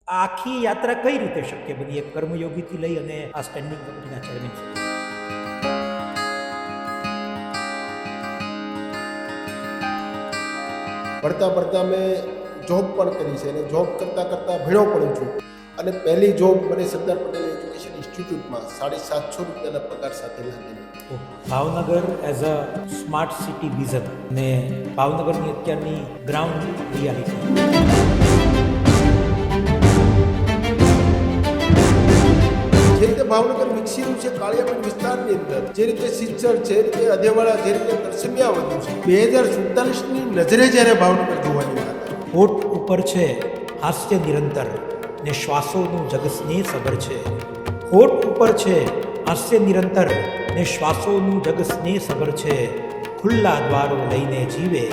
આ આખી યાત્રા કઈ રીતે શક્ય બની, એક કર્મયોગીથી લઈ અને આ સ્ટેન્ડિંગ કમિટીના ચેરમેન સુધી? ભણતા ભણતા મેં જોબ પણ કરી છે અને જોબ કરતાં કરતાં ભણ્યો પણ છું. અને પહેલી જોબ મને સરદાર પટેલ એજ્યુકેશન ઇન્સ્ટિટ્યૂટમાં 750 રૂપિયાના પગાર સાથે લાગેલી. Bhavnagar as a smart city vision ને ભાવનગરની અત્યારની ગ્રાઉન્ડ રિયાલિટી. જે રીતે ભાવનગર વિકસી રહ્યું છે કાળિયાપીઠ વિસ્તારની અંદર, જે રીતે સિંચર, જે રીતે અધેવાડા, જે રીતે દર્શનિયા વધ્યું છે, 2047ની નજરે જ્યારે ભાવનગર જોવાની વાત આવે. હોઠ ઉપર છે હાસ્ય નિરંતર ને શ્વાસોનું જગ સ્નેહ સભર છે. હોઠ ઉપર છે હાસ્ય નિરંતર ને શ્વાસોનું જગ સ્નેહ સભર છે. ખુલ્લા દ્વારો લઈને જીવે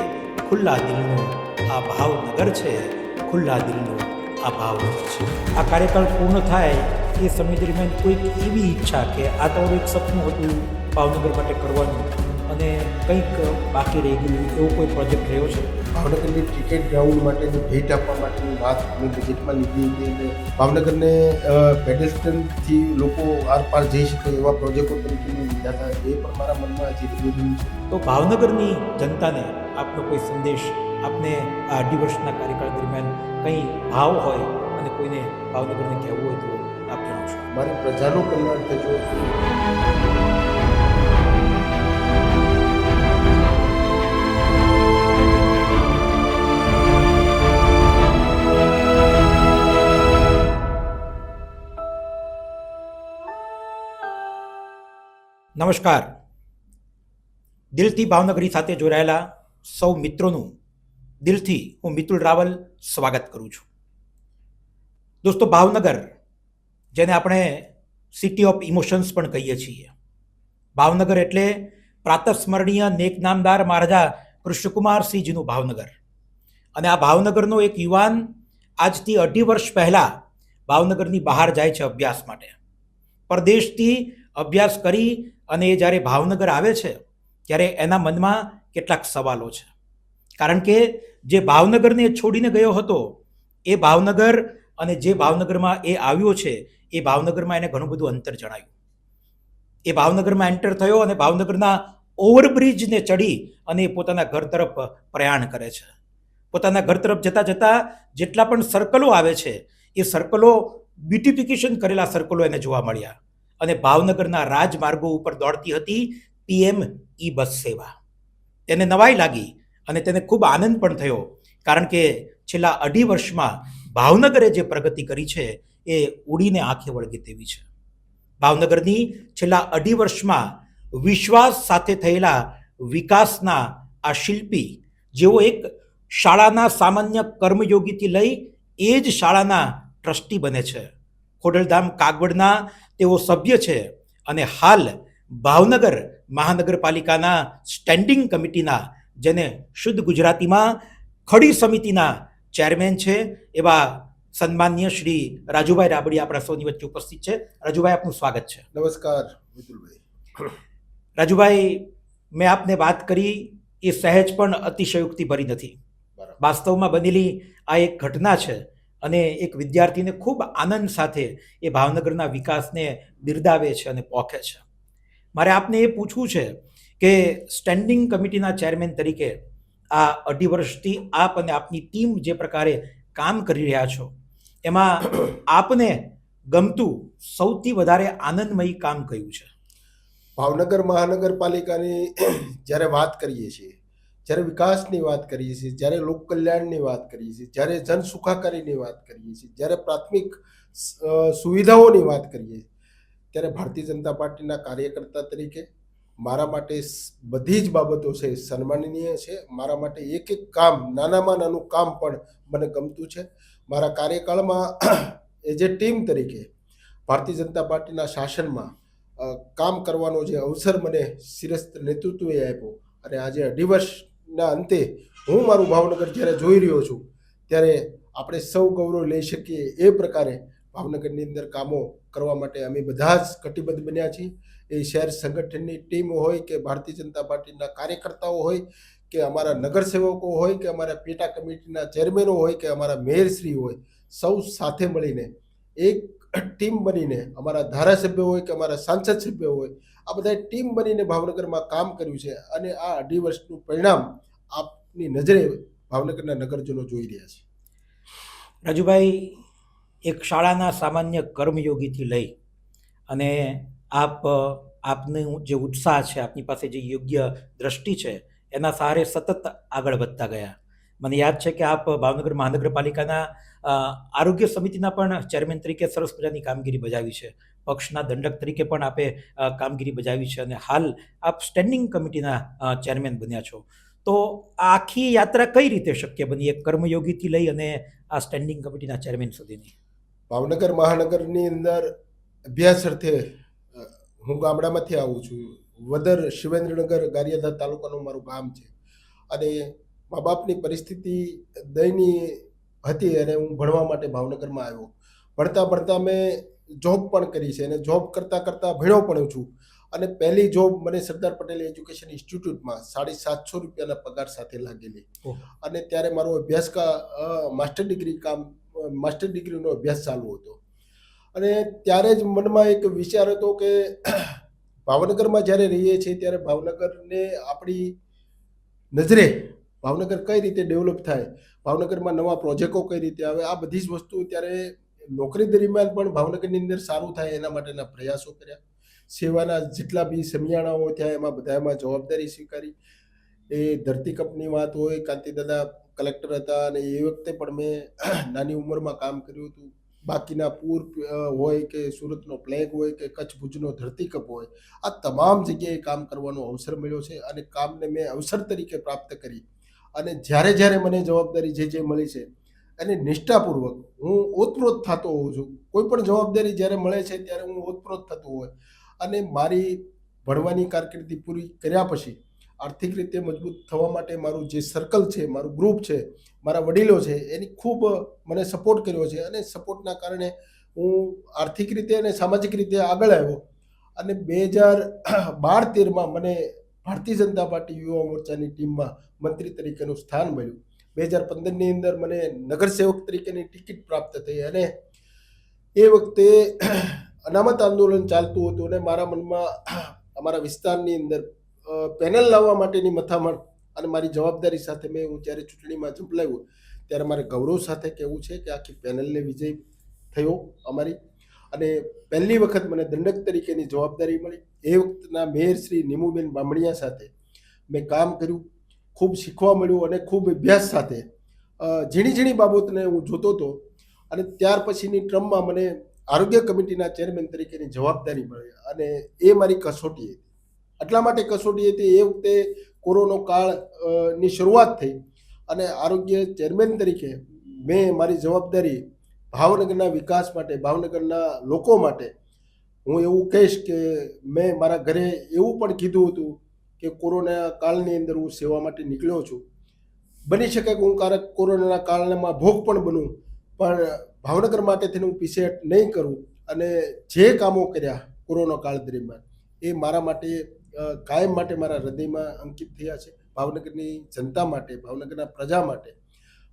ખુલ્લા દિલનું આ ભાવનગર છે. ખુલ્લા દિલનું આ ભાવનગર છે. આ કાર્યકાળ પૂર્ણ થાય એ સમય દરમિયાન કોઈક એવી ઈચ્છા કે આ તમારું એક સપનું હતું ભાવનગર માટે કરવાનું અને કંઈક બાકી રહી ગયું, એવો કોઈ પ્રોજેક્ટ રહ્યો છે? ભાવનગરની ક્રિકેટ ગ્રાઉન્ડ માટેની ભેટ આપવા માટેની વાત મેં બજેટમાં લીધી હતી અને ભાવનગરને પેડેસ્ટ્રિયનથી લોકો આરપાર જઈ શકે એવા પ્રોજેક્ટો તરીકે લીધા હતા. એ પણ મારા મનમાં હજી રહ્યું છે. તો ભાવનગરની જનતાને આપનો કોઈ સંદેશ, આપને આ 18 વર્ષના કાર્યકાળ દરમિયાન કંઈ ભાવ હોય અને કોઈને ભાવનગરને કહેવું હોય તો આપ જણાવશો. મારી પ્રજાનું કલ્યાણ થજો. નમસ્કાર. દિલથી ભાવનગરી સાથે જોડાયેલા સૌ મિત્રોનું દિલથી હું મિતુલ રાવલ સ્વાગત કરું છું. દોસ્તો, ભાવનગર, જેને આપણે સિટી ઓફ ઇમોશન્સ પણ કહીએ છીએ, ભાવનગર એટલે પ્રાતસ્મરણીય નેક નામદાર મહારાજા કૃષ્ણકુમારસિંહજીનું ભાવનગર. અને આ ભાવનગરનો એક યુવાન આજથી 18 વર્ષ પહેલા ભાવનગરની બહાર જાય છે અભ્યાસ માટે. પરદેશથી અભ્યાસ કરી અને એ જ્યારે ભાવનગર આવે છે ત્યારે એના મનમાં કેટલાક સવાલો છે. કારણ કે જે ભાવનગરને છોડીને ગયો હતો એ ભાવનગર અને જે ભાવનગરમાં એ આવ્યો છે એ ભાવનગરમાં એને ઘણું બધું અંતર જણાયું. એ ભાવનગરમાં એન્ટર થયો અને ભાવનગરના ઓવરબ્રિજને ચડી અને એ પોતાના ઘર તરફ પ્રયાણ કરે છે. પોતાના ઘર તરફ જતાં જતાં જેટલા પણ સર્કલો આવે છે એ સર્કલો બ્યુટિફિકેશન કરેલા સર્કલો એને જોવા મળ્યા. અને ભાવનગરના રાજમાર્ગો ઉપર દોડતી હતી PM ઈ બસ સેવા. તેને નવાઈ લાગી અને તેને ખૂબ આનંદ પણ થયો, કારણ કે છેલ્લા 18 વર્ષમાં ભાવનગરે જે પ્રગતિ કરી છે એ ઉડીને આંખે વળગે તેવી છે. ભાવનગરની છેલ્લા 18 વર્ષમાં વિશ્વાસ સાથે થયેલા વિકાસના આ શિલ્પી, જેઓ એક શાળાના સામાન્ય કર્મયોગીથી લઈ એ જ શાળાના ટ્રસ્ટી બને છે. ખોડલધામ કાગવડના તેઓ સભ્ય છે અને હાલ ભાવનગર મહાનગરપાલિકાના સ્ટેન્ડિંગ કમિટીના, જેને શુદ્ધ ગુજરાતીમાં ખડી સમિતિના ચેરમેન છે, એવા સન્માનીય શ્રી રાજુભાઈ રાબડી આપણા સૌની વચ્ચે ઉપસ્થિત છે. રાજુભાઈ, આપનું સ્વાગત છે. નમસ્કાર મિતુલભાઈ. રાજુભાઈ, મેં આપને વાત કરી એ સહેજ પણ અતિશયોક્તિ ભરી નથી. વાસ્તવમાં બનેલી આ એક ઘટના છે અને એક વિદ્યાર્થીને ખૂબ આનંદ સાથે એ ભાવનગરના વિકાસને બિરદાવે છે અને પોખે છે. મારે આપને એ પૂછવું છે કે સ્ટેન્ડિંગ કમિટીના ચેરમેન તરીકે આ 18 વર્ષથી આપ અને આપની ટીમ જે પ્રકારે કામ કરી રહ્યા છો, એમાં આપને ગમતું સૌથી વધારે આનંદમયી કામ કયું છે? ભાવનગર મહાનગરપાલિકાની જ્યારે વાત કરીએ છીએ, જ્યારે વિકાસની વાત કરીએ છીએ, જ્યારે લોક કલ્યાણની વાત કરીએ છીએ, જ્યારે જન સુખાકારીની વાત કરીએ છીએ, જ્યારે પ્રાથમિક સુવિધાઓની વાત કરીએ છીએ, ત્યારે ભારતીય જનતા પાર્ટીના કાર્યકર્તા તરીકે મારા માટે બધી જ બાબતો છે સન્માનનીય છે. મારા માટે એક એક કામ, નાનામાં નાનું કામ પણ મને ગમતું છે. મારા કાર્યકાળમાં એઝ એ ટીમ તરીકે ભારતીય જનતા પાર્ટીના શાસનમાં કામ કરવાનો જે અવસર મને શિરસ્ત નેતૃત્વએ આપ્યો અને આજે 18 વર્ષના અંતે હું મારું ભાવનગર જ્યારે જોઈ રહ્યો છું ત્યારે આપણે સૌ ગૌરવ લઈ શકીએ એ પ્રકારે ભાવનગરની અંદર કામો કરવા માટે અમે બધા જ કટિબદ્ધ બન્યા છીએ. એ શહેર સંગઠનની ટીમ હોય કે ભારતીય જનતા પાર્ટીના કાર્યકર્તાઓ હોય કે અમારા નગરસેવકો હોય કે અમારા પેટા કમિટીના ચેરમેનો હોય કે અમારા મેયરશ્રી હોય, સૌ સાથે મળીને એક ટીમ બનીને, અમારા ધારાસભ્ય હોય કે અમારા સાંસદ સભ્ય હોય, આ બધાએ ટીમ બનીને ભાવનગરમાં કામ કર્યું છે અને આ 2.5 વર્ષનું પરિણામ આપની નજરે ભાવનગરના નગરજનો જોઈ રહ્યા છે. રાજુભાઈ, એક શાળાના સામાન્ય કર્મયોગીથી લઈ અને આપનું જે ઉત્સાહ છે, આપની પાસે જે યોગ્ય દ્રષ્ટિ છે, એના સહારે સતત આગળ વધતા ગયા. મને યાદ છે કે આપ ભાવનગર મહાનગરપાલિકાના આરોગ્ય સમિતિના પણ ચેરમેન તરીકે સરસ મજાની કામગીરી બજાવી છે. પક્ષના દંડક તરીકે પણ આપે કામગીરી બજાવી છે અને હાલ આપ સ્ટેન્ડિંગ કમિટીના ચેરમેન બન્યા છો. તો આ આખી યાત્રા કઈ રીતે શક્ય બની, એક કર્મયોગીથી લઈ અને આ સ્ટેન્ડિંગ કમિટીના ચેરમેન સુધીની? ભાવનગર મહાનગરની અંદર અભ્યાસ અર્થે હું ગામડામાંથી આવું છું. વદર શિવેન્દ્રનગર ગારિયાધાર તાલુકાનું મારું ગામ છે અને મા બાપની પરિસ્થિતિ દયનીય હતી અને હું ભણવા માટે ભાવનગરમાં આવ્યો. ભણતા ભણતા મેં જોબ પણ કરી છે અને જોબ કરતાં કરતાં ભણ્યો પણ છું. અને પહેલી જોબ મને સરદાર પટેલ એજ્યુકેશન ઇન્સ્ટિટ્યૂટમાં 750 રૂપિયાના પગાર સાથે લાગેલી. અને ત્યારે મારો અભ્યાસ માસ્ટર ડિગ્રીનો અભ્યાસ ચાલુ હતો. અને ત્યારે જ મનમાં એક વિચાર હતો કે ભાવનગરમાં જ્યારે રહીએ છીએ ત્યારે ભાવનગરને આપણી નજરે ભાવનગર કઈ રીતે ડેવલપ થાય, ભાવનગરમાં નવા પ્રોજેક્ટો કઈ રીતે આવે, આ બધી જ વસ્તુ ત્યારે નોકરી દરમિયાન પણ ભાવનગરની અંદર સારું થાય એના માટેના પ્રયાસો કર્યા. સેવાના જેટલા બી સમિયાણાઓ થયા એમાં બધામાં જવાબદારી સ્વીકારી. એ ધરતીકંપની વાત હોય, કાંતિદાદા કલેક્ટર હતા અને એ વખતે પણ મેં નાની ઉંમરમાં કામ કર્યું હતું. બાકીના પૂર હોય કે સુરતનો પ્લેગ હોય કે કચ્છ ભુજનો ધરતીકંપ હોય, આ તમામ જગ્યાએ કામ કરવાનો અવસર મળ્યો છે અને કામને મેં અવસર તરીકે પ્રાપ્ત કરી. અને જ્યારે જ્યારે મને જવાબદારી જે મળી છે અને નિષ્ઠાપૂર્વક હું ઓતપ્રોત થતો હોઉં છું. કોઈ પણ જવાબદારી જ્યારે મળે છે ત્યારે હું ઓતપ્રોત થતો હોય અને મારી ભણવાની કારકિર્દી પૂરી કર્યા પછી આર્થિક રીતે મજબૂત થવા માટે મારું જે સર્કલ છે, મારું ગ્રુપ છે, મારા વડીલો છે, એની ખૂબ મને સપોર્ટ કર્યો છે અને સપોર્ટના કારણે હું આર્થિક રીતે અને સામાજિક રીતે આગળ આવ્યો. અને 2012-13માં મને ભારતીય જનતા પાર્ટી યુવા મોરચાની ટીમમાં મંત્રી તરીકેનું સ્થાન મળ્યું. 2015ની અંદર મને નગરસેવક તરીકેની ટિકિટ પ્રાપ્ત થઈ અને એ વખતે અનામત આંદોલન ચાલતું હતું અને મારા મનમાં અમારા વિસ્તારની અંદર પેનલ લાવવા માટેની મથામણ અને મારી જવાબદારી સાથે હું જ્યારે ચૂંટણીમાં ઝંપલાવ્યું ત્યારે મારે ગૌરવ સાથે કહેવું છે કે આખી પેનલને વિજય થયો અમારી. અને પહેલી વખત મને દંડક તરીકેની જવાબદારી મળી. એ વખતના મેયર શ્રી નીમુબેન બામણીયા સાથે મેં કામ કર્યું. ખૂબ શીખવા મળ્યું અને ખૂબ અભ્યાસ સાથે ઝીણી ઝીણી બાબતને હું જોતો હતો. અને ત્યાર પછીની ટ્રમમાં મને આરોગ્ય કમિટીના ચેરમેન તરીકેની જવાબદારી મળી અને એ મારી કસોટી હતી. એટલા માટે કસોટી હતી, એ વખતે કોરોના કાળની શરૂઆત થઈ અને આરોગ્ય ચેરમેન તરીકે મેં મારી જવાબદારી ભાવનગરના વિકાસ માટે, ભાવનગરના લોકો માટે, હું એવું કહીશ કે મેં મારા ઘરે એવું પણ કીધું હતું કે કોરોના કાળની અંદર હું સેવા માટે નીકળ્યો છું. બની શકે કે હું કોરોનાના કાળમાં ભોગ પણ બનું, પણ ભાવનગર માટે થઈને હું પીછેહટ નહીં કરું. અને જે કામો કર્યા કોરોના કાળ દરમિયાન એ મારા માટે કાયમ માટે મારા હૃદયમાં અંકિત થયા છે. ભાવનગરની જનતા માટે, ભાવનગરના પ્રજા માટે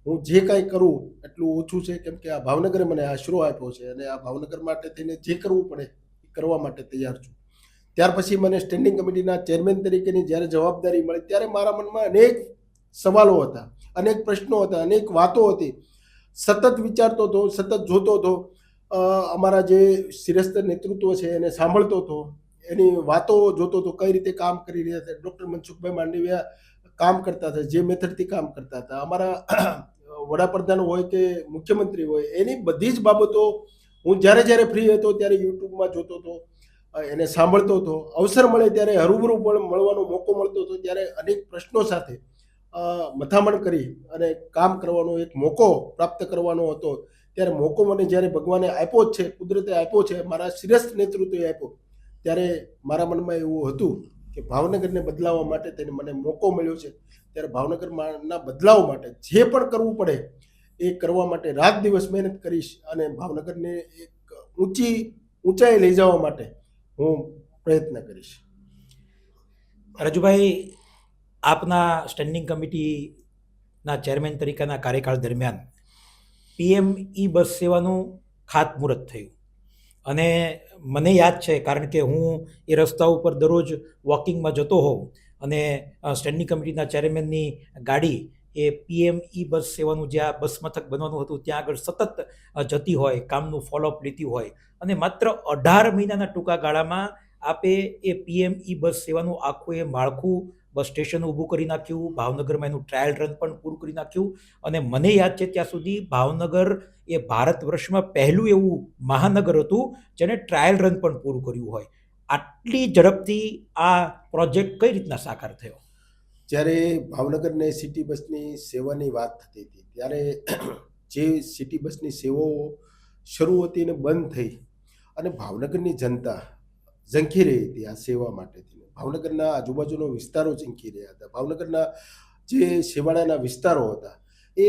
હું જે કાંઈ કરું એટલું ઓછું છે, કેમ કે આ ભાવનગરે મને આશરો આપ્યો છે અને આ ભાવનગર માટે થઈને જે કરવું પડે એ કરવા માટે તૈયાર છું. ત્યાર પછી મને સ્ટેન્ડિંગ કમિટીના ચેરમેન તરીકેની જ્યારે જવાબદારી મળી ત્યારે મારા મનમાં અનેક સવાલો હતા, અનેક પ્રશ્નો હતા, અનેક વાતો હતી. સતત વિચારતો હતો, સતત જોતો હતો. અમારા જે શિરસ્ત નેતૃત્વ છે એને સાંભળતો હતો, એની વાતો જોતો હતો, કઈ રીતે કામ કરી રહ્યા હતા. ડૉક્ટર મનસુખભાઈ માંડવિયા કામ કરતા હતા, જે મેથડથી કામ કરતા હતા. અમારા વડાપ્રધાન હોય કે મુખ્યમંત્રી હોય, એની બધી જ બાબતો હું જ્યારે ફ્રી હતો ત્યારે યુટ્યુબમાં જોતો હતો, એને સાંભળતો હતો. અવસર મળે ત્યારે હરૂબરૂ પણ મળવાનો મોકો મળતો હતો ત્યારે અનેક પ્રશ્નો સાથે મથામણ કરી અને કામ કરવાનો એક મોકો પ્રાપ્ત કરવાનો હતો. ત્યારે મોકો મને જ્યારે ભગવાને આપ્યો જ છે, કુદરતે આપ્યો છે, મારા શિરસ્ત નેતૃત્વએ આપ્યો, ત્યારે મારા મનમાં એવું હતું કે ભાવનગરને બદલાવવા માટે તેને મને મોકો મળ્યો છે. ત્યારે ભાવનગરના બદલાવ માટે જે પણ કરવું પડે એ કરવા માટે રાત દિવસ મહેનત કરીશ અને ભાવનગરને એક ઊંચાઈ લઈ જવા માટે હું પ્રયત્ન કરીશ. રાજુભાઈ, આપના સ્ટેન્ડિંગ કમિટીના ચેરમેન તરીકેના કાર્યકાળ દરમિયાન પીએમ ઈ બસ સેવાનું ખાતમુહૂર્ત થયું. અને મને યાદ છે, કારણ કે હું એ રસ્તા ઉપર દરરોજ વોકિંગમાં જતો હોઉં, અને સ્ટેન્ડિંગ કમિટીના ચેરમેનની ગાડી એ પીએમ ઈ બસ સેવાનું જ્યાં બસ મથક બનવાનું હતું ત્યાં આગળ સતત જતી હોય, કામનું ફોલોઅપ લેતી હોય, અને માત્ર 18 મહિનાના ટૂંકા ગાળામાં આપે એ પીએમ ઈ બસ સેવાનું આખું એ માળખું બસ સ્ટેશન ઊભું કરી નાખ્યું. ભાવનગરમાં એનું ટ્રાયલ રન પણ પૂરું કરી નાખ્યું. અને મને યાદ છે ત્યાં સુધી ભાવનગર એ ભારત વર્ષમાં પહેલું એવું મહાનગર હતું જેને ટ્રાયલ રન પણ પૂરું કર્યું હોય. આટલી ઝડપથી આ પ્રોજેક્ટ કઈ રીતના સાકાર થયો? જ્યારે ભાવનગરને સિટી બસની સેવાની વાત થતી હતી ત્યારે જે સિટી બસની સેવાઓ શરૂ હતી ને બંધ થઈ અને ભાવનગરની જનતા ઝંખી રહી હતી આ સેવા માટેથી. ભાવનગરના આજુબાજુનો વિસ્તારો ઝંખી રહ્યા હતા. ભાવનગરના જે છેવાડાના વિસ્તારો હતા એ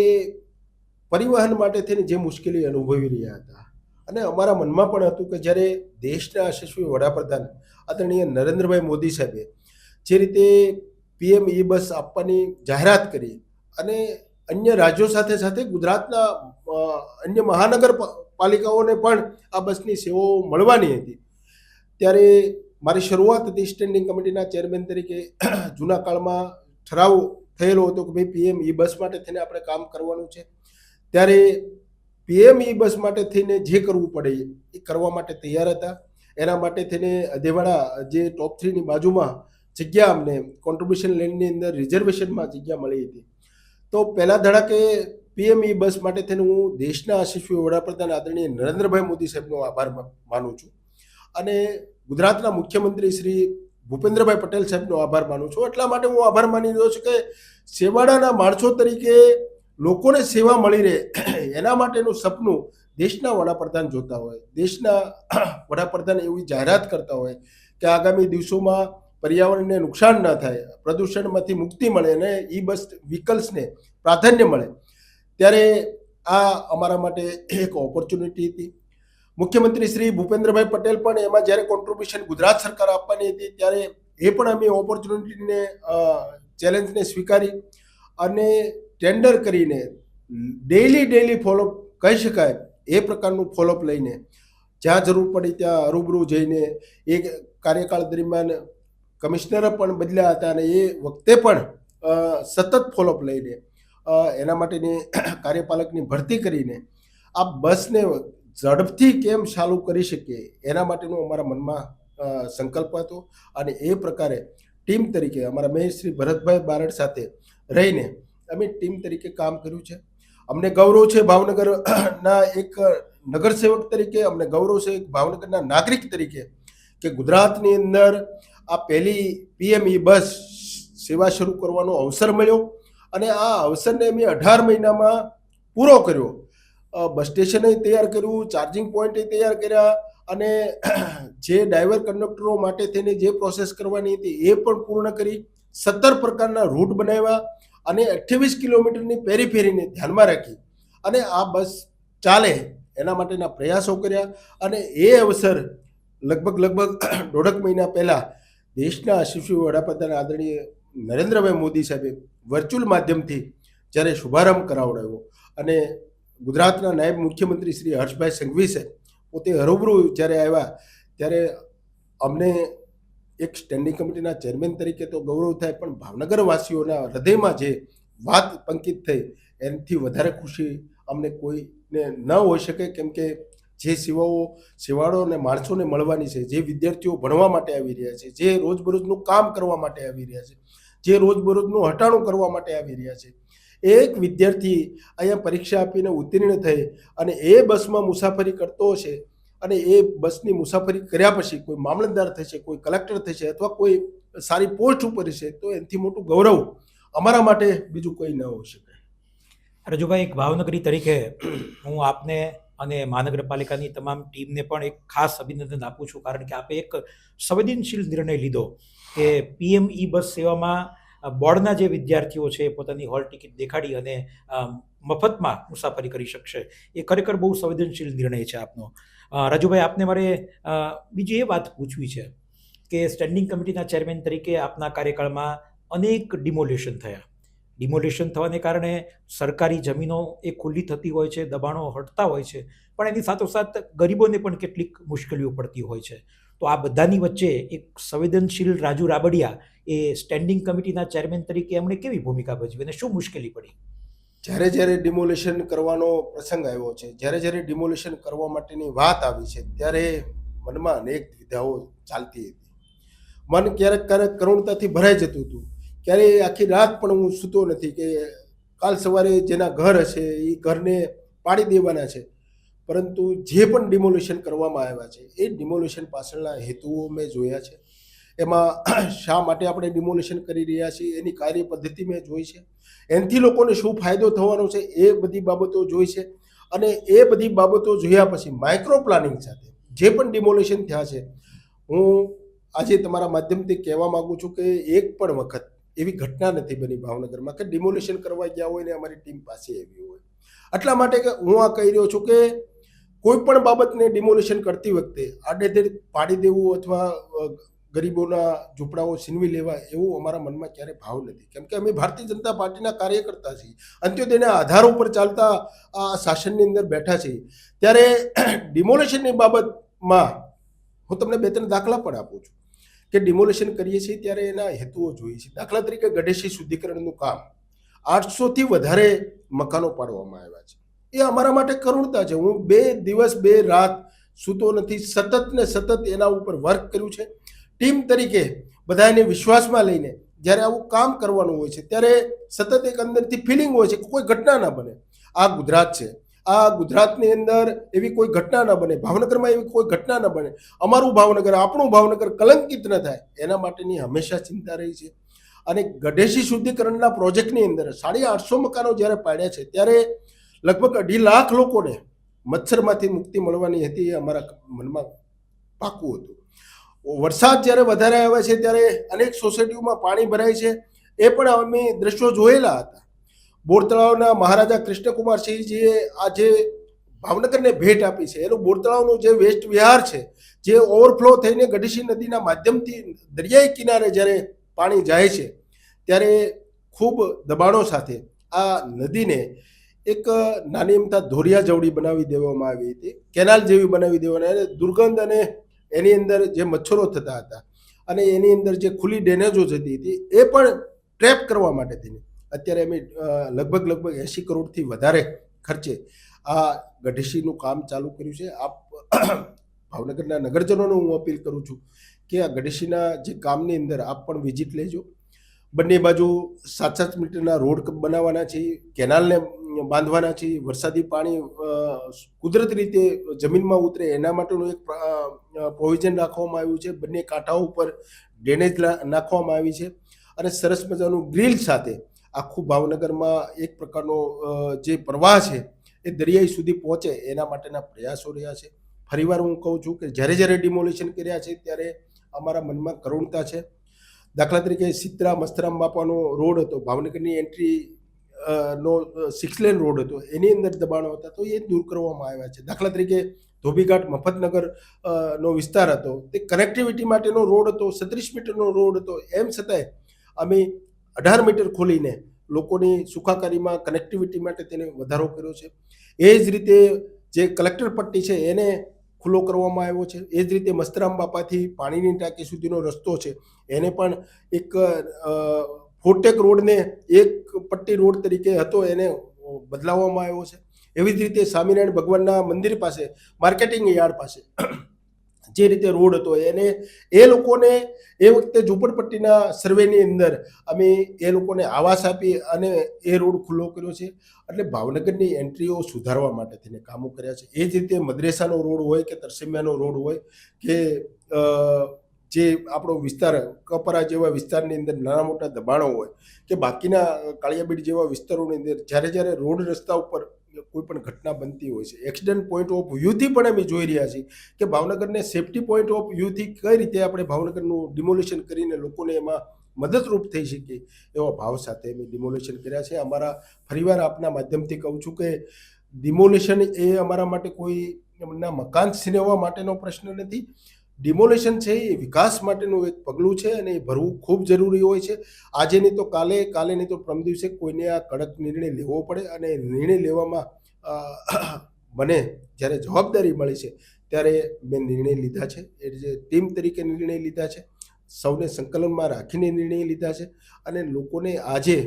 પરિવહન માટે થઈને જે મુશ્કેલી અનુભવી રહ્યા હતા. અને અમારા મનમાં પણ હતું કે જ્યારે દેશના યશસ્વી વડાપ્રધાન આદરણીય નરેન્દ્રભાઈ મોદી સાહેબે જે રીતે પીએમ ઈ બસ આપવાની જાહેરાત કરી અને અન્ય રાજ્યો સાથે સાથે ગુજરાતના અન્ય મહાનગરપાલિકાઓને પણ આ બસની સેવાઓ મળવાની હતી, ત્યારે મારી શરૂઆત હતી સ્ટેન્ડિંગ કમિટીના ચેરમેન તરીકે. જૂના કાળમાં ઠરાવ થયેલો હતો કે ભાઈ પીએમ ઈ બસ માટે થઈને આપણે કામ કરવાનું છે. ત્યારે પીએમ ઈ બસ માટે થઈને જે કરવું પડે એ કરવા માટે તૈયાર હતા. એના માટે થઈને અધેવાડા જે ટોપ 3ની બાજુમાં જગ્યા અમને કોન્ટ્રીબ્યુશન લેન્ડની અંદર રિઝર્વેશનમાં જગ્યા મળી હતી. તો પહેલા ધડાકે પીએમ ઈ બસ માટે થઈને હું દેશના યશસ્વી વડાપ્રધાન આદરણીય નરેન્દ્રભાઈ મોદી સાહેબનો આભાર માનું છું અને ગુજરાતના મુખ્યમંત્રી શ્રી ભૂપેન્દ્રભાઈ પટેલ સાહેબનો આભાર માનું છું. એટલા માટે હું આભાર માની રહ્યો છું કે સેવાડાના માણસો તરીકે લોકોને સેવા મળી રહે એના માટેનું સપનું દેશના વડાપ્રધાન જોતા હોય, દેશના વડાપ્રધાન એવી જાહેરાત કરતા હોય કે આગામી દિવસોમાં પર્યાવરણને નુકસાન ન થાય, પ્રદૂષણમાંથી મુક્તિ મળે અને ઈ બસ વ્હીકલ્સને પ્રાધાન્ય મળે, ત્યારે આ અમારા માટે એક ઓપોર્ચ્યુનિટી હતી. મુખ્યમંત્રી શ્રી ભૂપેન્દ્રભાઈ પટેલ પણ એમાં જ્યારે કોન્ટ્રીબ્યુશન ગુજરાત સરકાર આપવાની હતી ત્યારે એ પણ અમે ઓપોર્ચ્યુનિટીને ચેલેન્જને સ્વીકારી અને ટેન્ડર કરીને ડેઈલી ફોલોઅપ કહી શકાય એ પ્રકારનું ફોલોઅપ લઈને જ્યાં જરૂર પડી ત્યાં રૂબરૂ જઈને એ કાર્યકાળ દરમિયાન કમિશનર પણ બદલ્યા હતા અને એ વખતે પણ સતત ફોલોઅપ લઈને એના માટેની કાર્યપાલકની ભરતી કરીને આ બસને ઝડપથી કેમ ચાલુ કરી શકીએ એના માટેનો અમારા મનમાં સંકલ્પ હતો. અને એ પ્રકારે ટીમ તરીકે અમારા મેયર શ્રી ભરતભાઈ બારડ સાથે રહીને અમે ટીમ તરીકે કામ કર્યું છે. અમને ગૌરવ છે ભાવનગરના એક નગરસેવક તરીકે, અમને ગૌરવ છે એક ભાવનગરના નાગરિક તરીકે કે ગુજરાતની અંદર આ પહેલી પીએમ ઈ બસ સેવા શરૂ કરવાનો અવસર મળ્યો અને આ અવસરને અમે 18 મહિનામાં પૂરો કર્યો. બસ સ્ટેશન તૈયાર કર્યું, ચાર્જિંગ પોઈન્ટ તૈયાર કર્યા અને જે ડ્રાઈવર કંડક્ટરો માટે થઈને જે પ્રોસેસ કરવાની હતી એ પણ પૂર્ણ કરી. 17 પ્રકારના રૂટ બનાવ્યા અને 28 કિલોમીટરની પેરીફેરીને ધ્યાનમાં રાખી અને આ બસ ચાલે એના માટેના પ્રયાસો કર્યા. અને એ અવસર લગભગ 1.5 મહિના પહેલાં દેશના યશસ્વી વડાપ્રધાન આદરણીય નરેન્દ્રભાઈ મોદી સાહેબે વર્ચ્યુઅલ માધ્યમથી જ્યારે શુભારંભ કરાવડાવ્યો અને ગુજરાતના નાયબ મુખ્યમંત્રી શ્રી હર્ષભાઈ સંઘવી સાહેબ પોતે હરૂબરૂ જ્યારે આવ્યા ત્યારે અમને એક સ્ટેન્ડિંગ કમિટીના ચેરમેન તરીકે તો ગૌરવ થાય, પણ ભાવનગરવાસીઓના હૃદયમાં જે વાત પંકિત થઈ એનાથી વધારે ખુશી અમને કોઈને ન હોઈ શકે. કેમ કે જે સેવાળો અને માણસોને મળવાની છે, જે વિદ્યાર્થીઓ ભણવા માટે આવી રહ્યા છે, જે રોજબરોજનું કામ કરવા માટે આવી રહ્યા છે, જે રોજબરોજનું હટાણું કરવા માટે આવી રહ્યા છે, એક વિદ્યાર્થી અહીંયા પરીક્ષા આપીને ઉત્તીર્ણ થઈ અને એ બસમાં મુસાફરી કરતો હશે અને એ બસની મુસાફરી કર્યા પછી કોઈ મામલતદાર થશે, કોઈ કલેક્ટર થશે અથવા કોઈ સારી પોસ્ટ ઉપર છે, તો એનાથી મોટું ગૌરવ અમારા માટે બીજું કોઈ ન હોઈ શકે. રજુભાઈ, એક ભાવનગરી તરીકે હું આપને અને મહાનગરપાલિકાની તમામ ટીમને પણ એક ખાસ અભિનંદન આપું છું, કારણ કે આપે એક સંવેદનશીલ નિર્ણય લીધો કે પીએમ ઈ બસ સેવામાં બોર્ડના જે વિદ્યાર્થીઓ છે પોતાની હોલ ટિકિટ દેખાડી અને મફતમાં મુસાફરી કરી શકશે. એ ખરેખર બહુ સંવેદનશીલ નિર્ણય છે આપનો. રાજુભાઈ, આપને મારે બીજી એ વાત પૂછવી છે કે સ્ટેન્ડિંગ કમિટીના ચેરમેન તરીકે આપના કાર્યકાળમાં અનેક ડિમોલેશન થયા, ડિમોલેશન થવાને કારણે સરકારી જમીનો એ ખુલ્લી થતી હોય છે, દબાણો હટતા હોય છે, પણ એની સાથોસાથ ગરીબોને પણ કેટલીક મુશ્કેલીઓ પડતી હોય છે. તો આ બધાની વચ્ચે એક સંવેદનશીલ રાજુ રાબડિયા એ સ્ટેન્ડિંગ કમિટીના ચેરમેન તરીકે એમણે કેવી ભૂમિકા ભજવી અને શું મુશ્કેલી પડી? જ્યારે જ્યારે ડિમોલિશન કરવાનો પ્રસંગ આવ્યો છે, જ્યારે જ્યારે ડિમોલિશન કરવા માટેની વાત આવી છે, ત્યારે મનમાં અનેક દ્વિધાઓ ચાલતી હતી. મન ક્યારેક ક્યારેક કરુણતાથી ભરાઈ જતું હતું. ક્યારેય આખી રાત પણ હું સૂતો નથી કે કાલ સવારે જેના ઘર હશે એ ઘરને પાડી દેવાના છે. પરંતુ જે પણ ડિમોલિશન કરવામાં આવ્યા છે એ ડિમોલિશન પાછળના હેતુઓ મેં જોયા છે. એમાં શા માટે આપણે ડિમોલિશન કરી રહ્યા છીએ એની કાર્ય પદ્ધતિ મેં જોઈ છે. એનાથી લોકોને શું ફાયદો થવાનો છે એ બધી બાબતો જોઈ છે. અને એ બધી બાબતો જોયા પછી માઇક્રો પ્લાનિંગ સાથે જે પણ ડિમોલિશન થયા છે, હું આજે તમારા માધ્યમથી કહેવા માંગુ છું કે એક પણ વખત એવી ઘટના નથી બની ભાવનગરમાં કે ડિમોલિશન કરવા ગયા હોય ને અમારી ટીમ પાસે આવી હોય. એટલા માટે કે હું આ કહી રહ્યો છું કે કોઈ પણ બાબતને ડિમોલિશન કરતી વખતે આડેધડ પાડી દેવું અથવા ગરીબોના ઝૂંપડાઓ છીનવી લેવા એવું અમારા મનમાં ક્યારે ભાવ નથી. કેમ કે અમે ભારતીય જનતા પાર્ટીના કાર્યકર્તા છીએ, અંત્યોદયના આધાર ઉપર ચાલતા આ શાસનની અંદર બેઠા છીએ. ત્યારે ડિમોલિશનની બાબતમાં હું તમને 2-3 દાખલા પણ આપું છું કે ડિમોલિશન કરીએ છીએ ત્યારે એના હેતુઓ જોઈએ છીએ. દાખલા તરીકે ગઢેશી શુદ્ધિકરણનું કામ 800થી વધારે મકાનો પાડવામાં આવ્યા છે. એ અમારા માટે કરુણતા છે. હું 2 દિવસ 2 રાત સૂતો નથી, સતત ને સતત એના ઉપર વર્ક કર્યું છે. ટીમ તરીકે બધાને વિશ્વાસમાં લઈને જ્યારે આવું કામ કરવાનું હોય છે ત્યારે સતત એક અંદરથી ફિલિંગ હોય છે કે કોઈ ઘટના ના બને. આ ગુજરાત છે, આ ગુજરાતની અંદર એવી કોઈ ઘટના ના બને, ભાવનગરમાં એવી કોઈ ઘટના ના બને, અમારું ભાવનગર, આપણું ભાવનગર કલંકિત ન થાય એના માટેની હંમેશા ચિંતા રહી છે. અને ગઢેશી શુદ્ધિકરણના પ્રોજેક્ટની અંદર 850 મકાનો જ્યારે પાડ્યા છે ત્યારે લગભગ 2.5 લાખ લોકોને મચ્છરમાંથી મુક્તિ મળવાની હતી એ અમારા મનમાં પાકું હતું. વરસાદ જ્યારે વધારે આવે છે ત્યારે અનેક સોસાયટીઓમાં પાણી ભરાય છે, એ પણ અમે દ્રશ્યો જોયેલા હતા. બોર તળાવના મહારાજા કૃષ્ણકુમારસિંહજીએ આજે ભાવનગરને ભેટ આપી છે. એનું બોર તળાવનું જે વેસ્ટ વિહાર છે, જે ઓવરફ્લો થઈને ગઢેશી નદીના માધ્યમથી દરિયાઈ કિનારે જ્યારે પાણી જાય છે ત્યારે ખૂબ દબાણો સાથે આ નદીને એક નાની અમથા ધોરિયા જવડી બનાવી દેવામાં આવી હતી, કેનાલ જેવી બનાવી દેવાની. અને દુર્ગંધ અને એની અંદર જે મચ્છરો થતા હતા અને એની અંદર જે ખુલ્લી ડેનેજો જતી હતી એ પણ ટ્રેપ કરવા માટે થઈને અત્યારે અમે લગભગ 80 કરોડથી વધારે ખર્ચે આ ગઢેશીનું કામ ચાલુ કર્યું છે. આપ ભાવનગરના નગરજનોને હું અપીલ કરું છું કે આ ગઢેશીના જે કામની અંદર આપ પણ વિઝિટ લેજો. બંને બાજુ 7-7 મીટરના રોડ બનાવવાના છે, કેનાલને બાંધવાના છે, વરસાદી પાણી કુદરતી રીતે જમીનમાં ઉતરે એના માટેનું એક પ્રોવિઝન રાખવામાં આવ્યું છે. બંને કાંઠાઓ ઉપર ડ્રેનેજ નાખવામાં આવી છે અને સરસ મજાનું ગ્રીલ સાથે આખું ભાવનગરમાં એક પ્રકારનો જે પ્રવાહ છે એ દરિયાઈ સુધી પહોંચે એના માટેના પ્રયાસો રહ્યા છે. ફરીવાર હું કહું છું કે જ્યારે જ્યારે ડિમોલિશન કર્યા છે ત્યારે અમારા મનમાં કરુણતા છે. દાખલા તરીકે સિત્રા મસ્તરામ બાપાનો રોડ હતો, ભાવનગરની એન્ટ્રી નો 6 લેન રોડ હતો, એની અંદર દબાણો હતા તો એ દૂર કરવામાં આવ્યા છે. દાખલા તરીકે ધોબીઘાટ મફતનગર નો વિસ્તાર હતો, તે કનેક્ટિવિટી માટેનો રોડ હતો, 37 મીટરનો રોડ હતો, એમ છતાંય અમે 18 મીટર ખોલીને લોકોની સુખાકારીમાં કનેક્ટિવિટી માટે તેને વધારો કર્યો છે. એ જ રીતે જે કલેક્ટર પટ્ટી છે એને ખુલ્લો કરવામાં આવ્યો છે. એ જ રીતે મસ્તરામ બાપાથી પાણીની ટાંકી સુધીનો રસ્તો છે એને પણ એક ફોટેક રોડને એક પટ્ટી રોડ તરીકે હતો એને બદલાવવામાં આવ્યો છે. એવી જ રીતે સ્વામિનારાયણ ભગવાનના મંદિર પાસે માર્કેટિંગ યાર્ડ પાસે જે રીતે રોડ હતો એને એ લોકોને એ વખતે ઝૂંપડપટ્ટીના સર્વેની અંદર અમે એ લોકોને આવાસ આપી અને એ રોડ ખુલ્લો કર્યો છે. એટલે ભાવનગરની એન્ટ્રીઓ સુધારવા માટે થઈને કામો કર્યા છે. એ જ રીતે મદ્રેસાનો રોડ હોય કે તરસેમિયાનો રોડ હોય કે જે આપણો વિસ્તાર કપરા જેવા વિસ્તારની અંદર નાના મોટા દબાણો હોય કે બાકીના કાળિયાબીડ જેવા વિસ્તારોની અંદર જ્યારે જ્યારે રોડ રસ્તા ઉપર કોઈ પણ ઘટના બનતી હોય છે, એક્સિડન્ટ પોઈન્ટ ઓફ વ્યૂથી પણ અમે જોઈ રહ્યા છીએ કે ભાવનગરને સેફટી પોઈન્ટ ઓફ વ્યૂથી કઈ રીતે આપણે ભાવનગરનું ડિમોલિશન કરીને લોકોને એમાં મદદરૂપ થઈ શકીએ એવા ભાવ સાથે અમે ડિમોલિશન કર્યા છે. અમારા ફરીવાર આપના માધ્યમથી કહું છું કે ડિમોલિશન એ અમારા માટે કોઈ એમના મકાન છીનવવા માટેનો પ્રશ્ન નથી. ડિમોલેશન છે એ વિકાસ માટેનું એક પગલું છે અને એ ભરવું ખૂબ જરૂરી હોય છે. આજે નહીં તો કાલે, કાલે નહીં તો પરમ દિવસે કોઈને આ કડક નિર્ણય લેવો પડે અને નિર્ણય લેવામાં મને જ્યારે જવાબદારી મળી છે ત્યારે મેં નિર્ણય લીધા છે. એ જે ટીમ તરીકે નિર્ણય લીધા છે, સૌને સંકલનમાં રાખીને નિર્ણય લીધા છે અને લોકોને આજે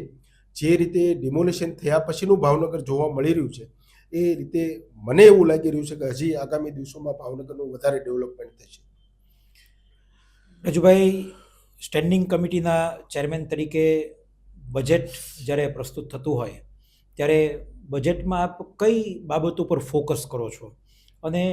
જે રીતે ડિમોલેશન થયા પછીનું ભાવનગર જોવા મળી રહ્યું છે એ રીતે મને એવું લાગી રહ્યું છે કે હજી આગામી દિવસોમાં ભાવનગરનું વધારે ડેવલપમેન્ટ થશે. રાજુભાઈ, સ્ટેન્ડિંગ કમિટીના ચેરમેન તરીકે બજેટ જ્યારે પ્રસ્તુત થતું હોય ત્યારે બજેટમાં આપ કઈ બાબતો પર ફોકસ કરો છો અને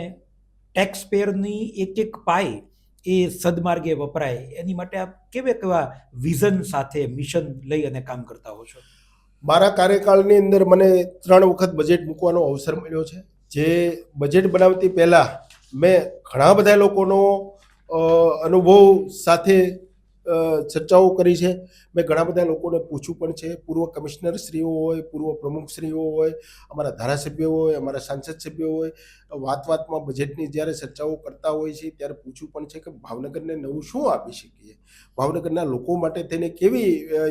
ટેક્સ પેયરની એક પાઈ એ સદમાર્ગે વપરાય એની માટે આપ કેવા વિઝન સાથે મિશન લઈ અને કામ કરતા હો છો? મારા કાર્યકાળની અંદર મને 3 વખત બજેટ મૂકવાનો અવસર મળ્યો છે. જે બજેટ બનાવતી પહેલાં મેં ઘણા બધા લોકોનો અનુભવ સાથે ચર્ચાઓ કરી છે. મેં ઘણા બધા લોકોને પૂછ્યું પણ છે. પૂર્વ કમિશનરશ્રીઓ હોય, પૂર્વ પ્રમુખશ્રીઓ હોય, અમારા ધારાસભ્યો હોય, અમારા સાંસદ સભ્યો હોય, વાતમાં બજેટની જ્યારે ચર્ચાઓ કરતા હોય છે ત્યારે પૂછ્યું પણ છે કે ભાવનગરને નવું શું આપી શકીએ, ભાવનગરના લોકો માટે તેને કેવી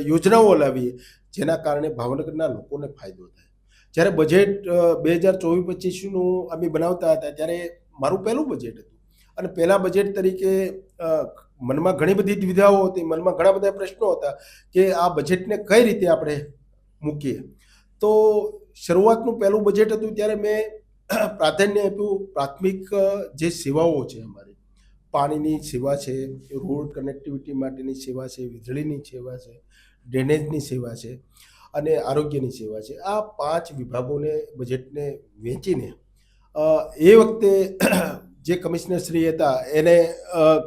યોજનાઓ લાવીએ જેના કારણે ભાવનગરના લોકોને ફાયદો થાય. જ્યારે બજેટ 2024-25નું અમે બનાવતા હતા ત્યારે મારું પહેલું બજેટ હતું અને પહેલા બજેટ તરીકે મનમાં ઘણી બધી દ્વિધાઓ હતી, મનમાં ઘણા બધા પ્રશ્નો હતા કે આ બજેટને કઈ રીતે આપણે મૂકીએ. તો શરૂઆતનું પહેલું બજેટ હતું ત્યારે મેં પ્રાધાન્ય આપ્યું પ્રાથમિક જે સેવાઓ છે, અમારી પાણીની સેવા છે, રોડ કનેક્ટિવિટી માટેની સેવા છે, વીજળીની સેવા છે, ડ્રેનેજની સેવા છે અને આરોગ્યની સેવા છે. આ 5 વિભાગોને બજેટને વહેંચીને એ વખતે જે કમિશનરશ્રી હતા એને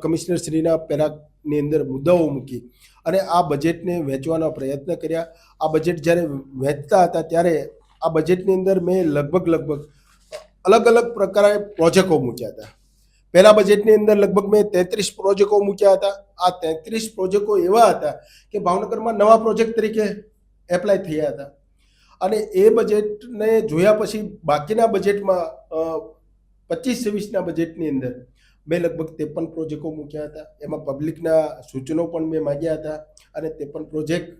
કમિશનરશ્રીના પેરાની અંદર મુદ્દાઓ મૂકી અને આ બજેટને વહેંચવાનો પ્રયત્ન કર્યા. આ બજેટ જ્યારે વહેંચતા હતા ત્યારે આ બજેટની અંદર મેં લગભગ અલગ અલગ પ્રકારે પ્રોજેક્ટો મૂક્યા હતા. પહેલા બજેટની અંદર લગભગ મેં 33 પ્રોજેક્ટો મૂક્યા હતા. આ 33 પ્રોજેક્ટો એવા હતા કે ભાવનગરમાં નવા પ્રોજેક્ટ તરીકે એપ્લાય થયા હતા અને એ બજેટને જોયા પછી બાકીના બજેટમાં 25-26ના બજેટની અંદર મેં લગભગ 53 પ્રોજેક્ટો મૂક્યા હતા. એમાં પબ્લિકના સૂચનો પણ મેં માગ્યા હતા અને 53 પ્રોજેક્ટ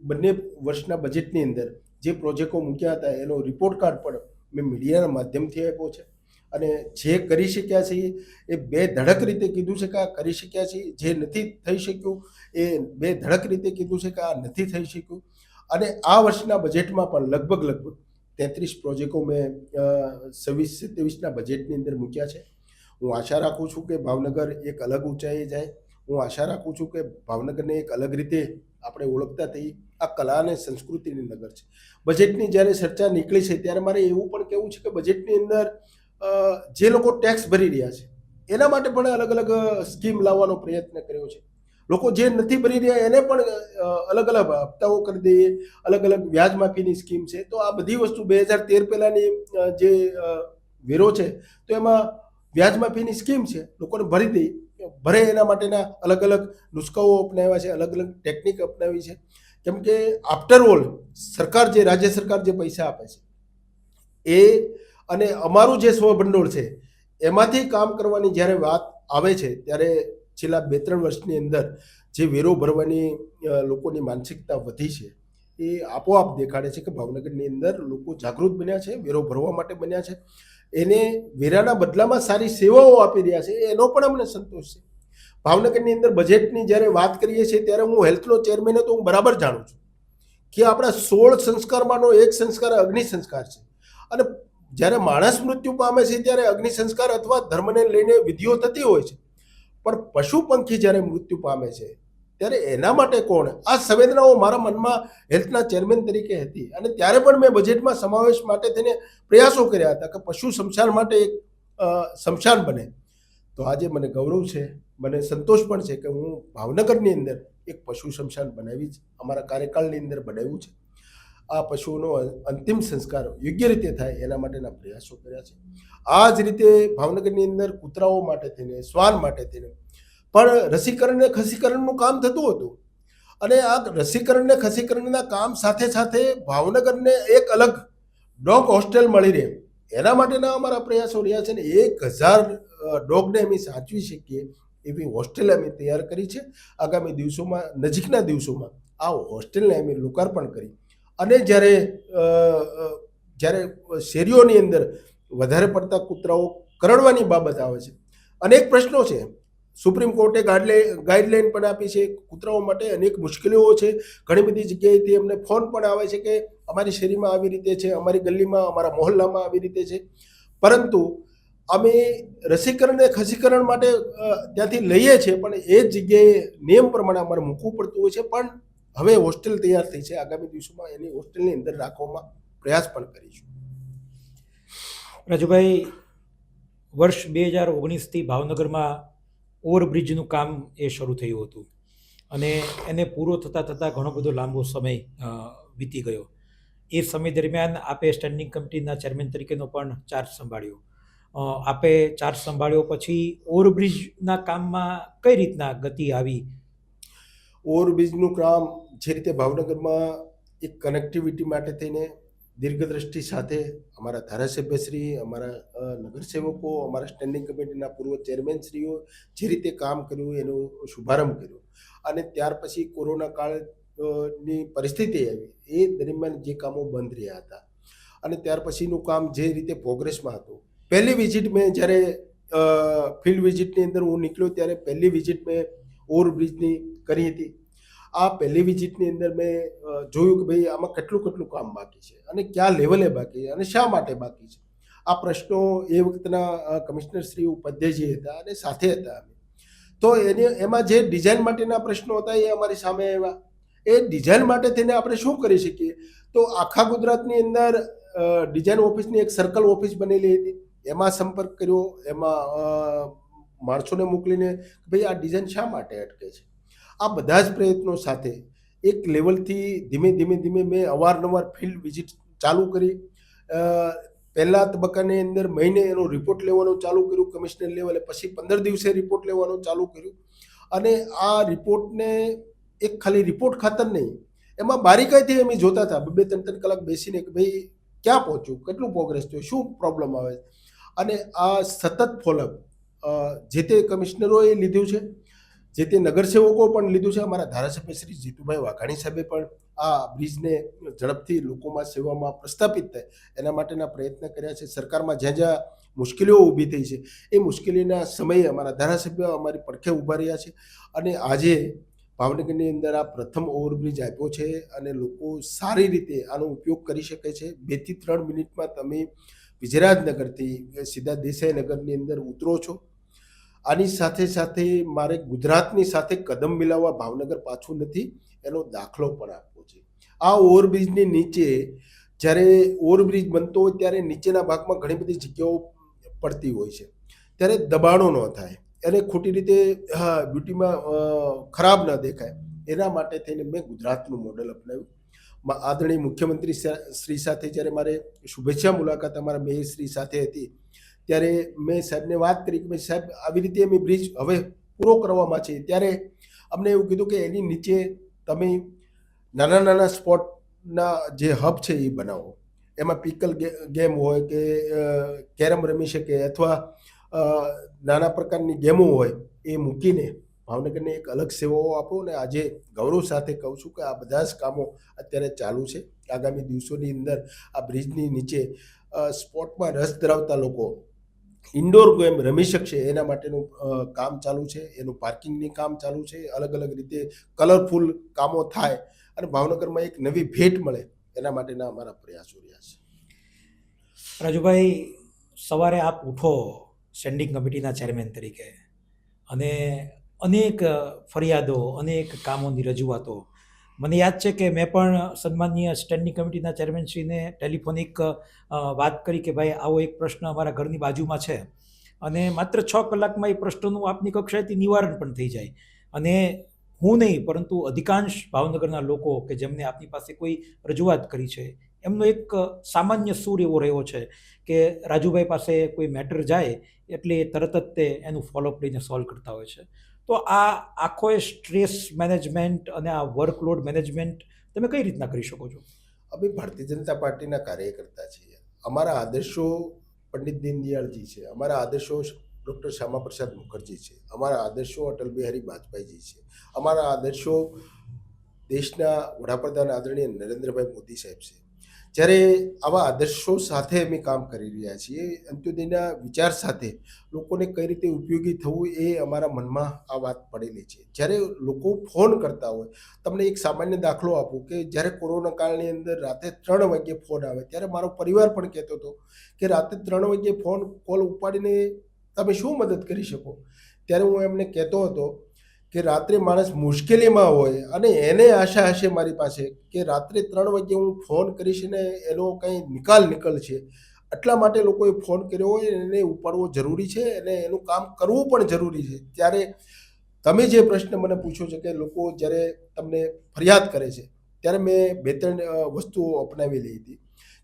બંને વર્ષના બજેટની અંદર જે પ્રોજેક્ટો મૂક્યા હતા એનો રિપોર્ટ કાર્ડ પણ મેં મીડિયાના માધ્યમથી આપ્યો છે અને જે કરી શક્યા છીએ એ બે ધડક રીતે કીધું છે કે આ કરી શક્યા છીએ, જે નથી થઈ શક્યું એ બે ધડક રીતે કીધું છે કે આ નથી થઈ શક્યું. અને આ વર્ષના બજેટમાં પણ લગભગ 33 પ્રોજેક્ટો મેં 26-27ના બજેટની અંદર મૂક્યા છે. હું આશા રાખું છું કે ભાવનગર એક અલગ ઊંચાઈએ જાય. હું આશા રાખું છું કે ભાવનગરને એક અલગ રીતે આપણે ઓળખતા થઈએ. આ કલા અને સંસ્કૃતિની નગર છે. બજેટની જ્યારે ચર્ચા નીકળી છે ત્યારે મારે એવું પણ કહેવું છે કે બજેટની અંદર જે લોકો ટેક્સ ભરી રહ્યા છે એના માટે પણ અલગ અલગ સ્કીમ લાવવાનો પ્રયત્ન કર્યો છે. લોકો જે નથી ભરી રહ્યા એને પણ અલગ અલગ હપ્તાઓ કરી દઈએ, અલગ અલગ વ્યાજ માફીની સ્કીમ છે. તો આ બધી વસ્તુ 2013 પહેલાની જે વેરો છે તો એમાં વ્યાજ માફીની સ્કીમ છે, લોકોને ભરી દઈએ, ભરે એના માટેના અલગ અલગ નુસ્ખાઓ અપનાવ્યા છે, અલગ અલગ ટેકનિક અપનાવી છે. કેમ કે આફ્ટર ઓલ સરકાર જે રાજ્ય સરકાર જે પૈસા આપે છે એ અને અમારું જે સ્વભંડોળ છે એમાંથી કામ કરવાની જ્યારે વાત આવે છે ત્યારે છેલ્લા 2-3 વર્ષની અંદર જે વેરો ભરવાની લોકોની માનસિકતા વધી છે એ આપોઆપ દેખાડે છે કે ભાવનગરની અંદર લોકો જાગૃત બન્યા છે, વેરો ભરવા માટે બન્યા છે. એને વેરાના બદલામાં સારી સેવાઓ આપી રહ્યા છે એનો પણ અમને સંતોષ છે. ભાવનગરની અંદર બજેટની જ્યારે વાત કરીએ છીએ ત્યારે હું હેલ્થનો ચેરમેન હતો, હું બરાબર જાણું છું કે આપણા 16 સંસ્કારમાંનો એક સંસ્કાર અગ્નિ સંસ્કાર છે અને જ્યારે માણસ મૃત્યુ પામે છે ત્યારે અગ્નિ સંસ્કાર અથવા ધર્મને લઈને વિધિઓ થતી હોય છે, પણ પશુ પંખી જ્યારે મૃત્યુ પામે છે ત્યારે એના માટે કોણ? આ સંવેદનાઓ મારા મનમાં હેલ્થના ચેરમેન તરીકે હતી અને ત્યારે પણ મેં બજેટમાં સમાવેશ માટે તેને પ્રયાસો કર્યા હતા કે પશુ સ્મશાન માટે એક સ્મશાન બને. તો આજે મને ગૌરવ છે, મને સંતોષ પણ છે કે હું ભાવનગરની અંદર એક પશુ સ્મશાન બનાવી છે, અમારા કાર્યકાળની અંદર બનાવ્યું છે. આ પશુઓનો અંતિમ સંસ્કાર યોગ્ય રીતે થાય એના માટેના પ્રયાસો કર્યા છે. આ જ રીતે ભાવનગરની અંદર કૂતરાઓ માટે થઈને, શ્વાન માટે થઈને પણ રસીકરણ ને ખસીકરણનું કામ થતું હતું અને આ રસીકરણ ને ખસીકરણના કામ સાથે સાથે ભાવનગરને એક અલગ ડોગ હોસ્ટેલ મળી રહે એના માટેના અમારા પ્રયાસો રહ્યા છે ને 1000 ડોગને અમે સાચવી શકીએ એવી હોસ્ટેલ અમે તૈયાર કરી છે. આગામી દિવસોમાં, નજીકના દિવસોમાં આ હોસ્ટેલને અમે લોકાર્પણ કરી અને જ્યારે શેરીઓની અંદર વધારે પડતા કૂતરાઓ કરડવાની બાબત આવે છે, અનેક પ્રશ્નો છે. સુપ્રીમ કોર્ટે ગાઈડલાઈન પણ આપી છે. કૂતરાઓ માટે અનેક મુશ્કેલીઓ છે. ઘણી બધી જગ્યાએથી અમને ફોન પણ આવે છે કે અમારી શેરીમાં આવી રીતે છે, અમારી ગલીમાં, અમારા મોહલ્લામાં આવી રીતે છે. પરંતુ અમે રસીકરણ અને ખસીકરણ માટે ત્યાંથી લઈએ છીએ, પણ એ જ જગ્યાએ નિયમ પ્રમાણે અમારે મૂકવું પડતું હોય છે. પણ હવે હોસ્ટેલ તૈયાર થઈ છે. આગામી દિવસોમાં એની હોસ્ટેલની અંદર રાખવામાં પ્રયાસ પણ કરીશું. રાજુભાઈ, વર્ષ 2019થી ભાવનગરમાં ઓવરબ્રિજનું કામ એ શરૂ થયું હતું અને એને પૂરો થતાં ઘણો બધો લાંબો સમય વીતી ગયો. એ સમય દરમિયાન આપે સ્ટેન્ડિંગ કમિટીના ચેરમેન તરીકેનો પણ ચાર્જ સંભાળ્યો. આપે ચાર્જ સંભાળ્યો પછી ઓવરબ્રિજના કામમાં કઈ રીતના ગતિ આવી? ઓવરબ્રિજનું કામ જે રીતે ભાવનગરમાં એક કનેક્ટિવિટી માટે થઈને દીર્ઘદ્રષ્ટિ સાથે અમારા ધારાસભ્યશ્રી, અમારા નગરસેવકો, અમારા સ્ટેન્ડિંગ કમિટીના પૂર્વ ચેરમેનશ્રીઓ જે રીતે કામ કર્યું એનો શુભારંભ કર્યો અને ત્યાર પછી કોરોના કાળની પરિસ્થિતિ આવી, એ દરમિયાન જે કામો બંધ રહ્યા હતા અને ત્યાર પછીનું કામ જે રીતે પ્રોગ્રેસમાં હતું. પહેલી વિઝિટ મેં જ્યારે ફિલ્ડ વિઝિટની અંદર હું નીકળ્યો ત્યારે પહેલી વિઝિટ મેં ઓવરબ્રિજની કરી હતી. આ પહેલી વિઝિટની અંદર મેં જોયું કે ભાઈ આમાં કેટલું કામ બાકી છે અને કયા લેવલે બાકી છે અને શા માટે બાકી છે. આ પ્રશ્નો એ વખતના કમિશનર શ્રી ઉપાધ્યાયજી હતા અને સાથે હતા અમે. તો એમાં જે ડિઝાઇન માટેના પ્રશ્નો હતા એ અમારી સામે આવ્યા. એ ડિઝાઇન માટે થઈને આપણે શું કરી શકીએ? તો આખા ગુજરાતની અંદર ડિઝાઇન ઓફિસની એક સર્કલ ઓફિસ બનેલી હતી. એમાં સંપર્ક કર્યો, એમાં માણસોને મોકલીને ભાઈ આ ડિઝાઇન શા માટે અટકે છે. આ બધા જ પ્રયત્નો સાથે એક લેવલથી ધીમે મેં અવારનવાર ફિલ્ડ વિઝિટ ચાલુ કરી. પહેલા તબક્કાની અંદર મહિને એનો રિપોર્ટ લેવાનું ચાલુ કર્યું કમિશનર લેવલે, પછી 15 દિવસે રિપોર્ટ લેવાનું ચાલુ કર્યું અને આ રિપોર્ટને એક ખાલી રિપોર્ટ ખાતર નહીં, એમાં બારીકાઈથી અમે જોતા હતા 2-3 કલાક બેસીને કે ભાઈ ક્યાં પહોંચ્યું, કેટલું પ્રોગ્રેસ થયું, શું પ્રોબ્લેમ આવે. અને આ સતત ફોલોઅપ જે તે કમિશનરોએ લીધું છે, જે તે નગરસેવકો પણ લીધું છે. અમારા ધારાસભ્ય શ્રી જીતુભાઈ વાઘાણી સાહેબે પણ આ બ્રિજને ઝડપથી લોકોમાં સેવામાં પ્રસ્થાપિત થાય એના માટેના પ્રયત્ન કર્યા છે. સરકારમાં જ્યાં મુશ્કેલીઓ ઊભી થઈ છે એ મુશ્કેલીના સમયે અમારા ધારાસભ્ય અમારી પડખે ઊભા રહ્યા છે અને આજે ભાવનગરની અંદર આ પ્રથમ ઓવરબ્રિજ આપ્યો છે અને લોકો સારી રીતે આનો ઉપયોગ કરી શકે છે. 2 થી 3 મિનિટમાં તમે વિજરાજનગરથી સીધા દેસાઈનગરની અંદર ઉતરો છો. આની સાથે મારે ગુજરાતની સાથે કદમ મિલાવવા ભાવનગર પાછું નથી એનો દાખલો પણ આપવો છે. આ ઓવરબ્રિજની નીચે જ્યારે ઓવરબ્રિજ બનતો હોય ત્યારે નીચેના ભાગમાં ઘણી બધી જગ્યાઓ પડતી હોય છે, ત્યારે દબાણો ન થાય, એને ખોટી રીતે બ્યુટીમાં ખરાબ ન દેખાય, એના માટે થઈને મેં ગુજરાતનું મોડેલ અપનાવ્યું. આદરણીય મુખ્યમંત્રી શ્રી સાથે જ્યારે મારે શુભેચ્છા મુલાકાત અમારા મેયર શ્રી સાથે હતી ત્યારે મેં સાહેબને વાત કરી કે ભાઈ સાહેબ આવી રીતે અમે બ્રિજ હવે પૂરો કરવામાં છે. ત્યારે અમને એવું કીધું કે એની નીચે તમે નાના સ્પોર્ટના જે હબ છે એ બનાવો. એમાં પિકલ ગેમ હોય કે કેરમ રમી શકે અથવા નાના પ્રકારની ગેમો હોય એ મૂકીને ભાવનગરને એક અલગ સેવાઓ આપો. અને આજે ગૌરવ સાથે કહું છું કે આ બધા જ કામો અત્યારે ચાલુ છે. આગામી દિવસોની અંદર આ બ્રિજની નીચે સ્પોર્ટમાં રસ ધરાવતા લોકો ઇન્ડોર ગેમ રમી શકશે એના માટેનું કામ ચાલુ છે. એનું પાર્કિંગની કામ ચાલુ છે. અલગ રીતે કલરફુલ કામો થાય અને ભાવનગરમાં એક નવી ભેટ મળે એના માટેના અમારા પ્રયાસો રહ્યા છે. રાજુભાઈ, સવારે આપ ઉઠો સ્ટેન્ડિંગ કમિટીના ચેરમેન તરીકે અને અનેક ફરિયાદો, અનેક કામોની રજૂઆતો. મને યાદ છે કે મેં પણ સન્માનીય સ્ટેન્ડિંગ કમિટીના ચેરમેનશ્રીને ટેલિફોનિક વાત કરી કે ભાઈ આવો એક પ્રશ્ન અમારા ઘરની બાજુમાં છે અને માત્ર 6 કલાકમાં એ પ્રશ્નનું આપની કક્ષાએથી નિવારણ પણ થઈ જાય. અને હું નહીં પરંતુ અધિકાંશ ભાવનગરના લોકો કે જેમને આપની પાસે કોઈ રજૂઆત કરી છે એમનો એક સામાન્ય સૂર એવો રહ્યો છે કે રાજુભાઈ પાસે કોઈ મેટર જાય એટલે તરત જ તે એનું ફોલોઅપ લઈને સોલ્વ કરતા હોય છે. તો આ આખો એ સ્ટ્રેસ મેનેજમેન્ટ અને આ વર્કલોડ મેનેજમેન્ટ તમે કઈ રીતના કરી શકો છો? અમે ભારતીય જનતા પાર્ટીના કાર્યકર્તા છીએ. અમારા આદર્શો પંડિત દીનદયાળજી છે, અમારા આદર્શો ડૉક્ટર શ્યામાપ્રસાદ મુખર્જી છે, અમારા આદર્શો અટલ બિહારી વાજપેયીજી છે, અમારા આદર્શો દેશના વડાપ્રધાન આદરણીય નરેન્દ્રભાઈ મોદી સાહેબ છે. જ્યારે આવા આદર્શો સાથે અમે કામ કરી રહ્યા છીએ, અંત્યોદયના વિચાર સાથે લોકોને કઈ રીતે ઉપયોગી થવું એ અમારા મનમાં આ વાત પડેલી છે. જ્યારે લોકો ફોન કરતા હોય, તમને એક સામાન્ય દાખલો આપું કે જ્યારે કોરોના કાળની અંદર રાતે 3 વાગ્યે ફોન આવે ત્યારે મારો પરિવાર પણ કહેતો હતો કે રાતે 3 વાગ્યે ફોન કોલ ઉપાડીને તમે શું મદદ કરી શકો. ત્યારે હું એમને કહેતો હતો કે રાત્રે માણસ મુશ્કેલીમાં હોય અને એને આશા હશે મારી પાસે કે રાત્રે 3 વાગ્યે હું ફોન કરીશ ને એનો કંઈ નિકાલ નીકળશે, એટલા માટે લોકોએ ફોન કર્યો હોય એને ઉપાડવો જરૂરી છે અને એનું કામ કરવું પણ જરૂરી છે. ત્યારે તમે જે પ્રશ્ન મને પૂછ્યો છે કે લોકો જ્યારે તમને ફરિયાદ કરે છે, ત્યારે મેં 2-3 વસ્તુઓ અપનાવેલી હતી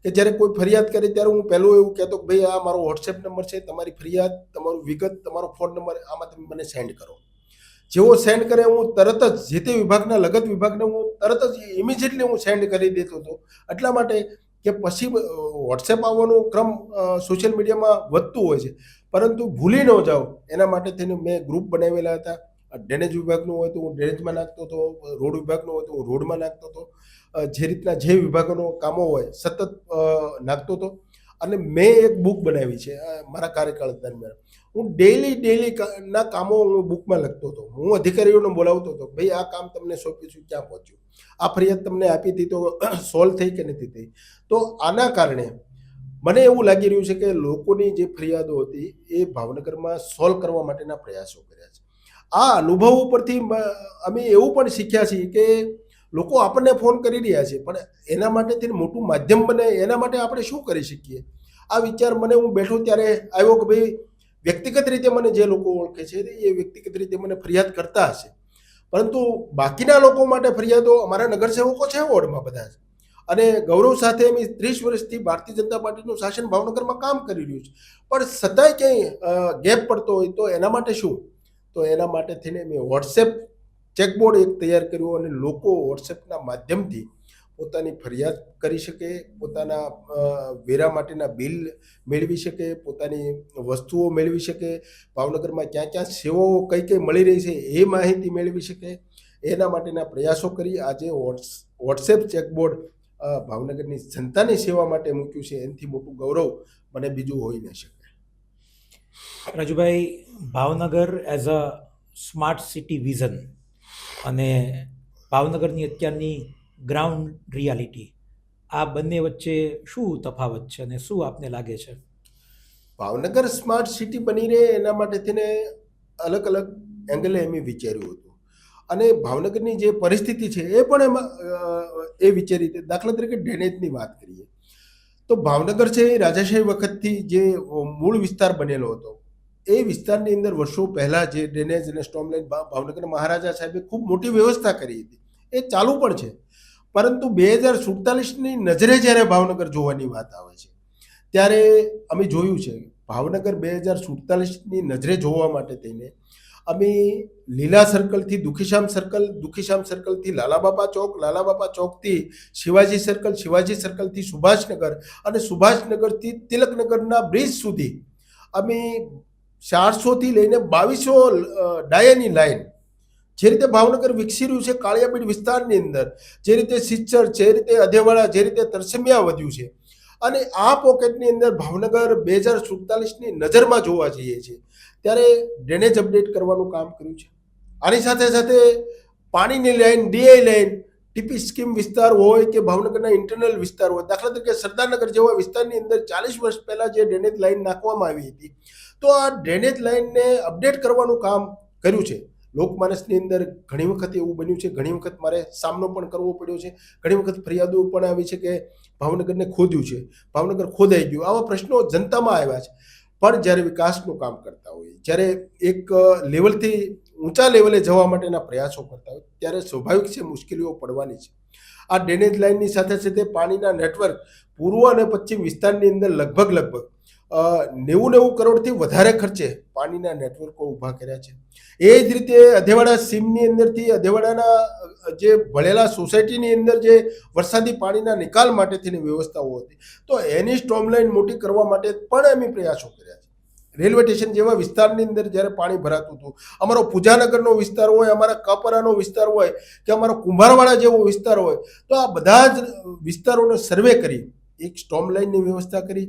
કે જ્યારે કોઈ ફરિયાદ કરે ત્યારે હું પહેલું એવું કહેતો કે ભાઈ આ મારો વોટ્સએપ નંબર છે, તમારી ફરિયાદ, તમારું વિગત, તમારો ફોન નંબર આમાં તમે મને સેન્ડ કરો. જેવો સેન્ડ કરે હું તરત જ જે તે વિભાગના લગત વિભાગને હું તરત જ ઇમિજિએટલી હું સેન્ડ કરી દેતો હતો. એટલા માટે કે પછી વોટ્સએપ આવવાનો ક્રમ સોશિયલ મીડિયામાં વધતું હોય છે, પરંતુ ભૂલી ન જાઓ એના માટે થઈને મેં ગ્રુપ બનાવેલા હતા. ડ્રેનેજ વિભાગનું હોય તો હું ડ્રેનેજમાં નાખતો હતો, રોડ વિભાગનું હોય તો હું રોડમાં નાખતો હતો, જે રીતના જે વિભાગોનો કામો હોય સતત નાખતો હતો. અને મેં એક બુક બનાવી છે મારા કાર્યકાળ દરમિયાન. હું ડેલી ના કામો હું બુકમાં લખતો હતો. હું અધિકારીઓને બોલાવતો હતો, ભાઈ આ કામ તમને સોંપ્યું છું, ક્યાં પહોંચ્યું, આ ફરિયાદ તમને આપી હતી તો સોલ્વ થઈ કે નથી થઈ. તો આના કારણે મને એવું લાગી રહ્યું છે કે લોકોની જે ફરિયાદો હતી એ ભાવનગરમાં સોલ્વ કરવા માટેના પ્રયાસો કર્યા છે. આ અનુભવ ઉપરથી અમે એવું પણ શીખ્યા છીએ કે લોકો આપણને ફોન કરી રહ્યા છે, પણ એના માટેથી મોટું માધ્યમ બને એના માટે આપણે શું કરી શકીએ. આ વિચાર મને હું બેઠો ત્યારે આવ્યો કે ભાઈ વ્યક્તિગત રીતે મને જે લોકો ઓળખે છે એ વ્યક્તિગત રીતે મને ફરિયાદ કરતા હશે, પરંતુ બાકીના લોકો માટે ફરિયાદો અમારા નગરસેવકો છે વોર્ડમાં બધા જ, અને ગૌરવ સાથે અમે 30 વર્ષથી ભારતીય જનતા પાર્ટીનું શાસન ભાવનગરમાં કામ કરી રહ્યું છે, પણ છતાંય ક્યાંય ગેપ પડતો હોય તો એના માટે શું? તો એના માટે થઈને મેં વોટ્સએપ ચેકબોર્ડ એક તૈયાર કર્યો અને લોકો વોટ્સએપના માધ્યમથી પોતાની ફરિયાદ કરી શકે, પોતાના વેરા માટેના બિલ મેળવી શકે, પોતાની વસ્તુઓ મેળવી શકે, ભાવનગરમાં ક્યાં ક્યાં સેવાઓ કઈ કઈ મળી રહી છે એ માહિતી મેળવી શકે. એના માટેના પ્રયાસો કરી આજે વોટ્સએપ ચેકબોર્ડ ભાવનગરની જનતાની સેવા માટે મૂક્યું છે. એનાથી મોટું ગૌરવ મને બીજું હોઈ ન શકે. Rajubhai, Bhavnagar as a smart city vision અને ભાવનગરની અત્યારની ગ્રાઉન્ડ રિયાલિટી, આ બંને વચ્ચે શું તફાવત છે અને શું આપને લાગે છે? ભાવનગર સ્માર્ટ સિટી બની રહે એના માટે થઈને અલગ અલગ એંગલે અમે વિચાર્યું હતું, અને ભાવનગરની જે પરિસ્થિતિ છે એ પણ એમાં એ વિચારી હતી. દાખલા તરીકે ડ્રેનેજની વાત કરીએ તો ભાવનગર છે એ રાજાશાહી વખતથી જે મૂળ વિસ્તાર બનેલો હતો, એ વિસ્તારની અંદર વર્ષો પહેલાં જે ડ્રેનેજ અને સ્ટોર્મ લાઇન ભાવનગરના મહારાજા સાહેબે ખૂબ મોટી વ્યવસ્થા કરી હતી, એ ચાલુ પણ છે. પરંતુ 2047ની નજરે જ્યારે ભાવનગર જોવાની વાત આવે છે ત્યારે અમે જોયું છે ભાવનગર 2047ની નજરે જોવા માટે થઈને અમે લીલા સર્કલથી દુખીશ્યામ સર્કલ, દુખીશ્યામ સર્કલથી લાલાબાપા ચોક, લાલાબાપા ચોકથી શિવાજી સર્કલ, શિવાજી સર્કલથી સુભાષનગર અને સુભાષનગરથી તિલકનગરના બ્રિજ સુધી અમે 400થી લઈને 2200 ડાયાની લાઈન, જે રીતે ભાવનગર વિકસી રહ્યું છે કાળિયાબીડ વિસ્તારની અંદર, જે રીતે સિચ્ચર, જે રીતે અધેવાડા, જે રીતે તરસમિયા વધ્યું છે, અને આ પોકેટની અંદર ભાવનગર 2047ની નજરમાં જોવા જઈએ છીએ ત્યારે ડ્રેનેજ અપડેટ કરવાનું કામ કર્યું છે. આની સાથે સાથે પાણીની line, DI line, TP scheme વિસ્તાર હોય કે ભાવનગરના ઇન્ટરનલ વિસ્તાર હોય, દાખલા તરીકે સરદારનગર જેવા વિસ્તારની અંદર 40 વર્ષ પહેલાં જે ડ્રેનેજ લાઈન નાખવામાં આવી હતી, તો આ ડ્રેનેજ લાઈનને અપડેટ કરવાનું કામ કર્યું છે. લોકમાનસની અંદર ઘણી વખત એવું બન્યું છે, ઘણી વખત મારે સામનો પણ કરવો પડ્યો છે, ઘણી વખત ફરિયાદો પણ આવી છે કે ભાવનગરને ખોદ્યું છે, ભાવનગર ખોદાઈ ગયું, આવા પ્રશ્નો જનતામાં આવ્યા છે. પણ જ્યારે વિકાસનું કામ કરતા હોય, જ્યારે એક લેવલથી ઊંચા લેવલે જવા માટેના પ્રયાસો કરતા હોય ત્યારે સ્વાભાવિક છે મુશ્કેલીઓ પડવાની છે. આ ડ્રેનેજ લાઇનની સાથે સાથે પાણીના નેટવર્ક પૂર્વ અને પશ્ચિમ વિસ્તારની અંદર લગભગ નેવું કરોડથી વધારે ખર્ચે પાણીના નેટવર્કો ઊભા કર્યા છે. એ જ રીતે અધેવાડા સીમની અંદરથી અધેવાડાના જે ભળેલા સોસાયટીની અંદર જે વરસાદી પાણીના નિકાલ માટેની વ્યવસ્થાઓ હતી, તો એની સ્ટોમલાઇન મોટી કરવા માટે પણ અમે પ્રયાસો કર્યા છે. રેલવે સ્ટેશન જેવા વિસ્તારની અંદર જ્યારે પાણી ભરાતું હતું, અમારો પૂજાનગરનો વિસ્તાર હોય, અમારા કપરાનો વિસ્તાર હોય કે અમારો કુંભારવાડા જેવો વિસ્તાર હોય, તો આ બધા જ વિસ્તારોનો સર્વે કરી એક સ્ટોમ લાઇનની વ્યવસ્થા કરી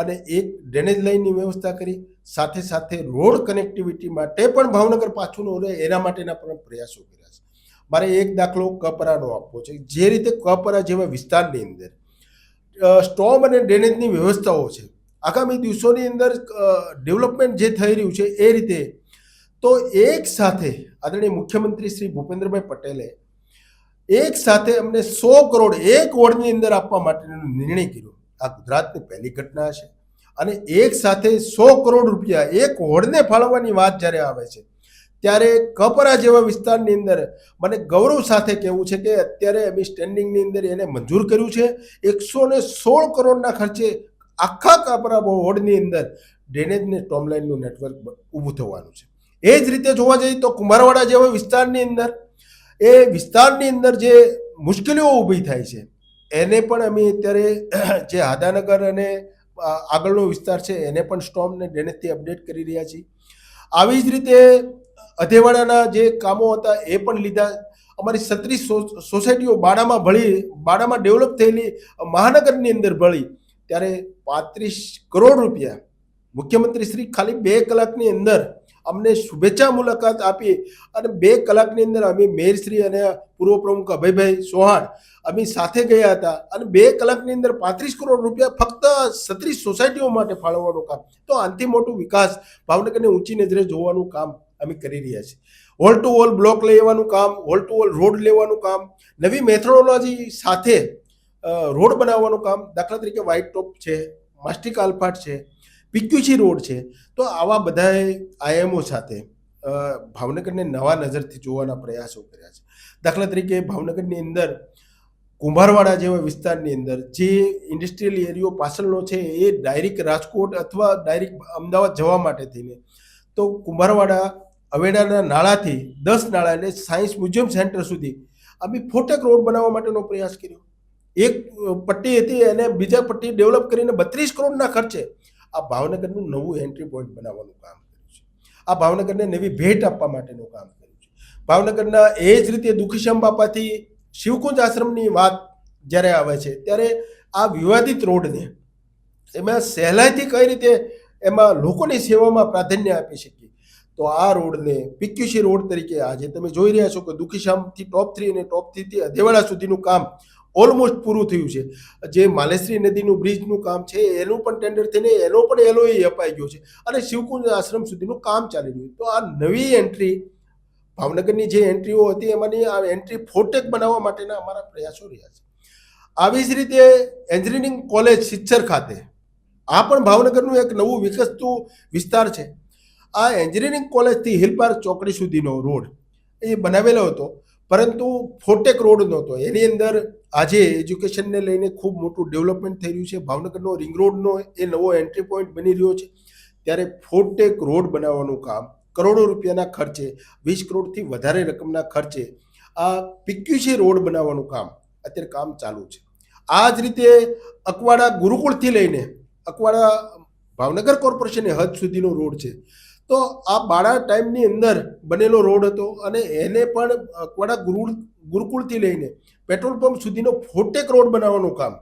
અને એક ડ્રેનેજ લાઇનની વ્યવસ્થા કરી. સાથે સાથે રોડ કનેક્ટિવિટી માટે પણ ભાવનગર પાછું ન રહે એના માટેના પણ પ્રયાસો કર્યા છે. મારે એક દાખલો કપરાનો આપવો છે. જે રીતે કપરા જેવા વિસ્તારની અંદર સ્ટોમ અને ડ્રેનેજની વ્યવસ્થાઓ છે, આગામી દિવસોની અંદર ડેવલપમેન્ટ જે થઈ રહ્યું છે એ રીતે, તો એક સાથે આદરણીય મુખ્યમંત્રી શ્રી ભૂપેન્દ્રભાઈ પટેલે એક સાથે અમને 100 કરોડ એક વોર્ડની અંદર આપવા માટેનો નિર્ણય કર્યો. આ ગુજરાતની પહેલી ઘટના છે. અને એક સાથે 100 કરોડ રૂપિયા એક વોર્ડને ફાળવવાની વાત જ્યારે આવે છે, ત્યારે કપરા જેવા વિસ્તારની અંદર મને ગૌરવ સાથે કહેવું છે કે અત્યારે અમે સ્ટેન્ડિંગની અંદર એને મંજૂર કર્યું છે. 116 કરોડના ખર્ચે આખા કપરા વોર્ડની અંદર ડ્રેનેજ ને સ્ટોમ લાઇનનું નેટવર્ક ઊભું થવાનું છે. એ જ રીતે જોવા જઈએ તો કુંભારવાડા જેવા વિસ્તારની અંદર એ વિસ્તારની અંદર જે મુશ્કેલીઓ ઊભી થાય છે એને પણ અમે અત્યારે જે હાદાનગર અને આગળનો વિસ્તાર છે એને પણ સ્ટોમ ને ડ્રેનેજથી અપડેટ કરી રહ્યા છીએ. આવી જ રીતે અધેવાડાના જે કામો હતા એ પણ લીધા. અમારી 36 સોસાયટીઓ બાડામાં ડેવલપ થયેલી મહાનગરની અંદર ભળી, ત્યારે 35 કરોડ રૂપિયા મુખ્યમંત્રી શ્રી ખાલી 2 કલાકની અંદર અમને શુભેચ્છા મુલાકાત આપી અને 2 કલાકની અંદર અમે મેયરશ્રી અને પૂર્વ પ્રમુખ અભયભાઈ ચૌહાણ અમે સાથે ગયા હતા અને 2 કલાકની અંદર 35 કરોડ રૂપિયા ફક્ત 36 સોસાયટીઓ માટે ફાળવવાનું કામ. તો આનાથી મોટું વિકાસ ભાવનગરને ઊંચી નજરે જોવાનું કામ અમે કરી રહ્યા છીએ. હોલ ટુ હોલ બ્લોક લેવાનું કામ, હોલ ટુ હોલ રોડ લેવાનું કામ, નવી મેથોડોલોજી સાથે રોડ બનાવવાનું કામ. દાખલા તરીકે વ્હાઇટ ટોપ છે, માસ્ટિક આલ્ફાટ છે, પીક્યુસી રોડ છે. તો આવા બધાએ આયામો સાથે ભાવનગરને નવા નજરથી જોવાના પ્રયાસો કર્યા છે. દાખલા તરીકે ભાવનગરની અંદર કુંભારવાડા જેવા વિસ્તારની અંદર જે ઇન્ડસ્ટ્રીયલ એરિયો પાછળનો છે એ ડાયરેક્ટ રાજકોટ અથવા ડાયરેક્ટ અમદાવાદ જવા માટે થઈને, તો કુંભારવાડા અવેડાના નાળાથી 10 નાળા એટલે સાયન્સ મ્યુઝિયમ સેન્ટર સુધી અમે ફોટેક રોડ બનાવવા માટેનો પ્રયાસ કર્યો. એક પટ્ટી હતી એને બીજા પટ્ટી ડેવલપ કરીને 32 કરોડના ખર્ચે આ ભાવનગરનું નવું એન્ટ્રી પોઈન્ટ બનાવવાનું કામ કર્યું છે. આ ભાવનગરને નવી ભેટ આપવા માટેનું કામ કર્યું છે. ભાવનગરના એ જ રીતે દુખીશ્યામ બાપાથી શિવકુંજ આશ્રમની વાત જ્યારે આવે છે ત્યારે આ વિવાદિત રોડને એમાં સહેલાઈથી કઈ રીતે એમાં લોકોની સેવામાં પ્રાધાન્ય આપી શકીએ, તો આ રોડને પીક્યુસી રોડ તરીકે આજે તમે જોઈ રહ્યા છો કે દુખીશ્યામથી ટોપ 3 અને ટોપ 3 થી અધેવાડા સુધીનું કામ ઓલમોસ્ટ પૂરું થયું છે. જે માલેશ્રી નદીનું બ્રિજનું કામ છે એનું પણ ટેન્ડર થઈને એનો પણ એલઓએ અપાઈ ગયો છે અને શિવકુંજ આશ્રમ સુધીનું કામ ચાલી રહ્યું. તો આ નવી એન્ટ્રી ભાવનગરની જે એન્ટ્રીઓ હતી એમાંની આ એન્ટ્રી ફોટેક બનાવવા માટેના અમારા પ્રયાસો રહ્યા છે. આવી જ રીતે એન્જિનિયરિંગ કોલેજ સિચ્છર ખાતે આ પણ ભાવનગરનું એક નવું વિકસતું વિસ્તાર છે. આ એન્જિનિયરિંગ કોલેજથી હિલ પાર્ક ચોકડી સુધીનો રોડ એ બનાવેલો હતો, પરંતુ ફોટેક રોડ નહોતો. એની અંદર આજે એજ્યુકેશનને લઈને ખૂબ મોટું ડેવલપમેન્ટ થઈ રહ્યું છે. ભાવનગરનો રિંગ રોડનો એ નવો એન્ટ્રી પોઈન્ટ બની રહ્યો છે. ત્યારે ફોટેક રોડ બનાવવાનું કામ કરોડો રૂપિયાના ખર્ચે, 20 કરોડથી વધારે રકમના ખર્ચે આ પીક્યુસી રોડ બનાવવાનું કામ અત્યારે કામ ચાલુ છે. આ જ રીતે અકવાડા ગુરુકુળથી લઈને અકવાડા ભાવનગર કોર્પોરેશનની હદ સુધીનો રોડ છે. તો આ બાળા ટાઈમની અંદર બનેલો રોડ હતો અને એને પણ અકવાડા ગુરુકુળથી લઈને પેટ્રોલ પંપ સુધીનો ફોટેક રોડ બનાવવાનું કામ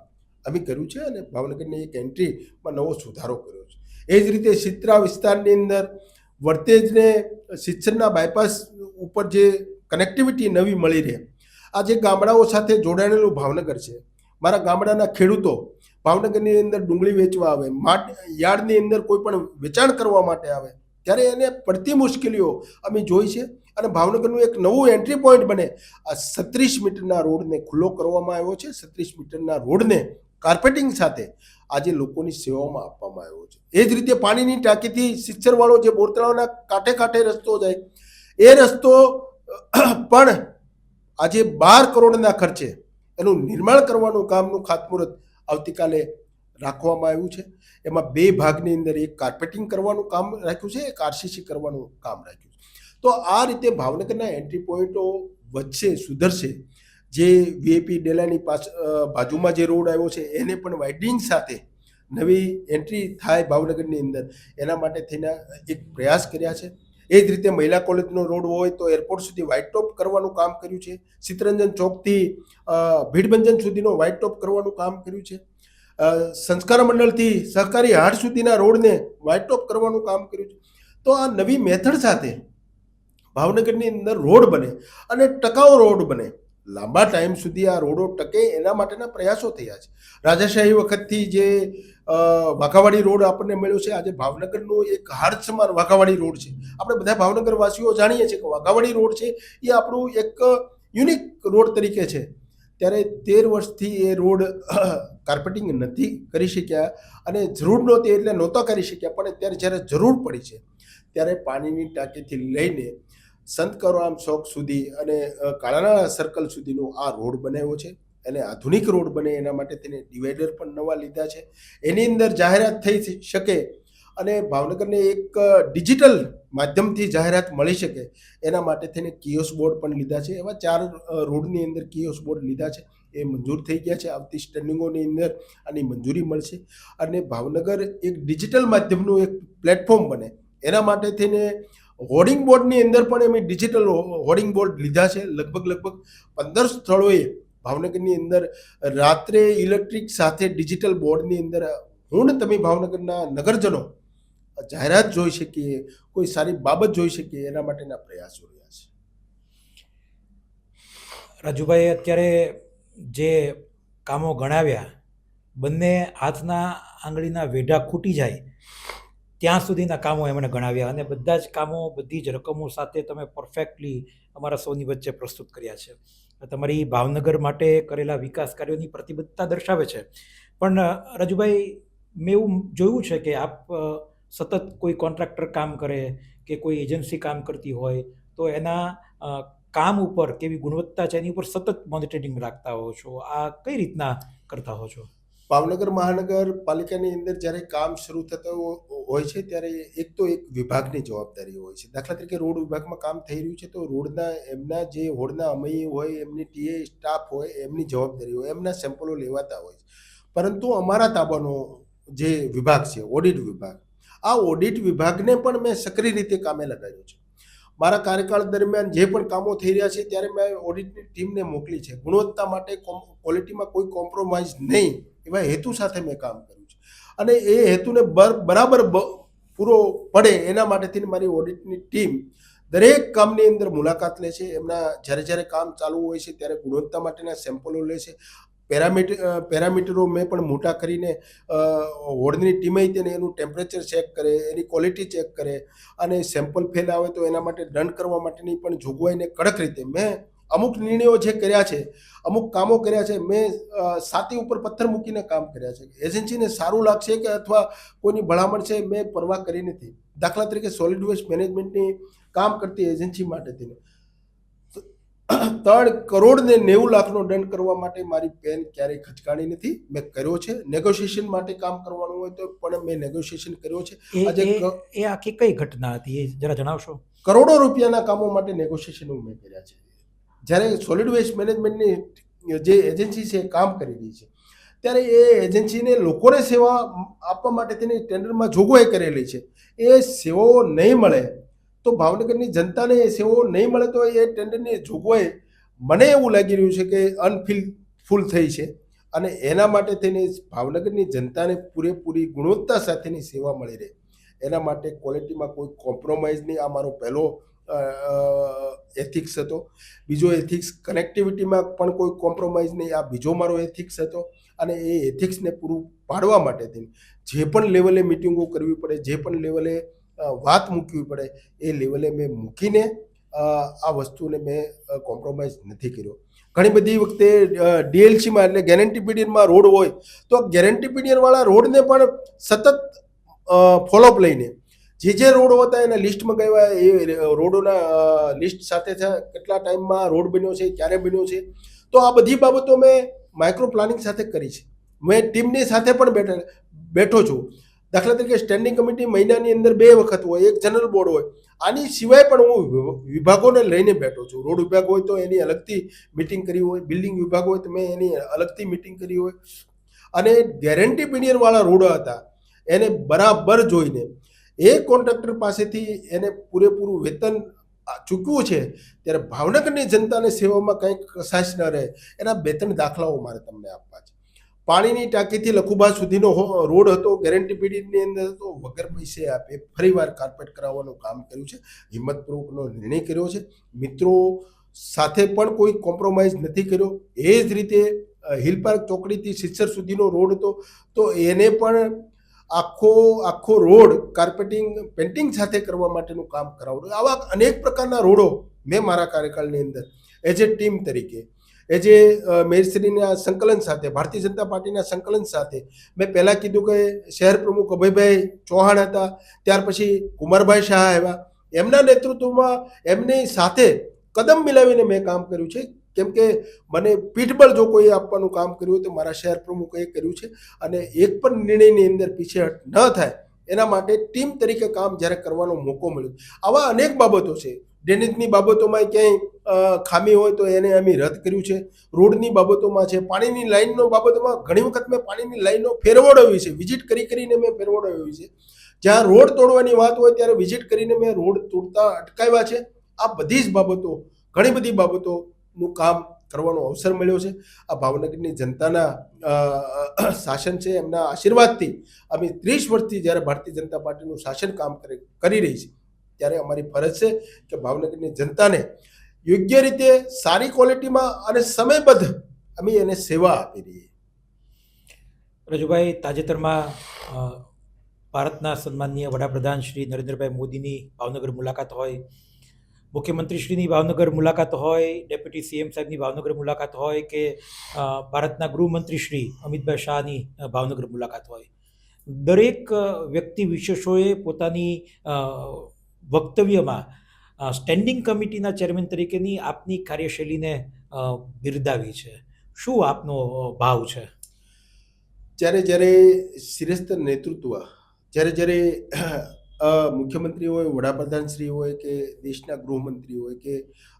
અમે કર્યું છે અને ભાવનગરની એક એન્ટ્રીમાં નવો સુધારો કર્યો છે. એ જ રીતે સિત્રા વિસ્તારની અંદર વર્તેજને સિચ્છરના બાયપાસ ઉપર જે કનેક્ટિવિટી નવી મળી રહે, આ જે ગામડાઓ સાથે જોડાયેલું ભાવનગર છે. મારા ગામડાના ખેડૂતો ભાવનગરની અંદર ડુંગળી વેચવા આવે, યાર્ડની અંદર કોઈ પણ વેચાણ કરવા માટે આવે ત્યારે એને પડતી મુશ્કેલીઓ અમે જોઈ છે અને ભાવનગરનું એક નવું એન્ટ્રી પોઈન્ટ બને આ 36 મીટરના રોડને ખુલ્લો કરવામાં આવ્યો છે. 36 મીટરના રોડને કાર્પેટિંગ સાથે આજે લોકોની સેવામાં આપવામાં આવ્યો છે. એ જ રીતે પાણીની ટાંકીથી સિચ્છરવાળો જે બોરતળાવના કાંઠે રસ્તો જાય એ રસ્તો પણ આજે 12 કરોડના ખર્ચે એનું નિર્માણ કરવાનું કામનું ખાતમુહૂર્ત આવતીકાલે રાખવામાં આવ્યું છે. એમાં 2 ભાગની અંદર એક કાર્પેટિંગ કરવાનું કામ રાખ્યું છે, એક આરસીસી કરવાનું કામ રાખ્યું છે. તો આ રીતે ભાવનગરના એન્ટ્રી પોઈન્ટો વધશે, સુધરશે. જે વીઆઈપી ડેલાની બાજુમાં જે રોડ આવ્યો છે એને પણ વાઇડનિંગ સાથે નવી એન્ટ્રી થાય ભાવનગરની અંદર, એના માટે થઈને એક પ્રયાસ કર્યા છે. એ જ રીતે મહિલા કોલેજનો રોડ હોય તો એરપોર્ટ સુધી વ્હાઇટ ટોપ કરવાનું કામ કર્યું છે. ચિત્તરંજન ચોકથી ભીડભંજન સુધીનો વ્હાઇટ ટોપ કરવાનું કામ કર્યું છે. સંસ્કાર મંડળથી સહકારી હાટ સુધીના રોડને વ્હાઇટ ટોપ કરવાનું કામ કર્યું છે. તો આ નવી મેથડ સાથે ભાવનગરની અંદર રોડ બને અને ટકાઉ રોડ બને, લાંબા ટાઈમ સુધી આ રોડો ટકે એના માટેના પ્રયાસો થયા છે. રાજાશાહી વખતથી જે વાઘાવાડી રોડ આપણને મળ્યો છે, આજે ભાવનગરનો એક હાર્દ સમાન વાઘાવાડી રોડ છે. આપણે બધા ભાવનગર વાસીઓ જાણીએ છીએ કે વાઘાવાડી રોડ છે એ આપણું એક યુનિક રોડ તરીકે છે. ત્યારે 13 વર્ષથી એ રોડ કાર્પેટિંગ નથી કરી શક્યા અને જરૂર નહોતી એટલે નહોતા કરી શક્યા. પણ અત્યારે જ્યારે જરૂર પડી છે ત્યારે પાણીની ટાંકીથી લઈને સંત કરોરામ ચોક સુધી અને કાળાનાળા સર્કલ સુધીનો આ રોડ બનાવ્યો છે. અને આધુનિક રોડ બને એના માટે તેને ડિવાઈડર પણ નવા લીધા છે. એની અંદર જાહેરાત થઈ શકે અને ભાવનગરને એક ડિજિટલ માધ્યમથી જાહેરાત મળી શકે એના માટે થઈને કિયોસ બોર્ડ પણ લીધા છે. એવા 4 રોડની અંદર કિયોસ બોર્ડ લીધા છે, એ મંજૂર થઈ ગયા છે. આવતી સ્ટેન્ડિંગોની અંદર આની મંજૂરી મળશે અને ભાવનગર એક ડિજિટલ માધ્યમનું એક પ્લેટફોર્મ બને એના માટે થઈને હોર્ડિંગ બોર્ડની અંદર પણ એમ ડિજિટલ હોર્ડિંગ બોર્ડ લીધા છે. લગભગ 15 સ્થળોએ ભાવનગરની અંદર રાત્રે ઇલેક્ટ્રિક સાથે ડિજિટલ બોર્ડની અંદર તમે ભાવનગરના નગરજનો જાહેરાત જોઈ શકીએ, કોઈ સારી બાબત જોઈ શકીએ, એના માટેના પ્રયાસો રહ્યા છે. રાજુભાઈ, અત્યારે જે કામો ગણાવ્યા, બંને હાથના આંગળીના વેઢા ખૂટી જાય ત્યાં સુધીના કામો એમણે ગણાવ્યા અને બધા જ કામો બધી જ રકમો સાથે તમે પરફેક્ટલી અમારા સૌની વચ્ચે પ્રસ્તુત કર્યા છે. તમારી ભાવનગર માટે કરેલા વિકાસ કાર્યોની પ્રતિબદ્ધતા દર્શાવે છે. પણ રાજુભાઈ, મેં એવું જોયું છે કે આપ સતત કોઈ કોન્ટ્રાક્ટર કામ કરે કે કોઈ એજન્સી કામ કરતી હોય તો એના કામ ઉપર કેવી ગુણવત્તા છે એની ઉપર સતત મોનિટરિંગ રાખતા હો છો. આ કઈ રીતના કરતા હો છો? ભાવનગર મહાનગરપાલિકાની અંદર જ્યારે કામ શરૂ થતું હોય છે ત્યારે એક વિભાગની જવાબદારી હોય છે. દાખલા તરીકે રોડ વિભાગમાં કામ થઈ રહ્યું છે તો એમના જે હોડના અમય હોય, એમની ટીએ સ્ટાફ હોય, એમની જવાબદારી હોય, એમના સેમ્પલો લેવાતા હોય છે. પરંતુ અમારા તાબાનો જે વિભાગ છે ઓડિટ વિભાગ, આ ઓડિટ વિભાગને પણ મેં સક્રિય રીતે કામે લગાડ્યો છે. મારા કાર્યકાળ દરમિયાન જે પણ કામો થઈ રહ્યા છે ત્યારે મેં ઓડિટની ટીમને મોકલી છે. ગુણવત્તા માટે, ક્વોલિટીમાં કોઈ કોમ્પ્રોમાઇઝ નહીં એવા હેતુ સાથે મેં કામ કર્યું છે અને એ હેતુને બરાબર પૂરો પડે એના માટેથી મારી ઓડિટની ટીમ દરેક કામની અંદર મુલાકાત લે છે. એમના જ્યારે કામ ચાલુ હોય છે ત્યારે ગુણવત્તા માટેના સેમ્પલો લે છે. પેરામીટરો મેં પણ મોટા કરીને હોડની ટીમે તેને એનું ટેમ્પરેચર ચેક કરે, એની ક્વોલિટી ચેક કરે અને સેમ્પલ ફેલ આવે તો એના માટે દંડ કરવા માટેની પણ જોગવાઈને કડક રીતે મેં અમુક નિર્ણયો જે કર્યા છે, અમુક કામો કર્યા છે, મેં છાતી ઉપર પથ્થર મૂકીને કામ કર્યા છે. એજન્સીને સારું લાગશે કે અથવા કોઈની ભલામણ છે મેં પરવા કરી નથી. દાખલા તરીકે સોલિડ વેસ્ટ મેનેજમેન્ટની કામ કરતી એજન્સી માટે થઈને 3 કરોડ ને 90 લાખનો દંડ કરવા માટે મારી પેન ક્યારેય ખચકાણી નથી. મેં કર્યો છે. નેગોશિએશન માટે કામ કરવાનું હોય તો પણ મેં નેગોશિએશન કર્યો છે. આજે એ આખી કઈ ઘટના હતી એ જરા જણાવશો? કરોડો રૂપિયાના કામો માટે નેગોશિએશન મેં કર્યા છે. જ્યારે સોલિડ વેસ્ટ મેનેજમેન્ટની જે એજન્સી છે કામ કરી રહી છે ત્યારે એ એજન્સીને લોકોને સેવા આપવા માટે તેની ટેન્ડરમાં જોગવાઈ કરેલી છે. એ સેવાઓ નહીં મળે તો ભાવનગરની જનતાને એ સેવાઓ નહીં મળે તો એ ટેન્ડરની જોગવાઈ મને એવું લાગી રહ્યું છે કે અનફુલ થઈ છે અને એના માટે થઈને ભાવનગરની જનતાને પૂરેપૂરી ગુણવત્તા સાથેની સેવા મળી રહે એના માટે ક્વોલિટીમાં કોઈ કોમ્પ્રોમાઇઝ નહીં. આ મારો પહેલો એથિક્સ હતો. બીજો એથિક્સ કનેક્ટિવિટીમાં પણ કોઈ કોમ્પ્રોમાઇઝ નહીં, આ બીજો મારો એથિક્સ હતો. અને એ એથિક્સને પૂરું પાડવા માટે થઈને જે પણ લેવલે મિટિંગો કરવી પડે, જે પણ લેવલે વાત મૂકવી પડે એ લેવલે મેં મૂકીને આ વસ્તુને મેં કોમ્પ્રોમાઇઝ નથી કર્યો. ઘણી બધી વખતે ડીએલસીમાં એટલે ગેરંટી પીરિયડમાં રોડ હોય તો ગેરંટી પીરિયડવાળા રોડને પણ સતત ફોલોઅપ લઈને જે રોડ હતા એના લિસ્ટ મંગાવ્યા, એ રોડોના લિસ્ટ સાથે કેટલા ટાઈમમાં રોડ બન્યો છે, ક્યારે બન્યો છે. તો આ બધી બાબતો મેં માઇક્રો પ્લાનિંગ સાથે કરી છે મેં ટીમની સાથે પણ બેઠો છું. દાખલા તરીકે સ્ટેન્ડિંગ કમિટી મહિનાની અંદર 2 વખત હોય, એક જનરલ બોર્ડ હોય. આની સિવાય પણ હું વિભાગોને લઈને બેઠો છું. રોડ વિભાગ હોય તો એની અલગથી મિટિંગ કરી હોય, બિલ્ડિંગ વિભાગ હોય તો મેં એની અલગથી મિટિંગ કરી હોય. અને ગેરંટી પીરિયડવાળા રોડ હતા એને બરાબર જોઈને એ કોન્ટ્રાક્ટર પાસેથી એને પૂરેપૂરું વેતન ચૂકવ્યું છે. ત્યારે ભાવનગરની જનતાને સેવામાં કંઈક કસાશ ન રહે એના 2-3 દાખલાઓ મારે તમને આપવા છે. પાણીની ટાંકીથી લખુબા સુધીનો રોડ હતો, ગેરંટી પીરિયડની અંદર હતો, વગર પૈસે આપે ફરીવાર કાર્પેટ કરાવવાનું કામ કર્યું છે. હિંમતપૂર્વકનો નિર્ણય કર્યો છે. મિત્રો સાથે પણ કોઈ કોમ્પ્રોમાઇઝ નથી કર્યો. એ જ રીતે હિલ પાર્ક ચોકડીથી સિત્સર સુધીનો રોડ હતો તો એને પણ આખો રોડ કાર્પેટિંગ પેન્ટિંગ સાથે કરવા માટેનું કામ કરાવડું. આવા અનેક પ્રકારના રોડો મેં મારા કાર્યકાળની અંદર એઝ એ ટીમ તરીકે, એઝ એ મેયરશ્રીના સંકલન સાથે, ભારતીય જનતા પાર્ટીના સંકલન સાથે, મેં પહેલાં કીધું કે શહેર પ્રમુખ અભયભાઈ ચૌહાણ હતા, ત્યાર પછી કુમારભાઈ શાહ આવ્યા, એમના નેતૃત્વમાં એમની સાથે કદમ મિલાવીને મેં કામ કર્યું છે. કેમ કે મને પીઠબળ જો કોઈ આપવાનું કામ કર્યું હોય તો મારા શહેર પ્રમુખે કર્યું છે. અને એક પણ નિર્ણયની અંદર પીછેહટ ન થાય એના માટે ટીમ તરીકે કામ જ્યારે કરવાનો મોકો મળ્યો. આવા અનેક બાબતો છે. ડ્રેનેજની બાબતોમાં ક્યાંય ખામી હોય તો એને અમે રદ કર્યું છે. રોડની બાબતોમાં છે, પાણીની લાઈનનો બાબતોમાં ઘણી વખત મેં પાણીની લાઈનો ફેરવડાવી છે, વિઝિટ કરીને મેં ફેરવડાવી છે. જ્યાં રોડ તોડવાની વાત હોય ત્યારે વિઝિટ કરીને મેં રોડ તોડતા અટકાવ્યા છે. આ બધી જ બાબતો, ઘણી બધી બાબતોનું કામ કરવાનો અવસર મળ્યો છે. આ ભાવનગરની જનતાના શાસન છે, એમના આશીર્વાદથી અમે 30 વર્ષથી જ્યારે ભારતીય જનતા પાર્ટીનું શાસન કામ કરી રહી છે ત્યારે અમારી ફરજ છે કે ભાવનગરની જનતાને યોગ્ય રીતે સારી ક્વોલિટીમાં અને સમયબદ્ધ અમે એને સેવા આપી રહીએ. રજુભાઈ, તાજેતરમાં ભારતના સન્માનીય વડાપ્રધાન શ્રી નરેન્દ્રભાઈ મોદીની ભાવનગર મુલાકાત હોય, મુખ્યમંત્રીશ્રીની ભાવનગર મુલાકાત હોય, ડેપ્યુટી સીએમ સાહેબની ભાવનગર મુલાકાત હોય કે ભારતના ગૃહમંત્રી શ્રી અમિતભાઈ શાહની ભાવનગર મુલાકાત હોય, દરેક વ્યક્તિ વિશેષોએ પોતાની વક્તવ્યમાં સ્ટેન્ડિંગ કમિટીના ચેરમેન તરીકેની આપની કાર્યશૈલીને બિરદાવી છે. શું આપનો ભાવ છે? જ્યારે શ્રેષ્ઠ નેતૃત્વ, જ્યારે મુખ્યમંત્રી હોય, વડાપ્રધાન શ્રી હોય કે દેશના ગૃહમંત્રી હોય કે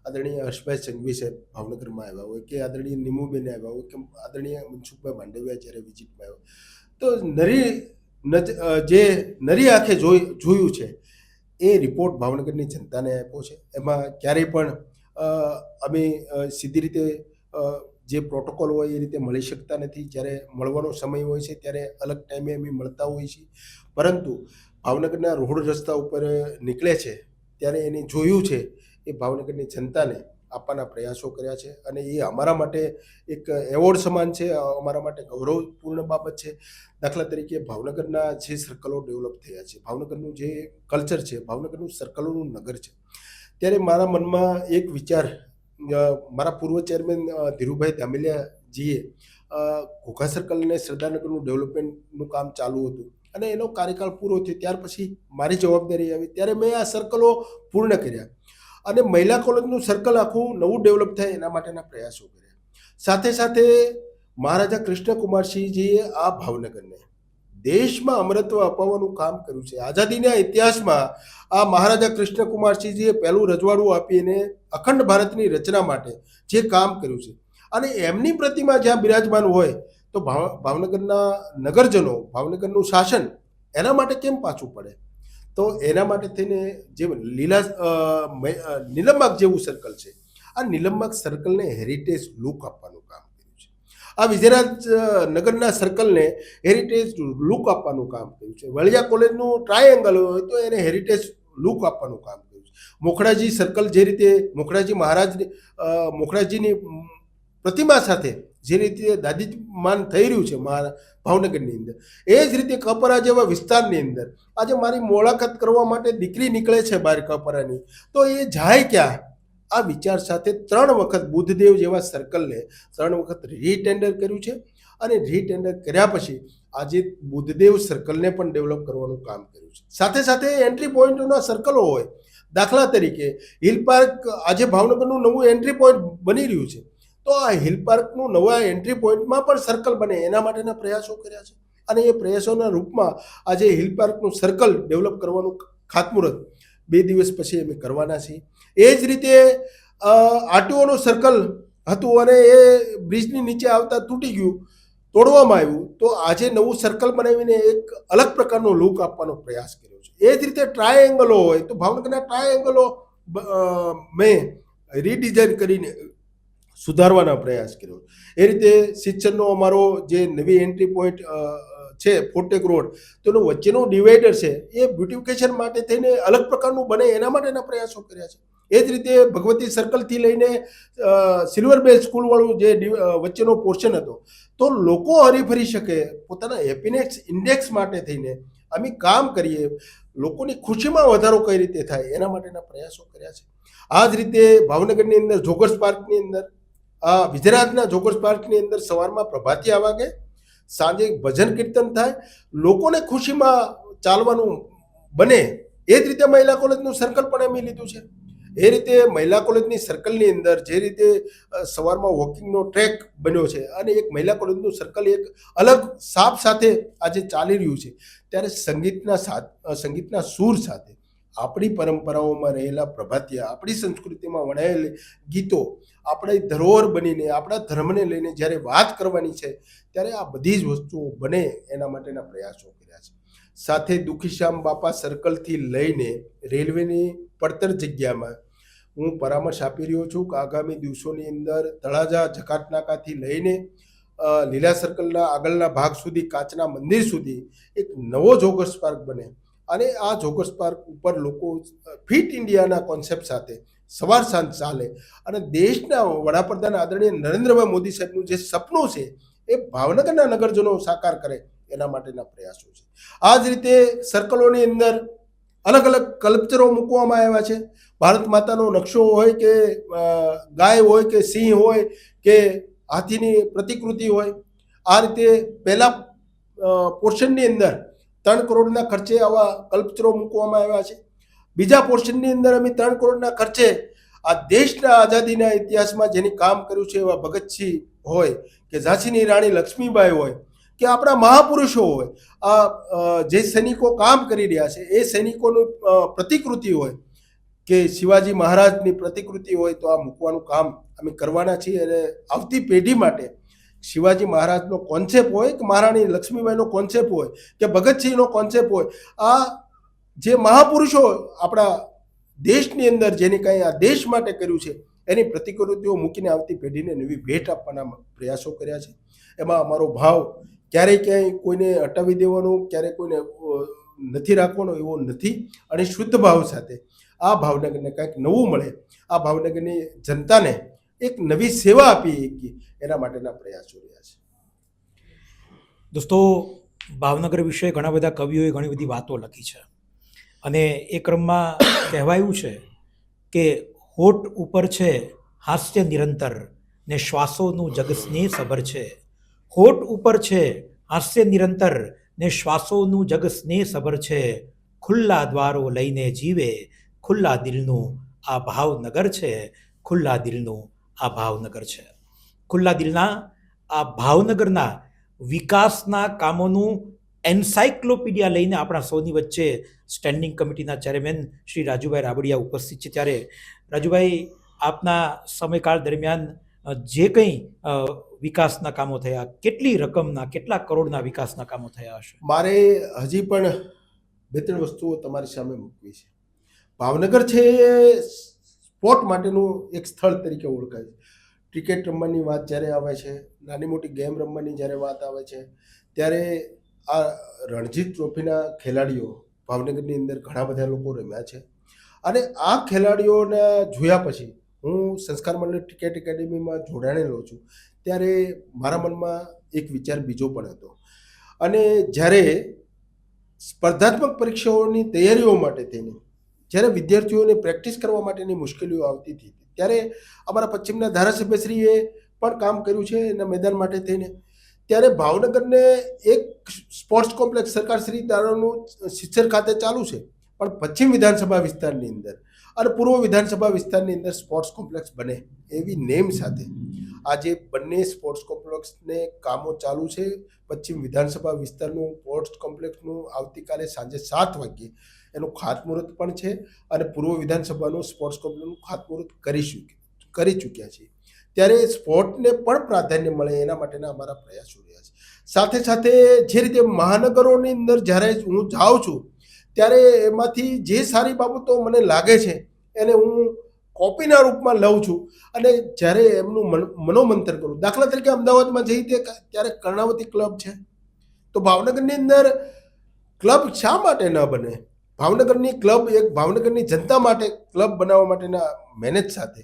આદરણીય હર્ષભાઈ સંઘવી સાહેબ ભાવનગરમાં આવ્યા હોય કે આદરણીય નીમુબેન આવ્યા હોય કે આદરણીય મનસુખભાઈ માંડવિયા જ્યારે વિઝિટમાં આવ્યો તો જે નરી આંખે જોયું છે એ રિપોર્ટ ભાવનગરની જનતાને આપ્યો છે. એમાં ક્યારેય પણ અમે સીધી રીતે જે પ્રોટોકોલ હોય એ રીતે મળી શકતા નથી. જ્યારે મળવાનો સમય હોય છે ત્યારે અલગ ટાઈમે અમે મળતા હોઈએ છીએ, પરંતુ ભાવનગરના રોડ રસ્તા ઉપર નીકળે છે ત્યારે એને જોયું છે એ ભાવનગરની જનતાને આપવાના પ્રયાસો કર્યા છે. અને એ અમારા માટે એક એવોર્ડ સમાન છે, અમારા માટે ગૌરવપૂર્ણ બાબત છે. દાખલા તરીકે ભાવનગરના જે સર્કલો ડેવલપ થયા છે, ભાવનગરનું જે કલ્ચર છે, ભાવનગરનું સર્કલોનું નગર છે, ત્યારે મારા મનમાં એક વિચાર, મારા પૂર્વ ચેરમેન ધીરુભાઈ ધામેલિયાજીએ ઘોઘા સર્કલ અને સરદારનગરનું ડેવલપમેન્ટનું કામ ચાલુ હતું અને એનો કાર્યકાળ પૂરો થયો. ત્યાર પછી મારી જવાબદારી આવી ત્યારે મેં આ સર્કલો પૂર્ણ કર્યા અને મહિલા કોલેજનું સર્કલ આખું નવું ડેવલપ થાય એના માટેના પ્રયાસો કર્યા. સાથે સાથે મહારાજા કૃષ્ણકુમારસિંહજીએ આ ભાવનગરને દેશમાં અમરત્વ અપાવવાનું કામ કર્યું છે. આઝાદીના ઇતિહાસમાં આ મહારાજા કૃષ્ણકુમારસિંહજીએ પહેલું રજવાડું આપીને અખંડ ભારતની રચના માટે જે કામ કર્યું છે અને એમની પ્રતિમા જ્યાં બિરાજમાન હોય તો ભાવનગરના નગરજનો, ભાવનગરનું શાસન એના માટે કેમ પાછું પડે? તો એના માટે થઈને જે નીલમબાગ જેવું સર્કલ છે, આ નીલમબાગ સર્કલને હેરિટેજ લુક આપવાનું કામ કર્યું છે. આ વિજયરાજ નગરના સર્કલને હેરિટેજ લુક આપવાનું કામ કર્યું છે. વલિયા કોલેજનું ટ્રાયેંગલ હોય તો એને હેરિટેજ લુક આપવાનું કામ કર્યું છે. મોખડાજી સર્કલ જે રીતે મોખડાજીની પ્રતિમા સાથે જે રીતે દાદીમાન થઈ રહ્યું છે ભાવનગરની અંદર, એ જ રીતે કપરા જેવા વિસ્તારની અંદર આજે મારી મુલાકાત કરવા માટે દીકરી નીકળે છે બહાર કપરાની, તો એ જાય ક્યાં? આ વિચાર સાથે 3 વખત બુદ્ધદેવ જેવા સર્કલને 3 વખત રીટેન્ડર કર્યું છે અને રીટેન્ડર કર્યા પછી આજે બુદ્ધદેવ સર્કલને પણ ડેવલપ કરવાનું કામ કર્યું છે. સાથે સાથે એન્ટ્રી પોઈન્ટના સર્કલો હોય, દાખલા તરીકે હિલ પાર્ક આજે ભાવનગરનું નવું એન્ટ્રી પોઈન્ટ બની રહ્યું છે. તો આ હિલ પાર્કનું નવા એન્ટ્રી પોઈન્ટમાં પણ સર્કલ બને એના માટેના પ્રયાસો કર્યા છે. અને એ પ્રયાસોના રૂપમાં આજે હિલ પાર્કનું સર્કલ ડેવલપ કરવાનું ખાતમુહૂર્ત 2 દિવસ પછી અમે કરવાના છીએ. એ જ રીતે આરટીઓનું સર્કલ હતું અને એ બ્રિજની નીચે આવતા તૂટી ગયું, તોડવામાં આવ્યું, તો આજે નવું સર્કલ બનાવીને એક અલગ પ્રકારનો લુક આપવાનો પ્રયાસ કર્યો છે. એ જ રીતે ટ્રાયેંગલો હોય તો ભાવનગરના ટ્રાયેંગલો મેં રીડિઝાઇન કરીને સુધારવાના પ્રયાસ કર્યો. એ રીતે શિક્ષણનો અમારો જે નવી એન્ટ્રી પોઈન્ટ છે ફોટેક રોડ, તો એનો વચ્ચેનો ડિવાઈડર છે એ બ્યુટિફિકેશન માટે થઈને અલગ પ્રકારનું બને એના માટેના પ્રયાસો કર્યા છે. એ જ રીતે ભગવતી સર્કલથી લઈને સિલ્વર બેલ સ્કૂલવાળું જે વચ્ચેનો પોર્શન હતો, તો લોકો હરીફરી શકે, પોતાના હેપીનેસ ઇન્ડેક્સ માટે થઈને અમે કામ કરીએ, લોકોની ખુશીમાં વધારો કઈ રીતે થાય એના માટેના પ્રયાસો કર્યા છે. આ જ રીતે ભાવનગરની અંદર જોગર્સ પાર્કની અંદર વિજરાજના જોગર્સ પાર્કની અંદર સવારમાં પ્રભાતિયા વાગે, સાંજે ભજન કીર્તન થાય, લોકોને ખુશીમાં ચાલવાનું બને. એ જ રીતે મહિલા કોલેજનું સર્કલ પણ અમે લીધું છે. એ રીતે મહિલા કોલેજની સર્કલની અંદર જે રીતે સવારમાં વોકિંગનો ટ્રેક બન્યો છે અને એક મહિલા કોલેજનું સર્કલ એક અલગ સાપ સાથે આજે ચાલી રહ્યું છે, ત્યારે સંગીતના સૂર સાથે આપણી પરંપરાઓમાં રહેલા પ્રભાતિયા, આપણી સંસ્કૃતિમાં વણાયેલી ગીતો આપણી ધરોહર બનીને આપણા ધર્મને લઈને જ્યારે વાત કરવાની છે, ત્યારે આ બધી જ વસ્તુઓ બને એના માટેના પ્રયાસો કર્યા છે. સાથે દુખીશ્યામ બાપા સર્કલથી લઈને રેલવેની પડતર જગ્યામાં હું પરામર્શ આપી રહ્યો છું કે આગામી દિવસોની અંદર તળાજા જકાતનાકાથી લઈને લીલા સર્કલના આગળના ભાગ સુધી, કાચના મંદિર સુધી એક નવો જોગર્સ પાર્ક બને અને આ જોગર્સ પાર્ક ઉપર લોકો ફિટ ઇન્ડિયાના કોન્સેપ્ટ સાથે સવાર સાંજ ચાલે અને દેશના વડાપ્રધાન આદરણીય નરેન્દ્રભાઈ મોદી સાહેબનું જે સપનું છે એ ભાવનગરના નગરજનો સાકાર કરે એના માટેના પ્રયાસો છે. આ જ રીતે સર્કલોની અંદર અલગ અલગ કલ્પચરો મૂકવામાં આવ્યા છે. ભારત માતાનો નકશો હોય કે ગાય હોય કે સિંહ હોય કે હાથીની પ્રતિકૃતિ હોય, આ રીતે પહેલા પોર્શનની અંદર 3 કરોડના ખર્ચે આવા કલ્પચરો મૂકવામાં આવ્યા છે. બીજા પોર્શનની અંદર અમે 3 કરોડના ખર્ચે આ દેશના આઝાદીના ઇતિહાસમાં જેની કામ કર્યું છે એવા ભગતસિંહ હોય કે ઝાંસીની રાણી લક્ષ્મીબાઈ હોય કે આપણા મહાપુરુષો હોય, આ જે સૈનિકો કામ કરી રહ્યા છે એ સૈનિકોનું પ્રતિકૃતિ હોય કે શિવાજી મહારાજની પ્રતિકૃતિ હોય, તો આ મૂકવાનું કામ અમે કરવાના છીએ. અને આવતી પેઢી માટે શિવાજી મહારાજનો કોન્સેપ્ટ હોય કે મહારાણી લક્ષ્મીબાઈનો કોન્સેપ્ટ હોય કે ભગતસિંહનો કોન્સેપ્ટ હોય, આ જે મહાપુરુષો આપણા દેશની અંદર જેને કાંઈ આ દેશ માટે કર્યું છે એની પ્રતિકૃતિઓ મૂકીને આવતી પેઢીને નવી ભેટ આપવાના પ્રયાસો કર્યા છે. એમાં અમારો ભાવ ક્યારેય ક્યાંય કોઈને હટાવી દેવાનો, ક્યારેય કોઈને નથી રાખવાનો એવો નથી. અને શુદ્ધ ભાવ સાથે આ ભાવનગરને કંઈક નવું મળે, આ ભાવનગરની જનતાને એક નવી સેવા આપી શકીએ એના માટેના પ્રયાસો રહ્યા છે. દોસ્તો, ભાવનગર વિશે ઘણા બધા કવિઓએ ઘણી બધી વાતો લખી છે અને એ ક્રમમાં કહેવાયું છે કે હોઠ ઉપર છે હાસ્ય નિરંતર ને શ્વાસોનું જગ સ્નેહ સભર છે. હોઠ ઉપર છે હાસ્ય નિરંતર ને શ્વાસોનું જગ સ્નેહ સભર છે. ખુલ્લા દ્વારો લઈને જીવે, ખુલ્લા દિલનું આ ભાવનગર છે. ખુલ્લા દિલનું આ ભાવનગર છે. ખુલ્લા દિલના આ ભાવનગરના વિકાસના કામોનું એન્સાઇક્લોપીડિયા લઈને આપણા સૌની વચ્ચે સ્ટેન્ડિંગ કમિટીના ચેરમેન શ્રી રાજુભાઈ રાબડિયા ઉપસ્થિત છે. ત્યારે રાજુભાઈ, આપના સમયકાળ દરમિયાન જે કંઈ વિકાસના કામો થયા, કેટલી રકમના, કેટલા કરોડના વિકાસના કામો થયા હશે? મારે હજી પણ 2-3 વસ્તુઓ તમારી સામે મૂકવી છે. ભાવનગર છે એ સ્પોર્ટ માટેનું એક સ્થળ તરીકે ઓળખાય છે. ક્રિકેટ રમવાની વાત જ્યારે આવે છે, નાની મોટી ગેમ રમવાની જ્યારે વાત આવે છે, ત્યારે આ રણજી ટ્રોફીના ખેલાડીઓ ભાવનગરની અંદર ઘણા બધા લોકો રમ્યા છે. અને આ ખેલાડીઓને જોયા પછી હું સંસ્કાર મંડળ ક્રિકેટ એકેડેમીમાં જોડાણેલો છું, ત્યારે મારા મનમાં એક વિચાર બીજો પણ હતો. અને જ્યારે સ્પર્ધાત્મક પરીક્ષાઓની તૈયારીઓ માટે થઈને જ્યારે વિદ્યાર્થીઓને પ્રેક્ટિસ કરવા માટેની મુશ્કેલીઓ આવતી હતી, ત્યારે અમારા પશ્ચિમના ધારાસભ્યશ્રીએ પણ કામ કર્યું છે એના મેદાન માટે થઈને. ત્યારે ભાવનગરને એક સ્પોર્ટ્સ કોમ્પ્લેક્સ સરકારશ્રી દ્વારાનું શિક્ષણ ખાતે ચાલુ છે, પણ પશ્ચિમ વિધાનસભા વિસ્તારની અંદર અને પૂર્વ વિધાનસભા વિસ્તારની અંદર સ્પોર્ટ્સ કોમ્પ્લેક્સ બને એવી નેમ સાથે આજે બંને સ્પોર્ટ્સ કોમ્પ્લેક્સને કામો ચાલુ છે. પશ્ચિમ વિધાનસભા વિસ્તારનું સ્પોર્ટ્સ કોમ્પ્લેક્સનું આવતીકાલે સાંજે 7 વાગ્યે એનું ખાતમુહૂર્ત પણ છે અને પૂર્વ વિધાનસભાનું સ્પોર્ટ્સ કોમ્પ્લેક્સનું ખાતમુહૂર્ત કરી ચૂક્યા છીએ. ત્યારે સ્પોર્ટને પણ પ્રાધાન્ય મળે એના માટેના અમારા પ્રયાસો રહ્યા છે. સાથે સાથે જે રીતે મહાનગરોની અંદર જ્યારે હું જાઉં છું ત્યારે એમાંથી જે સારી બાબતો મને લાગે છે એને હું કોપીના રૂપમાં લઉં છું અને જ્યારે એમનું મનોમંથન કરું. દાખલા તરીકે અમદાવાદમાં જઈ ત્યારે કર્ણાવતી ક્લબ છે, તો ભાવનગરની અંદર ક્લબ શા માટે ન બને? ભાવનગરની ક્લબ એક ભાવનગરની જનતા માટે ક્લબ બનાવવા માટેના મહેનત સાથે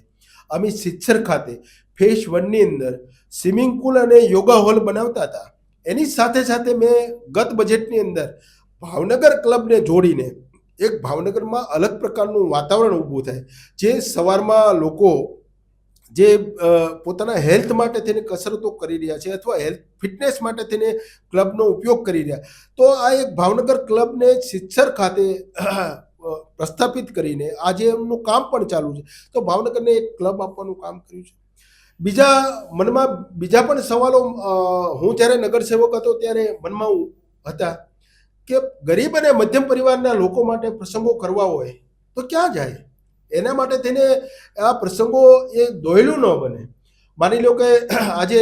અમે સિત્સર ખાતે ફેઝ 1 ની અંદર સ્વિમિંગ પુલ અને યોગા હોલ બનાવતા હતા. એની સાથે સાથે મેં ગત બજેટની અંદર ભાવનગર ક્લબને જોડીને એક ભાવનગરમાં અલગ પ્રકારનું વાતાવરણ ઊભું થાય, જે સવારમાં લોકો જે પોતાના હેલ્થ માટે તેને કસરતો કરી રહ્યા છે અથવા હેલ્થ ફિટનેસ માટે તેને ક્લબનો ઉપયોગ કરી રહ્યા, તો આ એક ભાવનગર ક્લબને સિત્સર ખાતે પ્રસ્થાપિત કરીને આજે એમનું કામ પણ ચાલુ છે. તો ભાવનગરને એક ક્લબ આપવાનું કામ કર્યું છે. મનમાં બીજા પણ સવાલો હું જ્યારે નગરસેવક હતો ત્યારે મનમાં હતા કે ગરીબ અને મધ્યમ પરિવારના લોકો માટે પ્રસંગો કરવા હોય તો ક્યાં જાય? એના માટે થઈને આ પ્રસંગો એ દોયલું ન બને. માની લો કે આજે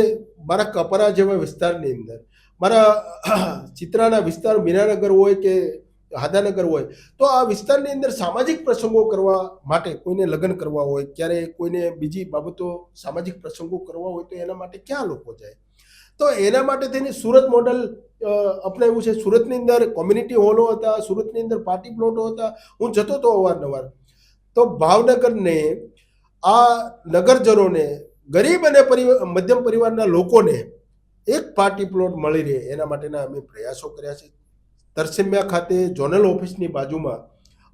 મારા કપરા જેવા વિસ્તારની અંદર, મારા ચિત્રાના વિસ્તાર મીનાનગર હોય કે હાદાનગર હોય, તો આ વિસ્તારની અંદર સામાજિક પ્રસંગો કરવા માટે, કોઈને લગ્ન કરવા હોય, ક્યારે કોઈને બીજી બાબતો સામાજિક પ્રસંગો કરવા હોય તો એના માટે ક્યાં લોકો જાય? તો એના માટે થઈને સુરત મોડલ અપનાવ્યું છે. સુરતની અંદર કોમ્યુનિટી હોલો હતા, સુરતની અંદર પાર્ટી પ્લોટો હતા, હું જતો હતો અવારનવાર. તો ભાવનગરને આ નગરજનોને, ગરીબ અને મધ્યમ પરિવારના લોકોને એક પાર્ટી પ્લોટ મળી રહે એના માટેના અમે પ્રયાસો કર્યા છે. તરસેમિયા ખાતે ઝોનલ ઓફિસની બાજુમાં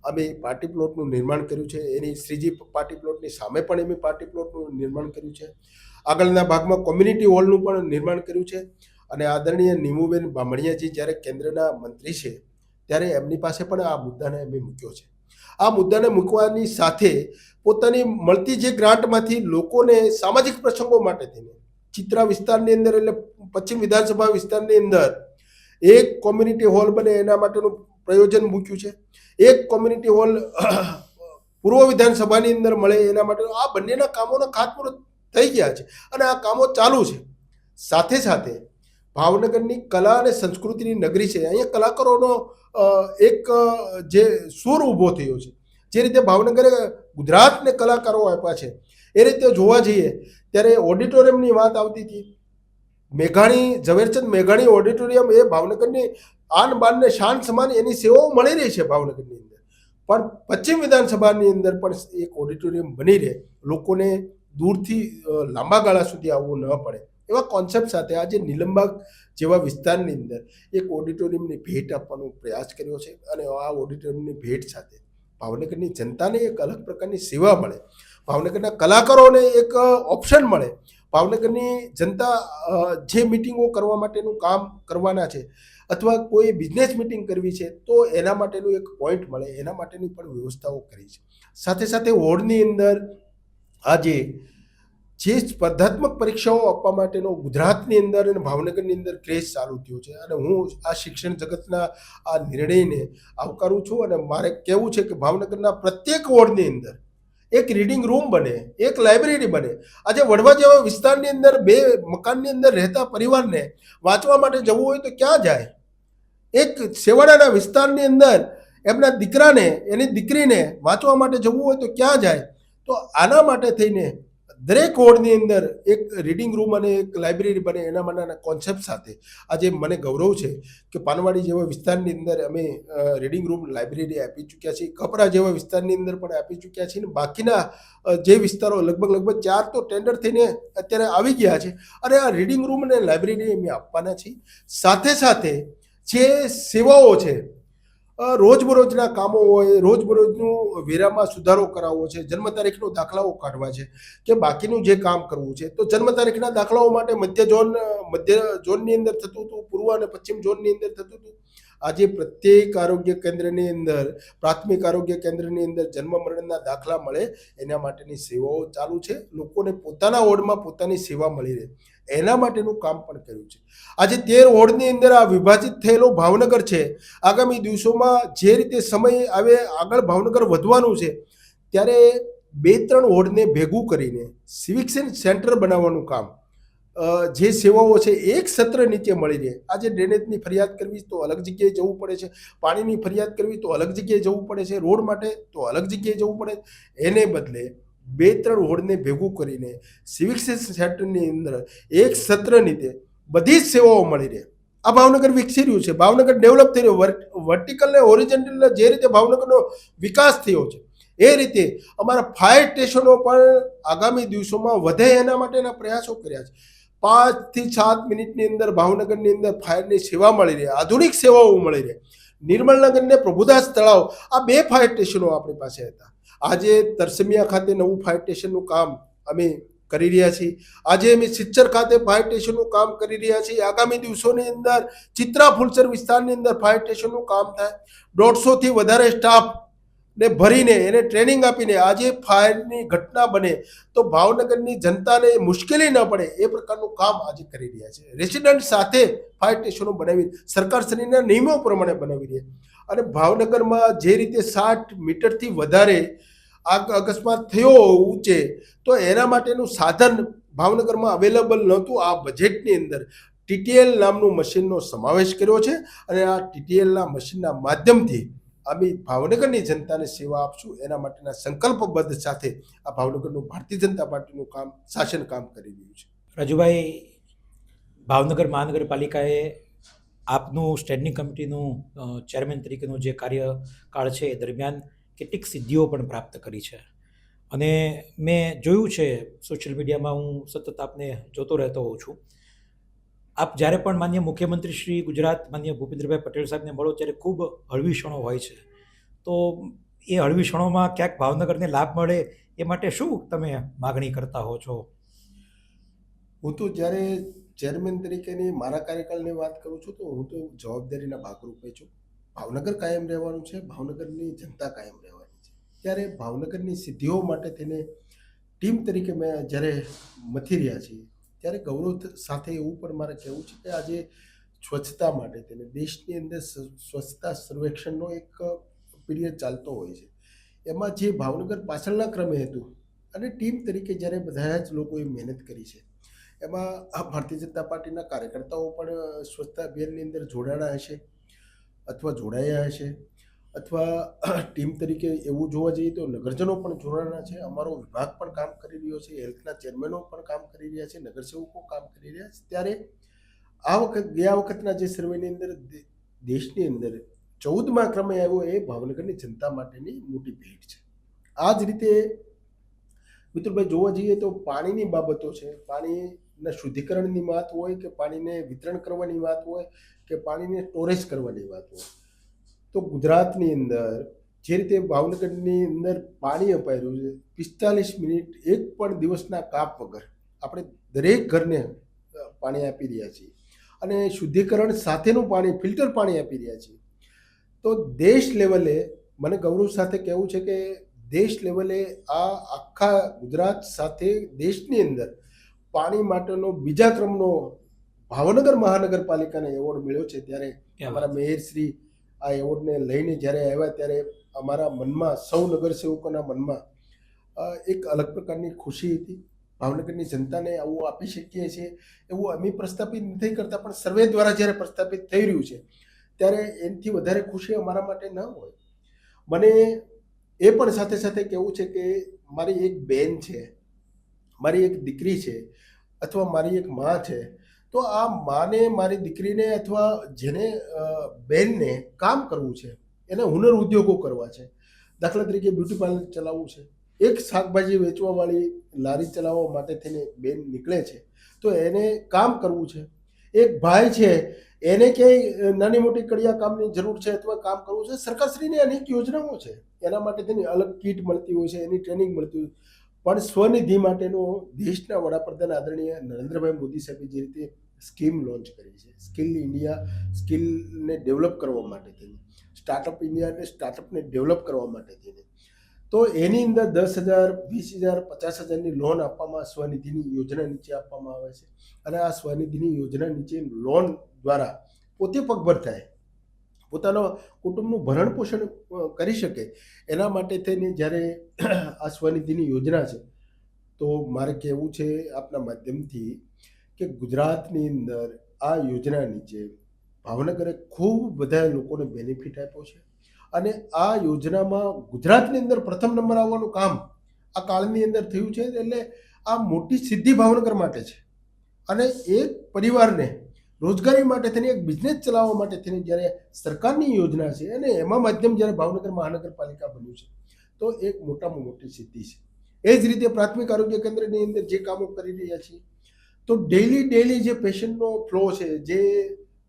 અમે પાર્ટી પ્લોટનું નિર્માણ કર્યું છે. એની શ્રીજી પાર્ટી પ્લોટની સામે પણ અમે પાર્ટી પ્લોટનું નિર્માણ કર્યું છે. આગળના ભાગમાં કોમ્યુનિટી હોલનું પણ નિર્માણ કર્યું છે. અને આદરણીય નીમુબેન બામણિયાજી જ્યારે કેન્દ્રના મંત્રી છે ત્યારે એમની પાસે પણ આ મુદ્દાને અમે મૂક્યો છે. આ મુદ્દાને મૂકવાની સાથે પોતાની મળતી જે ગ્રાન્ટમાંથી લોકોને સામાજિક પ્રસંગો માટે થઈને ચિત્રા વિસ્તારની અંદર, એટલે પશ્ચિમ વિધાનસભા વિસ્તારની અંદર એક કોમ્યુનિટી હોલ બને એના માટેનું પ્રયોજન મૂક્યું છે. એક કોમ્યુનિટી હોલ પૂર્વ વિધાનસભાની અંદર મળે એના માટે આ બંનેના કામોના ખાતમુહૂર્ત થઈ ગયા છે અને આ કામો ચાલુ છે. સાથે સાથે ભાવનગરની કલા અને સંસ્કૃતિની નગરી છે. અહીંયા કલાકારોનો એક જે સૂર ઊભો થયો છે. જે રીતે ભાવનગરે ગુજરાતને કલાકારો આપ્યા છે એ રીતે જોવા જઈએ ત્યારે ઓડિટોરિયમની વાત આવતી હતી. ઝવેરચંદ મેઘાણી ઓડિટોરિયમ એ ભાવનગરની આન બાન ને શાન સમાન એની સેવાઓ મળી રહી છે ભાવનગરની અંદર. પણ પશ્ચિમ વિધાનસભાની અંદર પણ એક ઓડિટોરિયમ બની રહે, લોકોને દૂરથી લાંબા ગાળા સુધી આવવું ન પડે, એવા કોન્સેપ્ટ સાથે આજે નીલમબાગ જેવા વિસ્તારની અંદર એક ઓડિટોરિયમની ભેટ આપવાનો પ્રયાસ કર્યો છે. અને આ ઓડિટોરિયમની ભેટ સાથે ભાવનગરની જનતાને એક અલગ પ્રકારની સેવા મળે, ભાવનગરના કલાકારોને એક ઓપ્શન મળે, ભાવનગરની જનતા જે મિટિંગો કરવા માટેનું કામ કરવાના છે અથવા કોઈ બિઝનેસ મિટિંગ કરવી છે તો એના માટેનું એક પોઈન્ટ મળે, એના માટેની પણ વ્યવસ્થાઓ કરી છે. સાથે સાથે વોર્ડની અંદર આજે જે સ્પર્ધાત્મક પરીક્ષાઓ આપવા માટેનો ગુજરાતની અંદર અને ભાવનગરની અંદર ક્રેઝ ચાલુ થયો છે અને હું આ શિક્ષણ જગતના આ નિર્ણયને આવકારું છું. અને મારે કહેવું છે કે ભાવનગરના પ્રત્યેક વોર્ડની અંદર એક રીડિંગ રૂમ બને, એક લાઇબ્રેરી બને. આજે વડવા જેવા વિસ્તારની અંદર 2 મકાનની અંદર રહેતા પરિવારને વાંચવા માટે જવું હોય તો ક્યાં જાય? એક છેવાડાના વિસ્તારની અંદર એમના દીકરાને, એની દીકરીને વાંચવા માટે જવું હોય તો ક્યાં જાય? તો આના માટે થઈને દરેક વોર્ડની અંદર એક રીડિંગ રૂમ અને એક લાઇબ્રેરી બને એના માટેના કોન્સેપ્ટ સાથે આજે મને ગૌરવ છે કે પાનવાડી જેવા વિસ્તારની અંદર અમે રીડિંગ રૂમ લાઇબ્રેરી આપી ચૂક્યા છીએ. કપરા જેવા વિસ્તારની અંદર પણ આપી ચૂક્યા છીએ. બાકીના જે વિસ્તારો લગભગ 4 તો ટેન્ડર થઈને અત્યારે આવી ગયા છે અને આ રીડિંગ રૂમ અને લાઇબ્રેરી અમે આપવાના છીએ. સાથે સાથે જે સેવાઓ છે, રોજબરોજના કામો હોય, રોજબરોજનું વેરામાં સુધારો કરાવવો છે, જન્મ તારીખનો દાખલાઓ કાઢવા છે કે બાકીનું જે કામ કરવું છે, તો જન્મ તારીખના દાખલાઓ માટે મધ્ય ઝોનની અંદર થતું હતું, પૂર્વ અને પશ્ચિમ ઝોનની અંદર થતું હતું. આજે પ્રત્યેક આરોગ્ય કેન્દ્રની અંદર, પ્રાથમિક આરોગ્ય કેન્દ્રની અંદર જન્મ મરણના દાખલા મળે એના માટેની સેવાઓ ચાલુ છે. લોકોને પોતાના વોર્ડમાં પોતાની સેવા મળી રહે એના માટેનું કામ પણ કર્યું છે. આજે 13 વોર્ડની અંદર આ વિભાજિત થયેલો ભાવનગર છે. આગામી દિવસોમાં જે રીતે સમય આવે આગળ ભાવનગર વધવાનું છે ત્યારે 2-3 વોર્ડને ભેગું કરીને સિવિક સેન્ટર બનાવવાનું કામ, જે સેવાઓ છે એક સત્ર નીચે મળી રહે. આજે ડ્રેનેજની ફરિયાદ કરવી તો અલગ જગ્યાએ જવું પડે છે, પાણીની ફરિયાદ કરવી તો અલગ જગ્યાએ જવું પડે છે, રોડ માટે તો અલગ જગ્યાએ જવું પડે. એને બદલે 2-3 વોર્ડને ભેગું કરીને સિવિક સેન્ટરની અંદર એક સત્ર નીચે બધી જ સેવાઓ મળી રહે. આ ભાવનગર વિકસી રહ્યું છે, ભાવનગર ડેવલપ થઈ રહ્યું. વર્ટિકલ ને હોરિઝોન્ટલ જે રીતે ભાવનગરનો વિકાસ થયો છે એ રીતે અમારા ફાયર સ્ટેશનો પણ આગામી દિવસોમાં વધે એના માટેના પ્રયાસો કર્યા છે. 5 થી 7 મિનિટની અંદર ભાવનગરની અંદર ફાયરની સેવા મળી રહે, આધુનિક સેવાઓ મળી રહે. નિર્મલનગર ને પ્રભુદાસ તળાવ આ 2 ફાયર સ્ટેશનો આપણી પાસે હતા. આજે તરસમિયા ખાતે નવું ફાયર સ્ટેશનનું કામ અમે કરી રહ્યા છીએ. આજે અમે સિચ્ચર ખાતે ફાયર સ્ટેશનનું કામ કરી રહ્યા છીએ. આગામી દિવસોની અંદર ચિત્રા ફુલસર વિસ્તારની અંદર ફાયર સ્ટેશનનું કામ થાય. 150 થી વધારે સ્ટાફ ને ભરીને એને ટ્રેનિંગ આપીને આજે ફાયરની ઘટના બને તો ભાવનગરની જનતાને મુશ્કેલી ન પડે એ પ્રકારનું કામ આજે કરી રહ્યા છે. રેસિડન્ટ સાથે ફાયર સ્ટેશનો બનાવી સરકારશ્રીના નિયમો પ્રમાણે બનાવી રહ્યા. અને ભાવનગરમાં જે રીતે 60 મીટરથી વધારે અકસ્માત થયો ઊંચે તો એના માટેનું સાધન ભાવનગરમાં અવેલેબલ નહોતું. આ બજેટની અંદર TTL નામનું મશીનનો સમાવેશ કર્યો છે અને આ TTLના મશીનના માધ્યમથી અમે ભાવનગરની જનતાને સેવા આપશું એના માટેના સંકલ્પબદ્ધ સાથે આ ભાવનગરનું ભારતીય જનતા પાર્ટીનું કામ, શાસન કામ કરી રહ્યું છે. રાજુભાઈ, ભાવનગર મહાનગરપાલિકાએ આપનું સ્ટેન્ડિંગ કમિટીનું ચેરમેન તરીકેનું જે કાર્યકાળ છે એ દરમિયાન કેટલીક સિદ્ધિઓ પણ પ્રાપ્ત કરી છે અને મેં જોયું છે સોશિયલ મીડિયામાં, હું સતત આપને જોતો રહેતો હોઉં છું. આપ જ્યારે પણ માન્ય મુખ્યમંત્રી શ્રી ગુજરાત માન્ય ભૂપેન્દ્રભાઈ પટેલ સાહેબને મળો ત્યારે ખૂબ હળવી ક્ષણો હોય છે. તો એ હળવી ક્ષણોમાં ક્યાંક ભાવનગરને લાભ મળે એ માટે શું તમે માગણી કરતા હો છો? હું તો જ્યારે ચેરમેન તરીકેની મારા કાર્યકાળની વાત કરું છું તો હું તો જવાબદારીના ભાગરૂપે છું. ભાવનગર કાયમ રહેવાનું છે, ભાવનગરની જનતા કાયમ રહેવાની છે. ત્યારે ભાવનગરની સિદ્ધિઓ માટે તેને ટીમ તરીકે મેં જ્યારે મથી રહ્યા છીએ ત્યારે ગૌરવ સાથે એવું પણ મારે કહેવું છે કે આજે સ્વચ્છતા માટે તેને દેશની અંદર સ્વચ્છતા સર્વેક્ષણનો એક પીરિયડ ચાલતો હોય છે. એમાં જે ભાવનગર પાછળના ક્રમે હતું અને ટીમ તરીકે જ્યારે બધા જ લોકોએ મહેનત કરી છે એમાં ભારતીય જનતા પાર્ટીના કાર્યકર્તાઓ પણ સ્વચ્છતા અભિયાનની અંદર જોડાણા હશે અથવા જોડાયા હશે અથવા ટીમ તરીકે એવું જોવા જઈએ તો નગરજનો પણ જોડાણા છે. અમારો વિભાગ પણ કામ કરી રહ્યો છે, હેલ્થના ચેરમેનો પણ કામ કરી રહ્યા છે, નગરસેવકો કામ કરી રહ્યા છે. ત્યારે આ વખત ગયા વખતના જે સર્વેની અંદર દેશની અંદર 14મા ક્રમે આવ્યો એ ભાવનગરની જનતા માટેની મોટી ભેટ છે. આ જ રીતે મિત્રભાઈ જોવા જઈએ તો પાણીની બાબતો છે, પાણીના શુદ્ધિકરણની વાત હોય કે પાણીને વિતરણ કરવાની વાત હોય કે પાણીને સ્ટોરેજ કરવાની વાત હોય તો ગુજરાતની અંદર જે રીતે ભાવનગરની અંદર પાણી અપાઈ રહ્યું છે 45 મિનિટ એક પણ દિવસના કાપ વગર આપણે દરેક ઘરને પાણી આપી રહ્યા છીએ અને શુદ્ધિકરણ સાથેનું પાણી, ફિલ્ટર પાણી આપી રહ્યા છીએ. તો દેશ લેવલે મને ગૌરવ સાથે કહેવું છે કે દેશ લેવલે આ આખા ગુજરાત સાથે દેશની અંદર પાણી માટેનો બીજા ક્રમનો ભાવનગર મહાનગરપાલિકાને એવોર્ડ મળ્યો છે. ત્યારે અમારા મેયરશ્રી આ એવોર્ડને લઈને જ્યારે આવ્યા ત્યારે અમારા મનમાં, સૌ નગરસેવકોના મનમાં એક અલગ પ્રકારની ખુશી હતી. ભાવનગરની જનતાને આવું આપી શકીએ છીએ એવું અમે પ્રસ્થાપિત નથી કરતા, પણ સર્વે દ્વારા જ્યારે પ્રસ્થાપિત થઈ રહ્યું છે ત્યારે એનાથી વધારે ખુશી અમારા માટે ન હોય. મને એ પણ સાથે સાથે કહેવું છે કે મારી એક બેન છે, મારી એક દીકરી છે અથવા મારી એક મા છે, તો આ માને, મારી દીકરીને અથવા જેને બેનને કામ કરવું છે, એને હુનર ઉદ્યોગો કરવા છે. દાખલા તરીકે બ્યુટી પાર્લર ચલાવવું છે, એક શાકભાજી વેચવાવાળી લારી ચલાવવા માટે થઈને બેન નીકળે છે તો એને કામ કરવું છે. એક ભાઈ છે એને ક્યાંય નાની મોટી કડિયા કામની જરૂર છે અથવા કામ કરવું છે, સરકારશ્રીની અનેક યોજનાઓ છે એના માટે તેની અલગ કીટ મળતી હોય છે, એની ટ્રેનિંગ મળતી હોય. પણ સ્વનિધિ માટેનો દેશના વડાપ્રધાન આદરણીય નરેન્દ્રભાઈ મોદી સાહેબે જે રીતે સ્કીમ લોન્ચ કરી છે. સ્કિલ ઇન્ડિયા, સ્કિલને ડેવલપ કરવા માટે થઈને, સ્ટાર્ટઅપ ઇન્ડિયાને સ્ટાર્ટઅપને ડેવલપ કરવા માટે થઈને. તો એની અંદર 10,000, 20,000, 50,000ની લોન આપવામાં સ્વનિધિની યોજના નીચે આપવામાં આવે છે. અને આ સ્વનિધિની યોજના નીચે લોન દ્વારા પોતે પગભર થાય, પોતાના કુટુંબનું ભરણ પોષણ કરી શકે, એના માટે થઈને જ્યારે આ સ્વનિધિની યોજના છે, તો મારે કહેવું છે આપના માધ્યમથી કે ગુજરાતની અંદર આ યોજના નીચે ભાવનગરે ખૂબ બધા લોકોને બેનિફિટ આપ્યો છે. અને આ યોજનામાં ગુજરાતની અંદર પ્રથમ નંબર આવવાનું કામ આ કાળની અંદર થયું છે. એટલે આ મોટી સિદ્ધિ ભાવનગર માટે છે. અને એક પરિવારને રોજગારી માટે થઈને, એક બિઝનેસ ચલાવવા માટે થઈને જ્યારે સરકારની યોજના છે અને એમાં માધ્યમ જ્યારે ભાવનગર મહાનગરપાલિકા બન્યું છે, તો એક મોટામાં મોટી સિદ્ધિ છે. એ જ રીતે પ્રાથમિક આરોગ્ય કેન્દ્રની અંદર જે કામો કરી રહ્યા છીએ, તો ડેલી જે પેશન્ટનો ફ્લો છે, જે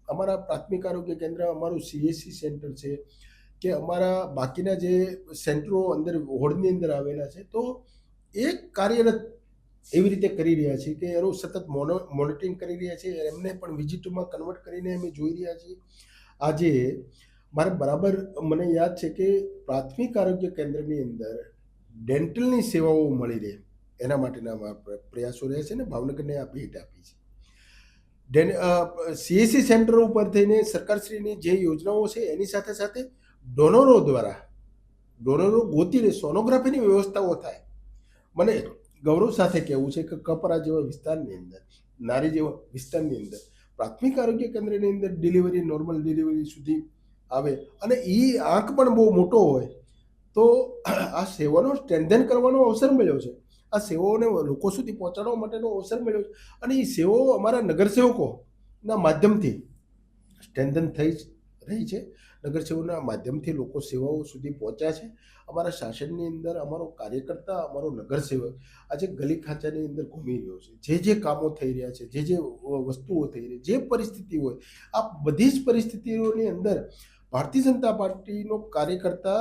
અમારા પ્રાથમિક આરોગ્ય કેન્દ્ર, અમારું CSC સેન્ટર છે કે અમારા બાકીના જે સેન્ટરો અંદર વોર્ડની અંદર આવેલા છે, તો એક કાર્યરત એવી રીતે કરી રહ્યા છીએ કે એનું સતત મોનિટરિંગ કરી રહ્યા છીએ. એમને પણ વિઝિટમાં કન્વર્ટ કરીને અમે જોઈ રહ્યા છીએ. આજે મારે બરાબર મને યાદ છે કે પ્રાથમિક આરોગ્ય કેન્દ્રની અંદર ડેન્ટલની સેવાઓ મળી રહે, એના માટેના પ્રયાસો રહ્યા છે ને ભાવનગરને આ ભેટ આપી છે. CSC સેન્ટર ઉપર થઈને સરકારશ્રીની જે યોજનાઓ છે એની સાથે સાથે ડોનરો ગોતીને સોનોગ્રાફીની વ્યવસ્થાઓ થાય. મને ગૌરવ સાથે કહેવું છે કે કપરા જેવા વિસ્તારની અંદર, નારી જેવા વિસ્તારની અંદર પ્રાથમિક આરોગ્ય કેન્દ્રની અંદર ડિલિવરી, નોર્મલ ડિલિવરી સુધી આવે અને એ આંક પણ બહુ મોટો હોય, તો આ સેવાનો સ્ટ્રેન્થન કરવાનો અવસર મળ્યો છે. આ સેવાઓને લોકો સુધી પહોંચાડવા માટેનો અવસર મળ્યો છે. અને એ સેવાઓ અમારા નગરસેવકોના માધ્યમથી સ્ટ્રેન્થન થઈ રહી છે. નગરસેવકના માધ્યમથી લોકો સેવાઓ સુધી પહોંચ્યા છે. અમારા શાસનની અંદર અમારો કાર્યકર્તા, અમારો નગરસેવક આજે ગલી ખાંચાની અંદર ઘૂમી રહ્યો છે. જે કામો થઈ રહ્યા છે, જે વસ્તુઓ થઈ રહી, જે પરિસ્થિતિ હોય, આ બધી જ પરિસ્થિતિઓની અંદર ભારતીય જનતા પાર્ટીનો કાર્યકર્તા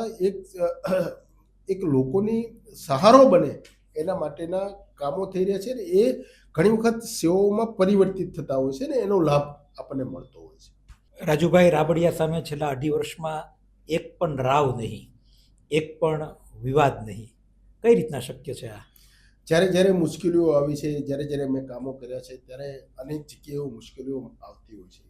એક લોકોની સહારો બને એના માટેના કામો થઈ રહ્યા છે. ને એ ઘણી વખત સેવાઓમાં પરિવર્તિત થતા હોય છે ને એનો લાભ આપણને મળતો હોય છે. રાજુભાઈ રાબડિયા સામે છેલ્લા 2.5 વર્ષમાં એક પણ રાવ નહીં, એક પણ વિવાદ નહીં. કઈ રીતના શક્ય છે આ? જ્યારે મુશ્કેલીઓ આવી છે, જ્યારે મેં કામો કર્યા છે, ત્યારે અનેક જગ્યાએ મુશ્કેલીઓ આવતી હોય છે.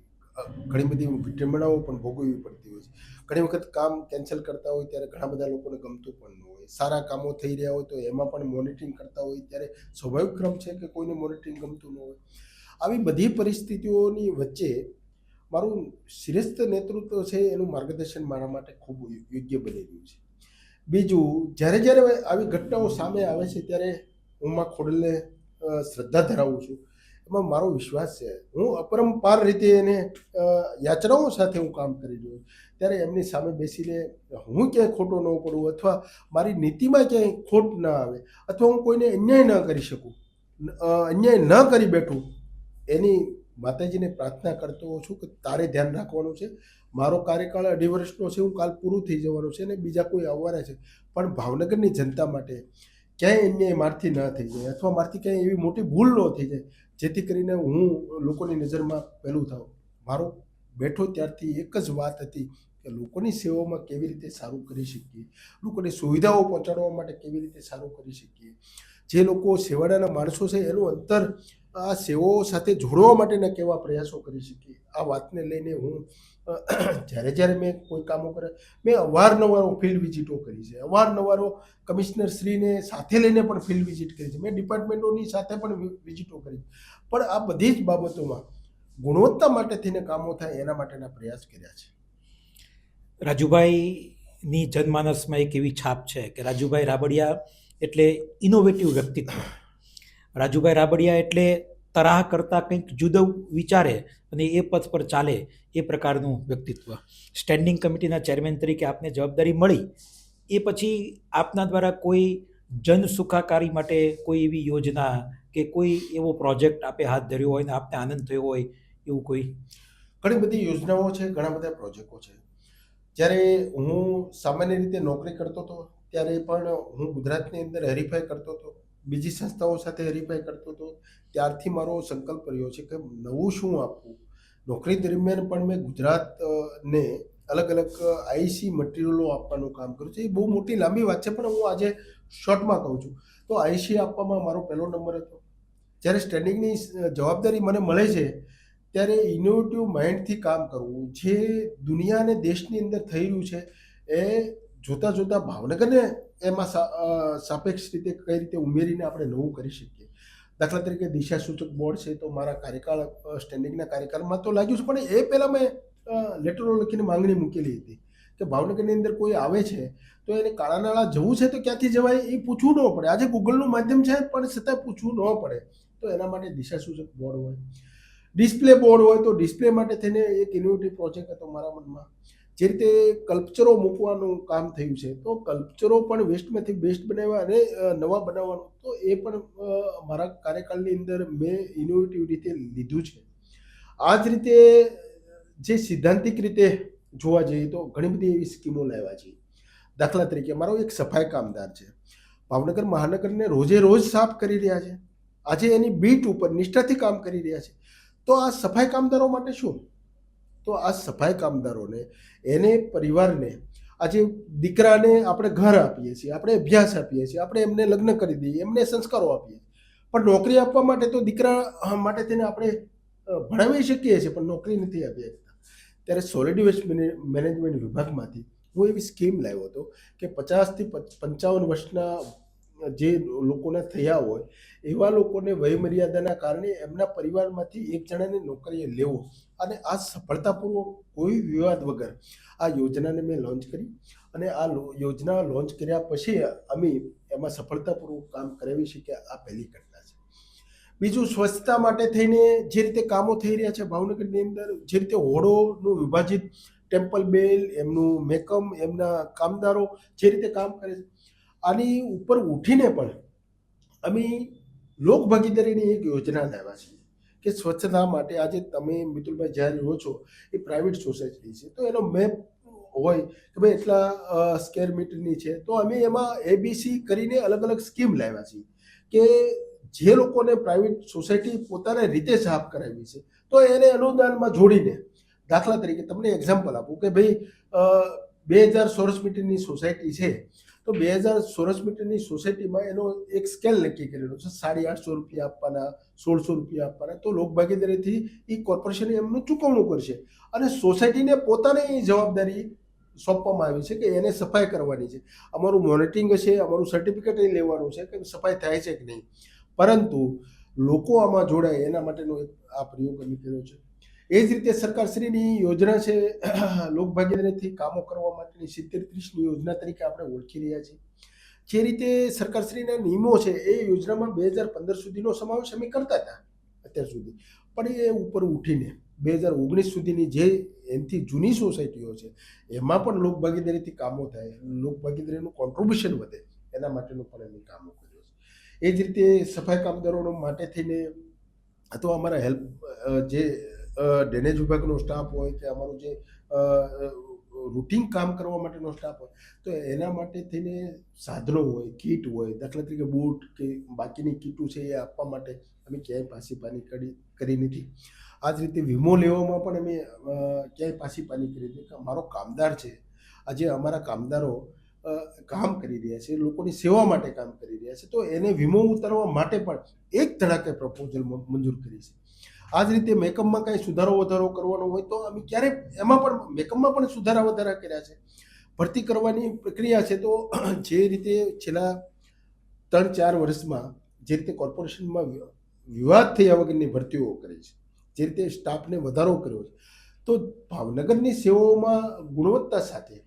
ઘણી બધી વિડંબણાઓ પણ ભોગવવી પડતી હોય છે. ઘણી વખત કામ કેન્સલ કરતા હોય ત્યારે ઘણા બધા લોકોને ગમતું પણ ન હોય. સારા કામો થઈ રહ્યા હોય તો એમાં પણ મોનિટરિંગ કરતા હોય ત્યારે સ્વાભાવિક ક્રમ છે કે કોઈને મોનિટરિંગ ગમતું ન હોય. આવી બધી પરિસ્થિતિઓની વચ્ચે મારું શ્રેષ્ઠ નેતૃત્વ છે, એનું માર્ગદર્શન મારા માટે ખૂબ યોગ્ય બની રહ્યું છે. બીજું, જ્યારે આવી ઘટનાઓ સામે આવે છે ત્યારે હું માં ખોડલને શ્રદ્ધા ધરાવું છું. એમાં મારો વિશ્વાસ છે. હું અપરંપાર રીતે એને યાચનાઓ સાથે હું કામ કરી રહ્યો છું. ત્યારે એમની સામે બેસીને હું ક્યાંય ખોટો ન પડું, અથવા મારી નીતિમાં ક્યાંય ખોટ ન આવે, અથવા હું કોઈને અન્યાય ન કરી શકું, અન્યાય ન કરી બેઠું, એની માતાજીને પ્રાર્થના કરતો હોઉં છું કે તારે ધ્યાન રાખવાનું છે. મારો કાર્યકાળ 2.5 વર્ષનો છે, હું કાલ પૂરું થઈ જવાનું છે અને બીજા કોઈ આવવાના છે. પણ ભાવનગરની જનતા માટે ક્યાંય અન્યાય મારથી ન થઈ જાય, અથવા મારથી ક્યાંય એવી મોટી ભૂલ ન થઈ જાય જેથી કરીને હું લોકોની નજરમાં પહેલું થાઉં. મારો બેઠો ત્યારથી એક જ વાત હતી કે લોકોની સેવામાં કેવી રીતે સારું કરી શકીએ, લોકોની સુવિધાઓ પહોંચાડવા માટે કેવી રીતે સારું કરી શકીએ. જે લોકો સેવાડાના માણસો છે એનું અંતર આ સેવાઓ સાથે જોડવા માટેના કેવા પ્રયાસો કરી શકીએ, આ વાતને લઈને હું જ્યારે મેં કોઈ કામો કર્યા, મેં અવારનવાર ફિલ્ડ વિઝિટો કરી છે, અવારનવાર કમિશનર શ્રીને સાથે લઈને પણ ફિલ્ડ વિઝિટ કરી છે, મેં ડિપાર્ટમેન્ટોની સાથે પણ વિઝિટો કરી. પણ આ બધી જ બાબતોમાં ગુણવત્તા માટે થઈને કામો થાય એના માટેના પ્રયાસ કર્યા છે. રાજુભાઈની જનમાનસમાં એક એવી છાપ છે કે રાજુભાઈ રાબડિયા એટલે ઇનોવેટિવ વ્યક્તિત્વ. રાજુભાઈ રાબડિયા એટલે તરાહ કરતાં કંઈક જુદું વિચારે અને એ પથ પર ચાલે એ પ્રકારનું વ્યક્તિત્વ. સ્ટેન્ડિંગ કમિટીના ચેરમેન તરીકે આપને જવાબદારી મળી એ પછી આપના દ્વારા કોઈ જન સુખાકારી માટે કોઈ એવી યોજના કે કોઈ એવો પ્રોજેક્ટ આપે હાથ ધર્યો હોય ને આપને આનંદ થયો હોય એવું કોઈ? ઘણી બધી યોજનાઓ છે, ઘણા બધા પ્રોજેક્ટો છે. જ્યારે હું સામાન્ય રીતે નોકરી કરતો હતો ત્યારે પણ હું ગુજરાતની અંદર હરીફાઈ કરતો હતો. બીજી સંસ્થાઓ સાથે હરીફાઈ કરતો હતો. ત્યારથી મારો સંકલ્પ રહ્યો છે કે નવું શું આપવું. નોકરી દરમિયાન પણ મેં ગુજરાતને અલગ અલગ આઈસી મટીરિયલો આપવાનું કામ કર્યું છે. એ બહુ મોટી લાંબી વાત છે, પણ હું આજે શોર્ટમાં કહું છું. તો આઈસી આપવામાં મારો પહેલો નંબર હતો. જ્યારે સ્ટેન્ડિંગની જવાબદારી મને મળે છે ત્યારે ઇનોવેટિવ માઇન્ડથી કામ કરવું, જે દુનિયા અને દેશની અંદર થઈ રહ્યું છે એ જોતાં જોતાં ભાવનગરને એમાં સાપેક્ષ રીતે કઈ રીતે ઉમેરીને આપણે નવું કરી શકીએ. દાખલા તરીકે દિશા સૂચક બોર્ડ છે, તો મારા કાર્યકાળ સ્ટેન્ડિંગના કાર્યકાળમાં તો લાગ્યું છે, પણ એ પહેલાં મેં લેટરો લખીને માંગણી મૂકેલી હતી કે ભાવનગરની અંદર કોઈ આવે છે તો એને કાળા નાળા જવું છે તો ક્યાંથી જવાય એ પૂછવું ન પડે. આજે ગૂગલનું માધ્યમ છે, પણ છતાં પૂછવું ન પડે. તો એના માટે દિશા સૂચક બોર્ડ હોય, ડિસ્પ્લે બોર્ડ હોય, તો ડિસ્પ્લે માટે થઈને એક ઇનોવેટિવ પ્રોજેક્ટ હતો મારા મનમાં. જે રીતે કલ્પચરો મૂકવાનું કામ થયું છે, તો કલ્પચરો પણ વેસ્ટમાંથી બેસ્ટ બનાવ્યા અને નવા બનાવવાનું, તો એ પણ મારા કાર્યકાળની અંદર મેં ઇનોવેટિવ રીતે લીધું છે. આ જ રીતે જે સિદ્ધાંતિક રીતે જોવા જઈએ તો ઘણી બધી એવી સ્કીમો લાવ્યા છે. દાખલા તરીકે મારો એક સફાઈ કામદાર છે, ભાવનગર મહાનગરને રોજે રોજ સાફ કરી રહ્યા છે. આજે એની બીટ ઉપર નિષ્ઠાથી કામ કરી રહ્યા છે. તો આ સફાઈ કામદારો માટે શું? તો આ સફાઈ કામદારોને, એને પરિવારને, આજે દીકરાને આપણે ઘર આપીએ છીએ, આપણે અભ્યાસ આપીએ છીએ, આપણે એમને લગ્ન કરી દઈએ, એમને સંસ્કારો આપીએ, પણ નોકરી આપવા માટે તો દીકરા માટે તેને આપણે ભણાવી શકીએ છીએ, પણ નોકરી નથી આપી શકતા. ત્યારે સોલિડ વેસ્ટ મેનેજમેન્ટ વિભાગમાંથી હું એવી સ્કીમ લાવ્યો હતો કે 50 થી 55 વર્ષના જે લોકોને થયા હોય એવા લોકોને વયમર્યાદાના કારણે એમના પરિવારમાંથી એક જણાને નોકરીએ લેવો, અને આ સફળતાપૂર્વક કોઈ વિવાદ વગર આ યોજનાને મેં લોન્ચ કરી. અને આ યોજના લોન્ચ કર્યા પછી અમે એમાં સફળતાપૂર્વક કામ કરાવી શક્યા. આ પહેલી ઘટના છે. બીજું, સ્વચ્છતા માટે થઈને જે રીતે કામો થઈ રહ્યા છે ભાવનગરની અંદર, જે રીતે હોડોનું વિભાજિત ટેમ્પલ બેલ, એમનું મેકમ, એમના કામદારો જે રીતે કામ કરે છે, આની ઉપર ઉઠીને પણ અમે લોક ભાગીદારીની એક યોજના લાવ્યા છે કે સ્વચ્છતા માટે. આજે તમે મિતુલભાઈ જ્યાં રહો છો એ પ્રાઇવેટ સોસાયટી છે, તો એનો મેપ હોય કે ભાઈ એટલા સ્ક્વેર મીટરની છે, તો અમે એમાં એબીસી કરીને અલગ અલગ સ્કીમ લાવ્યા છીએ કે જે લોકોને પ્રાઇવેટ સોસાયટી પોતાને રીતે સાફ કરાવી છે તો એને અનુદાનમાં જોડીને. દાખલા તરીકે તમને એક્ઝામ્પલ આપું કે ભાઈ 2000 ચોરસ મીટરની સોસાયટી છે, તો 2000 ચોરસ મીટરની સોસાયટીમાં એનો એક સ્કેલ નક્કી કરેલો છે, 850 રૂપિયા આપવાના, 1600 રૂપિયા આપવાના. તો લોકભાગીદારીથી એ કોર્પોરેશન એમનું ચૂકવણું કરશે, અને સોસાયટીને પોતાને એ જવાબદારી સોંપવામાં આવી છે કે એને સફાઈ કરવાની છે. અમારું મોનિટરિંગ હશે, અમારું સર્ટિફિકેટ લેવાનું છે કે સફાઈ થાય છે કે નહીં, પરંતુ લોકો આમાં જોડાય એના માટેનો એક આ પ્રયોગ અમે કર્યો છે. એ જ રીતે સરકારશ્રીની યોજના છે લોકભાગીદારીથી કામો કરવા માટેની 70-30ની યોજના તરીકે આપણે ઓળખી રહ્યા છીએ. જે રીતે સરકારશ્રીના નિયમો છે એ યોજનામાં 2015 સુધીનો સમાવેશ અમે કરતા હતા અત્યાર સુધી, પણ એ ઉપર ઉઠીને 2019 સુધીની જે એનાથી જૂની સોસાયટીઓ છે એમાં પણ લોકભાગીદારીથી કામો થાય, લોકભાગીદારીનું કોન્ટ્રીબ્યુશન વધે, એના માટેનું પણ અમે કામો કર્યો છે. એ જ રીતે સફાઈ કામદારો માટે થઈને અથવા અમારા હેલ્પ જે ડ્રેનેજ વિભાગનો સ્ટાફ હોય કે અમારું જે રૂટીન કામ કરવા માટેનો સ્ટાફ હોય, તો એના માટે થઈને સાધનો હોય, કીટ હોય. દાખલા તરીકે બૂટ કે બાકીની કીટો છે એ આપવા માટે અમે ક્યાંય પાસીપાની કરી નથી. આ જ રીતે વીમો લેવામાં પણ અમે ક્યાંય પાસીપાની કરી નથી. કે અમારો કામદાર છે, આજે અમારા કામદારો કામ કરી રહ્યા છે, લોકોની સેવા માટે કામ કરી રહ્યા છે, તો એને વીમો ઉતારવા માટે પણ એક ધડાકે પ્રપોઝલ મંજૂર કરી છે. આ જ રીતે મેકઅપમાં કાંઈ સુધારો વધારો કરવાનો હોય તો અમે ક્યારેક એમાં પણ મેકઅપમાં પણ સુધારા વધારા કર્યા છે. ભરતી કરવાની પ્રક્રિયા છે, તો જે રીતે છેલ્લા 3-4 વર્ષમાં જે રીતે કોર્પોરેશનમાં વિવાદ થયા વગરની ભરતીઓ કરી છે, જે રીતે સ્ટાફને વધારો કર્યો છે, તો ભાવનગરની સેવાઓમાં ગુણવત્તા સાથે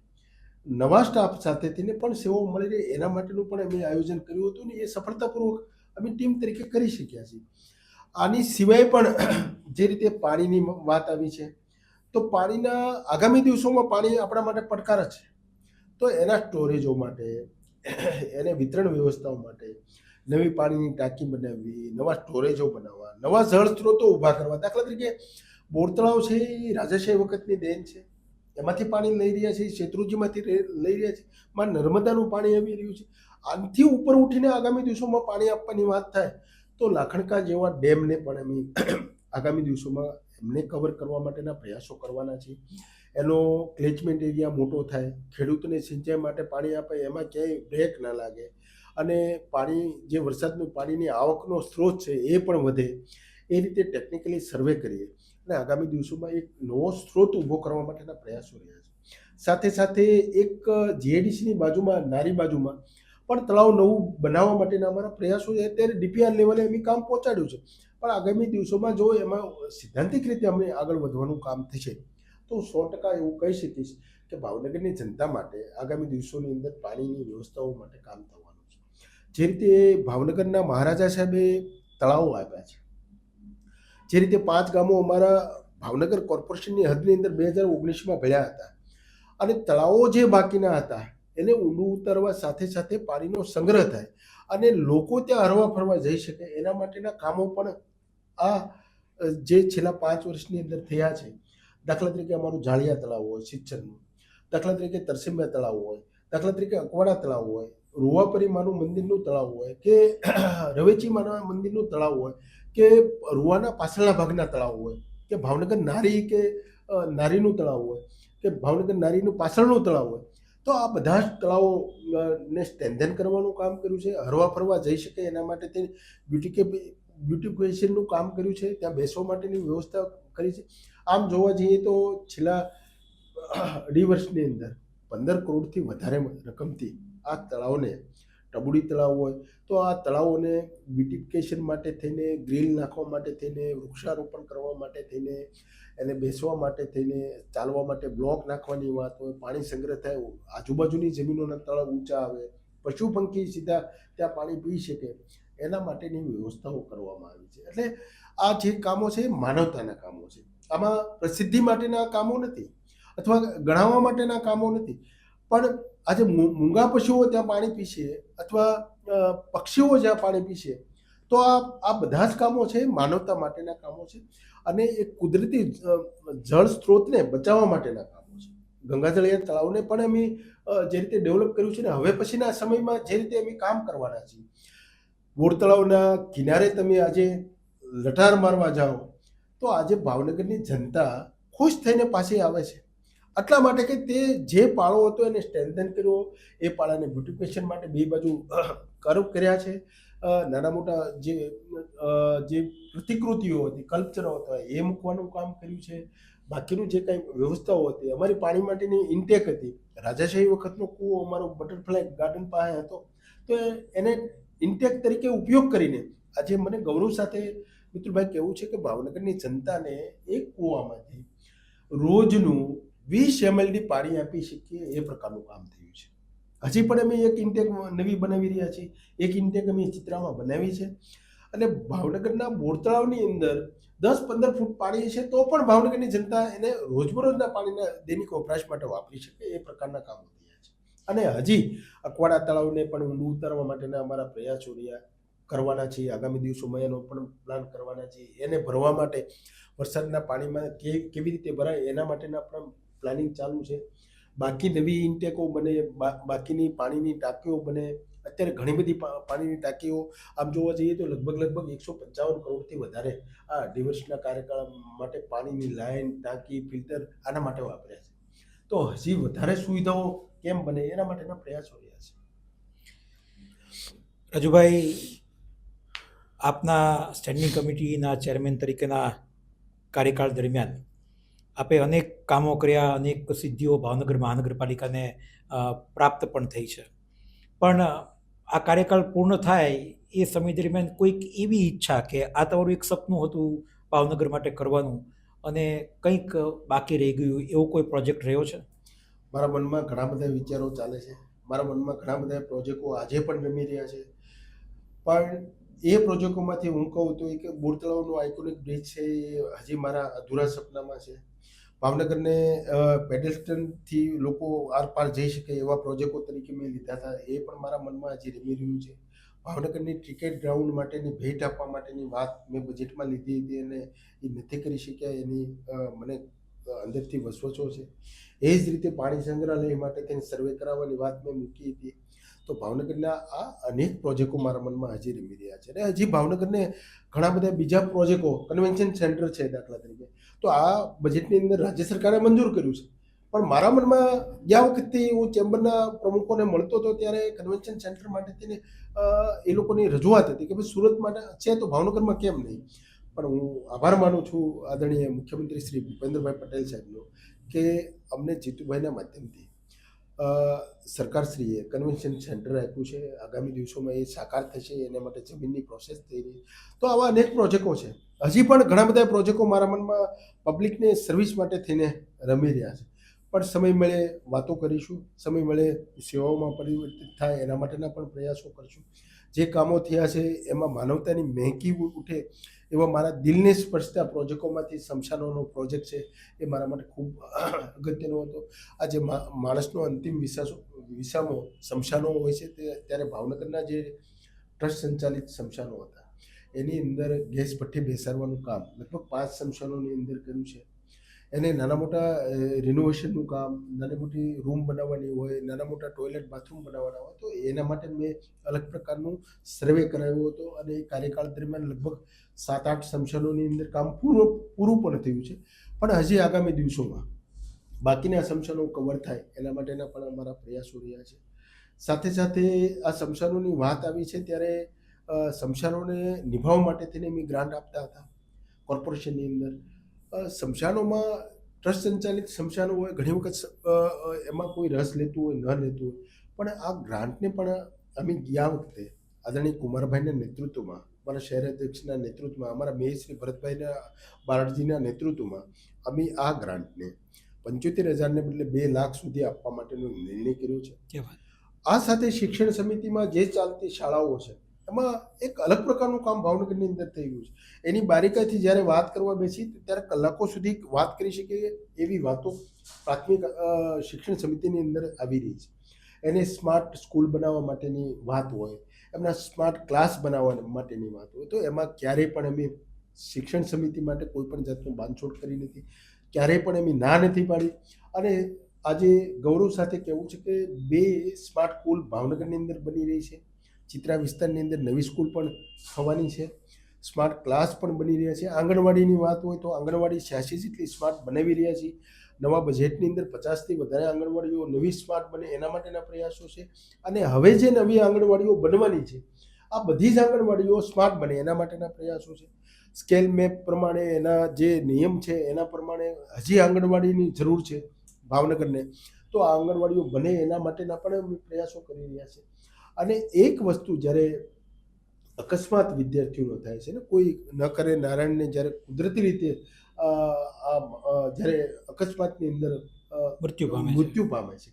નવા સ્ટાફ સાથે તેને પણ સેવાઓ મળી રહે એના માટેનું પણ અમે આયોજન કર્યું હતું, ને એ સફળતાપૂર્વક અમે ટીમ તરીકે કરી શક્યા છીએ. આની સિવાય પણ જે રીતે પાણીની વાત આવી છે, તો પાણીના આગામી દિવસોમાં પાણી આપણા માટે પડકાર છે. તો એના સ્ટોરેજો માટે, એને વિતરણ વ્યવસ્થાઓ માટે નવી પાણીની ટાંકી બનાવવી, નવા સ્ટોરેજો બનાવવા, નવા જળ સ્ત્રોતો ઊભા કરવા. દાખલા તરીકે બોર તળાવ છે એ રાજાશાહી વખતની દેન છે, એમાંથી પાણી લઈ રહ્યા છે, શેત્રુંજીમાંથી લઈ રહ્યા છે, માં નર્મદાનું પાણી આવી રહ્યું છે. આનાથી ઉપર ઉઠીને આગામી દિવસોમાં પાણી આપવાની વાત થાય તો લાખણકા જેવા ડેમને પણ અમે આગામી દિવસોમાં એમને કવર કરવા માટેના પ્રયાસો કરવાના છે. એનો ક્લેચમેન્ટ એરિયા મોટો થાય, ખેડૂતોને સિંચાઈ માટે પાણી આપે, એમાં ક્યાંય બ્રેક ના લાગે અને પાણી જે વરસાદનું પાણીની આવકનો સ્ત્રોત છે એ પણ વધે. એ રીતે ટેકનિકલી સર્વે કરીએ અને આગામી દિવસોમાં એક નવો સ્ત્રોત ઊભો કરવા માટેના પ્રયાસો રહ્યા છે. સાથે સાથે એક જીએડીસીની બાજુમાં, નારી બાજુમાં પણ તળાવ નવું બનાવવા માટેના અમારા પ્રયાસો છે. અત્યારે ડીપીઆર લેવલે અમે કામ પહોંચાડ્યું છે, પણ આગામી દિવસોમાં જો એમાં સિદ્ધાંતિક રીતે અમે આગળ વધવાનું કામ થશે તો 100% એવું કહી શકીશ કે ભાવનગરની જનતા માટે આગામી દિવસોની અંદર પાણીની વ્યવસ્થાઓ માટે કામ થવાનું છે. જે રીતે ભાવનગરના મહારાજા સાહેબે તળાવો આપ્યા છે, જે રીતે 5 ગામો અમારા ભાવનગર કોર્પોરેશનની હદની અંદર 2019માં ભળ્યા હતા અને તળાવો જે બાકીના હતા એને ઊંડું ઉતારવા સાથે સાથે પાણીનો સંગ્રહ થાય અને લોકો ત્યાં હરવા ફરવા જઈ શકે એના માટેના કામો પણ આ જે છેલ્લા 5 વર્ષની અંદર થયા છે. દાખલા તરીકે અમારું જાળિયા તળાવ હોય સિંચનનું, દાખલા તરીકે તરસેમિયા તળાવ હોય, દાખલા તરીકે અકવાડા તળાવ હોય, રૂવાપરી માનું મંદિરનું તળાવ હોય કે રવેચી માના મંદિરનું તળાવ હોય કે રૂવાના પાછળના ભાગના તળાવ હોય કે ભાવનગર નારી કે નારીનું તળાવ હોય કે ભાવનગર નારીનું પાછળનું તળાવ હોય, તો આ બધા જ તળાવો ને સ્ટ્રેન્થન કરવાનું કામ કર્યું છે. હરવા ફરવા જઈ શકે એના માટે તે બ્યુટિફિકેશનનું કામ કર્યું છે, ત્યાં બેસવા માટેની વ્યવસ્થા કરી છે. આમ જોવા જઈએ તો છેલ્લા 2.5 વર્ષની અંદર 15 કરોડથી વધારે રકમથી આ તળાવને, ટબુડી તળાવ હોય તો આ તળાવોને બ્યુટિફિકેશન માટે થઈને, ગ્રીલ નાખવા માટે થઈને, વૃક્ષારોપણ કરવા માટે થઈને, એને બેસવા માટે થઈને, ચાલવા માટે બ્લોક નાખવાની વાત હોય, પાણી સંગ્રહ થાય, આજુબાજુની જમીનોના તળાવ ઊંચા આવે, પશુ પંખી સીધા ત્યાં પાણી પી શકે, એના માટેની વ્યવસ્થાઓ કરવામાં આવી છે. એટલે આ જે કામો છે એ માનવતાના કામો છે. આમાં પ્રસિદ્ધિ માટેના કામો નથી અથવા ગણાવવા માટેના કામો નથી, પણ આજે મૂંગા પશુઓ ત્યાં પાણી પીશે અથવા પક્ષીઓ જ્યાં પાણી પીશે તો આ બધા જ કામો છે માનવતા માટેના કામો છે અને એક કુદરતી જળ સ્ત્રોતને બચાવવા માટેના કામો છે. ગંગાજળિયા તળાવને પણ અમે જે રીતે ડેવલપ કર્યું છે ને હવે પછીના સમયમાં જે રીતે અમે કામ કરવાના છીએ. બોર તળાવના કિનારે તમે આજે લટાર મારવા જાઓ તો આજે ભાવનગરની જનતા ખુશ થઈને પાછી આવે છે, એટલા માટે કે તે જે પાળો હતો એને સ્ટ્રેન્થન કર્યો, એ પાળાને બ્યુટિફિકેશન માટે બે બાજુ કર્વ કર્યા છે, નાના મોટા જે પ્રતિકૃતિઓ હતી, કલ્પચરો હતા એ મૂકવાનું કામ કર્યું છે. બાકીનું જે કંઈ વ્યવસ્થાઓ હતી, અમારી પાણી માટેની ઇન્ટેક હતી, રાજાશાહી વખતનો કૂવો અમારો બટરફ્લાય ગાર્ડન પાસે હતો, તો એને ઇન્ટેક તરીકે ઉપયોગ કરીને આજે મને ગૌરવ સાથે મિત્રભાઈ કહેવું છે કે ભાવનગરની જનતાને એક કૂવામાંથી રોજનું 20 mld પાણી આપી શકીએ એ પ્રકારનું કામ થયું છે. હજી પણ અમે એક ઇન્ટેક નવી બનાવી રહ્યા છીએ, એક ઇન્ટેક અમે ચિત્રામાં બનાવી છે અને ભાવનગરના બોર તળાવની અંદર 10-15 ફૂટ પાણી છે તો પણ ભાવનગરની જનતા એને રોજબરોજના પાણીના દૈનિક વપરાશ માટે વાપરી શકે એ પ્રકારના કામો થયા છે. અને હજી અકવાડા તળાવને પણ ઊંડું ઉતારવા માટેના અમારા પ્રયાસો રહ્યા કરવાના છીએ. આગામી દિવસોમાં એનો પણ પ્લાન કરવાના છીએ. એને ભરવા માટે વરસાદના પાણીમાં કેવી રીતે ભરાય એના માટેના પણ પ્લાનિંગ ચાલુ છે. બાકી નવી ઇન્ટેકો બને, બાકીની પાણીની ટાંકીઓ બને. અત્યારે ઘણી બધી પાણીની ટાંકીઓ આમ જોવા જઈએ તો લગભગ 155 કરોડથી વધારે આ 2.5 વર્ષના કાર્યકાળ માટે પાણીની લાઈન, ટાંકી, ફિલ્ટર આના માટે વાપર્યા છે. તો હજી વધારે સુવિધાઓ કેમ બને એના માટેના પ્રયાસો રહ્યા છે. રાજુભાઈ, આપના સ્ટેન્ડિંગ કમિટીના ચેરમેન તરીકેના કાર્યકાળ દરમિયાન આપે અનેક કામો કર્યા, અનેક સિદ્ધિઓ ભાવનગર મહાનગરપાલિકાને પ્રાપ્ત પણ થઈ છે. પણ આ કાર્યકાળ પૂર્ણ થાય એ સમય દરમિયાન કોઈક એવી ઈચ્છા કે આ તમારું એક સપનું હતું ભાવનગર માટે કરવાનું અને કંઈક બાકી રહી ગયું, એવો કોઈ પ્રોજેક્ટ રહ્યો છે? મારા મનમાં ઘણા બધા વિચારો ચાલે છે, મારા મનમાં ઘણા બધા પ્રોજેક્ટો આજે પણ રમી રહ્યા છે, પણ એ પ્રોજેક્ટોમાંથી હું કહું તો એક બોર તળાવનો આઇકોનિક બ્રિજ છે, એ હજી મારા અધૂરા સપનામાં છે. ભાવનગરને પેડેસ્ટ્રનથી લોકો આરપાર જઈ શકે એવા પ્રોજેક્ટો તરીકે મેં લીધા હતા, એ પણ મારા મનમાં હજી રમી રહ્યું છે. ભાવનગરની ક્રિકેટ ગ્રાઉન્ડ માટેની ભેટ આપવા માટેની વાત મેં બજેટમાં લીધી હતી અને એ નથી કરી શક્યા, એની મને અંદરથી વસવસો છે. એ જ રીતે પાણી સંગ્રહાલય માટે તેને સર્વે કરાવવાની વાત મેં મૂકી હતી. તો ભાવનગરના આ અનેક પ્રોજેક્ટો મારા મનમાં હજી રમી રહ્યા છે અને હજી ભાવનગરને ઘણા બધા બીજા પ્રોજેક્ટો કન્વેન્શન સેન્ટર છે દાખલા તરીકે, તો આ બજેટની અંદર રાજ્ય સરકારે મંજૂર કર્યું છે. પણ મારા મનમાં ગયા વખતે હું ચેમ્બરના પ્રમુખોને મળતો હતો ત્યારે કન્વેન્શન સેન્ટર માટે તેને એ લોકોની રજૂઆત હતી કે ભાઈ સુરત માટે છે તો ભાવનગરમાં કેમ નહીં. પણ હું આભાર માનું છું આદરણીય મુખ્યમંત્રી શ્રી ભૂપેન્દ્રભાઈ પટેલ સાહેબનો કે અમને જીતુભાઈના માધ્યમથી સરકારશ્રીએ કન્વેન્શન સેન્ટર આપ્યું છે. આગામી દિવસોમાં એ સાકાર થશે, એના માટે જમીનની પ્રોસેસ થઈ રહી. તો આવા અનેક પ્રોજેક્ટો છે. હજી પણ ઘણા બધા પ્રોજેક્ટો મારા મનમાં પબ્લિકને સર્વિસ માટે થઈને રમી રહ્યા છે. પણ સમય મળે વાતો કરીશું, સમય મળે સેવાઓમાં પરિવર્તિત થાય એના માટેના પણ પ્રયાસો કરશું. જે કામો થયા છે એમાં માનવતાની મહેકી ઉઠે એવા મારા દિલને સ્પર્શતા પ્રોજેક્ટોમાંથી સ્મશાનોનો પ્રોજેક્ટ છે એ મારા માટે ખૂબ અગત્યનો હતો. આજે માણસનો અંતિમ વિસામો સ્મશાનો હોય છે ત્યારે ભાવનગરના જે ટ્રસ્ટ સંચાલિત સ્મશાનો હતા એની અંદર ગેસ ભઠ્ઠી બેસાડવાનું કામ લગભગ 5 સ્મશાનોની અંદર કર્યું છે. એને નાના મોટા રિનોવેશનનું કામ, નાની મોટી રૂમ બનાવવાની હોય, નાના મોટા ટોયલેટ બાથરૂમ બનાવવાના હોય, તો એના માટે મેં અલગ પ્રકારનું સર્વે કરાવ્યો હતો અને એ કાર્યકાળ દરમિયાન લગભગ 7-8 સ્મશાનોની અંદર કામ પૂરું પણ થયું છે. પણ હજી આગામી દિવસોમાં બાકીના સ્મશાનો કવર થાય એના માટેના પણ અમારા પ્રયાસો રહ્યા છે. સાથે સાથે આ સ્મશાનોની વાત આવી છે ત્યારે સ્મશાનોને નિભાવવા માટે થઈને અમે ગ્રાન્ટ આપતા હતા કોર્પોરેશનની અંદર. સ્મશાનોમાં ટ્રસ્ટ સંચાલિત સ્મશાનો હોય, ઘણી વખત એમાં કોઈ રસ લેતું હોય ન લેતું હોય, પણ આ ગ્રાન્ટને પણ અમે ગયા વખતે આદરણીય કુમારભાઈના નેતૃત્વમાં, અમારા શહેર અધ્યક્ષના નેતૃત્વમાં, અમારા મેયર શ્રી ભરતભાઈના બારડજીના નેતૃત્વમાં અમે આ ગ્રાન્ટને 75,000ને બદલે 2 લાખ સુધી આપવા માટેનો નિર્ણય કર્યો છે. આ સાથે શિક્ષણ સમિતિમાં જે ચાલતી શાળાઓ છે એમાં એક અલગ પ્રકારનું કામ ભાવનગરની અંદર થઈ ગયું છે. એની બારીકાઈથી જ્યારે વાત કરવા બેસી ત્યારે કલાકો સુધી વાત કરી શકીએ એવી વાતો પ્રાથમિક શિક્ષણ સમિતિની અંદર આવી રહી છે. એને સ્માર્ટ સ્કૂલ બનાવવા માટેની વાત હોય, એમના સ્માર્ટ ક્લાસ બનાવવા માટેની વાત હોય, તો એમાં ક્યારેય પણ અમે શિક્ષણ સમિતિ માટે કોઈ પણ જાતનું બાંધછોડ કરી નથી, ક્યારેય પણ અમે ના નથી પાડી. અને આજે ગૌરવ સાથે કહેવું છે કે 2 સ્માર્ટ સ્કૂલ ભાવનગરની અંદર બની રહી છે. ચિત્રા વિસ્તારની અંદર નવી સ્કૂલ પણ થવાની છે, સ્માર્ટ ક્લાસ પણ બની રહ્યા છે. આંગણવાડીની વાત હોય તો આંગણવાડી 86 જેટલી સ્માર્ટ બનાવી રહ્યા છીએ. નવા બજેટની અંદર 50થી વધારે આંગણવાડીઓ નવી સ્માર્ટ બને એના માટેના પ્રયાસો છે. અને હવે જે નવી આંગણવાડીઓ બનવાની છે આ બધી જ આંગણવાડીઓ સ્માર્ટ બને એના માટેના પ્રયાસો છે. સ્કેલ મેપ પ્રમાણે એના જે નિયમ છે એના પ્રમાણે હજી આંગણવાડીની જરૂર છે ભાવનગરને, તો આ આંગણવાડીઓ બને એના માટેના પણ પ્રયાસો કરી રહ્યા છે. અને એક વસ્તુ જ્યારે અકસ્માત વિદ્યાર્થીઓનો થાય છે ને, કોઈ ન કરે નારાયણને જ્યારે કુદરતી રીતે જ્યારે અકસ્માતની અંદર મૃત્યુ પામે છે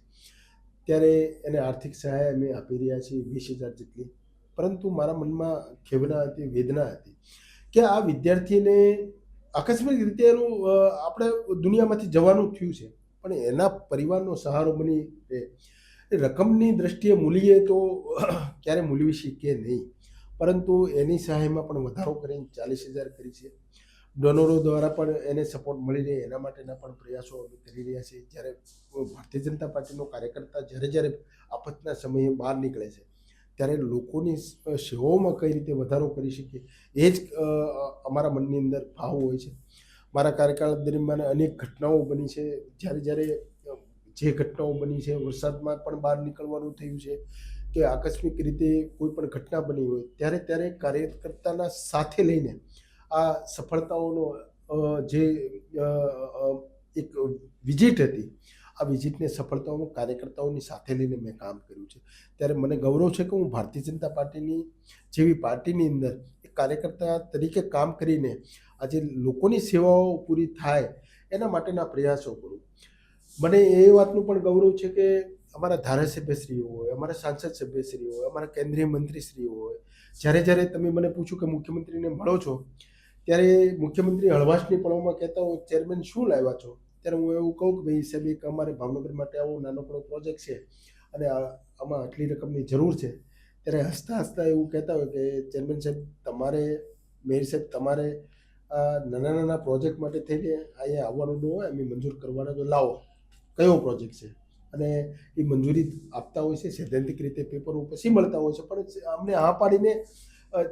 ત્યારે એને આર્થિક સહાય અમે આપી રહ્યા છીએ 20,000 જેટલી. પરંતુ મારા મનમાં ખેવના હતી, વેદના હતી કે આ વિદ્યાર્થીને આકસ્મિક રીતે એનું આપણે દુનિયામાંથી જવાનું થયું છે, પણ એના પરિવારનો સહારો બની રહે. રકમની દ્રષ્ટિએ મૂલીએ તો ક્યારે મૂલવી શકીએ નહીં, પરંતુ એની સહાયમાં પણ વધારો કરીને 40,000 કરી છે. ડોનરો દ્વારા પણ એને સપોર્ટ મળી રહે એના માટેના પણ પ્રયાસો અમે કરી રહ્યા છીએ. જ્યારે ભારતીય જનતા પાર્ટીનો કાર્યકર્તા જ્યારે આફતના સમયે બહાર નીકળે છે ત્યારે લોકોની સેવાઓમાં કઈ રીતે વધારો કરી શકીએ એ જ અમારા મનની અંદર ભાવ હોય છે. મારા કાર્યકાળ દરમિયાન અનેક ઘટનાઓ બની છે. જ્યારે જે ઘટનાઓ બની છે, વરસાદમાં પણ બહાર નીકળવાનું થયું છે કે આકસ્મિક રીતે કોઈ પણ ઘટના બની હોય ત્યારે કાર્યકર્તાના સાથે લઈને આ સફળતાઓનો જે એક વિઝિટ હતી, આ વિઝિટને સફળતાઓનું કાર્યકર્તાઓની સાથે લઈને મેં કામ કર્યું છે. ત્યારે મને ગૌરવ છે કે હું ભારતીય જનતા પાર્ટીની જેવી પાર્ટીની અંદર એક કાર્યકર્તા તરીકે કામ કરીને આજે લોકોની સેવાઓ પૂરી થાય એના માટેના પ્રયાસો કરું. મને એ વાતનું પણ ગૌરવ છે કે અમારા ધારાસભ્યશ્રીઓ હોય, અમારા સાંસદ સભ્યશ્રીઓ હોય, અમારા કેન્દ્રીય મંત્રીશ્રીઓ હોય, જ્યારે તમે મને પૂછ્યું કે મુખ્યમંત્રીને મળો છો ત્યારે મુખ્યમંત્રી હળવાશની પળોમાં કહેતા હોય ચેરમેન શું લાવ્યા છો, ત્યારે હું એવું કહું કે ભાઈ સાહેબ એક અમારે ભાવનગર માટે આવો નાનકડો પ્રોજેક્ટ છે અને આમાં આટલી રકમની જરૂર છે. ત્યારે હસતા એવું કહેતા હોય કે ચેરમેન સાહેબ તમારે, મેયર સાહેબ તમારે આ નાના પ્રોજેક્ટ માટે થઈને અહીંયા આવવાનું ન હોય, અમે મંજૂર કરવાના, તો લાવો કયો પ્રોજેક્ટ છે. અને એ મંજૂરી આપતા હોય છે, સૈદ્ધાંતિક રીતે પેપરો પછી મળતા હોય છે, પણ અમને હા પાડીને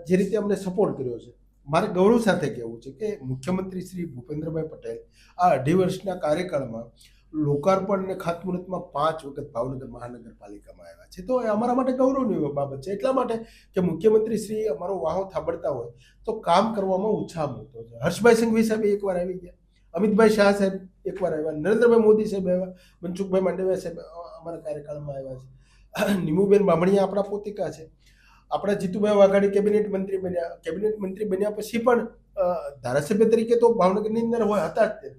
જે રીતે અમને સપોર્ટ કર્યો છે, મારે ગૌરવ સાથે કહેવું છે કે મુખ્યમંત્રી શ્રી ભૂપેન્દ્રભાઈ પટેલ આ 2.5 વર્ષના કાર્યકાળમાં લોકાર્પણ અને ખાતમુહૂર્તમાં 5 વખત ભાવનગર મહાનગરપાલિકામાં આવ્યા છે. તો એ અમારા માટે ગૌરવની બાબત છે, એટલા માટે કે મુખ્યમંત્રી શ્રી અમારો વાહો થાબડતા હોય તો કામ કરવામાં ઉત્સાહ મળતો છે. હર્ષભાઈ સંઘવી સાહેબ એકવાર આવી ગયા, અમિતભાઈ શાહ સાહેબ એકવાર આવ્યા, નરેન્દ્રભાઈ મોદી સાહેબ આવ્યા, મનસુખભાઈ માંડવિયા સાહેબ અમારા કાર્યકાળમાં આવ્યા છે, નીમુબેન બામણીયા આપણા પોતિકા છે, આપણા જીતુભાઈ વાઘાણી કેબિનેટ મંત્રી બન્યા. કેબિનેટ મંત્રી બન્યા પછી પણ ધારાસભ્ય તરીકે તો ભાવનગરની અંદર હતા જ તે.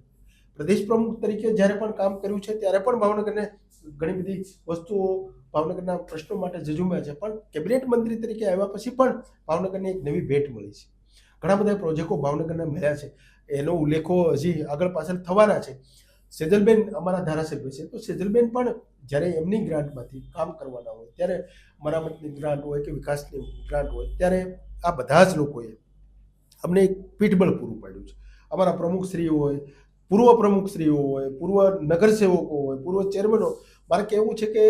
પ્રદેશ પ્રમુખ તરીકે જ્યારે પણ કામ કર્યું છે ત્યારે પણ ભાવનગરને ઘણી બધી વસ્તુઓ ભાવનગરના પ્રશ્નો માટે ઝઝુમ્યા છે, પણ કેબિનેટ મંત્રી તરીકે આવ્યા પછી પણ ભાવનગરને એક નવી ભેટ મળી છે. ઘણા બધા પ્રોજેક્ટો ભાવનગરના મળ્યા છે, એનો ઉલ્લેખો હજી આગળ પાછળ થવાના છે. સેજલબેન અમારા ધારાસભ્ય છે, તો સેજલબેન પણ જ્યારે એમની ગ્રાન્ટમાંથી કામ કરવાના હોય, ત્યારે મરામતની ગ્રાન્ટ હોય કે વિકાસની ગ્રાન્ટ હોય, ત્યારે આ બધા જ લોકોએ અમને એક પીઠબળ પૂરું પાડ્યું છે. અમારા પ્રમુખશ્રીઓ હોય, પૂર્વ પ્રમુખશ્રીઓ હોય, પૂર્વ નગરસેવકો હોય, પૂર્વ ચેરમેનો, મારે કહેવું છે કે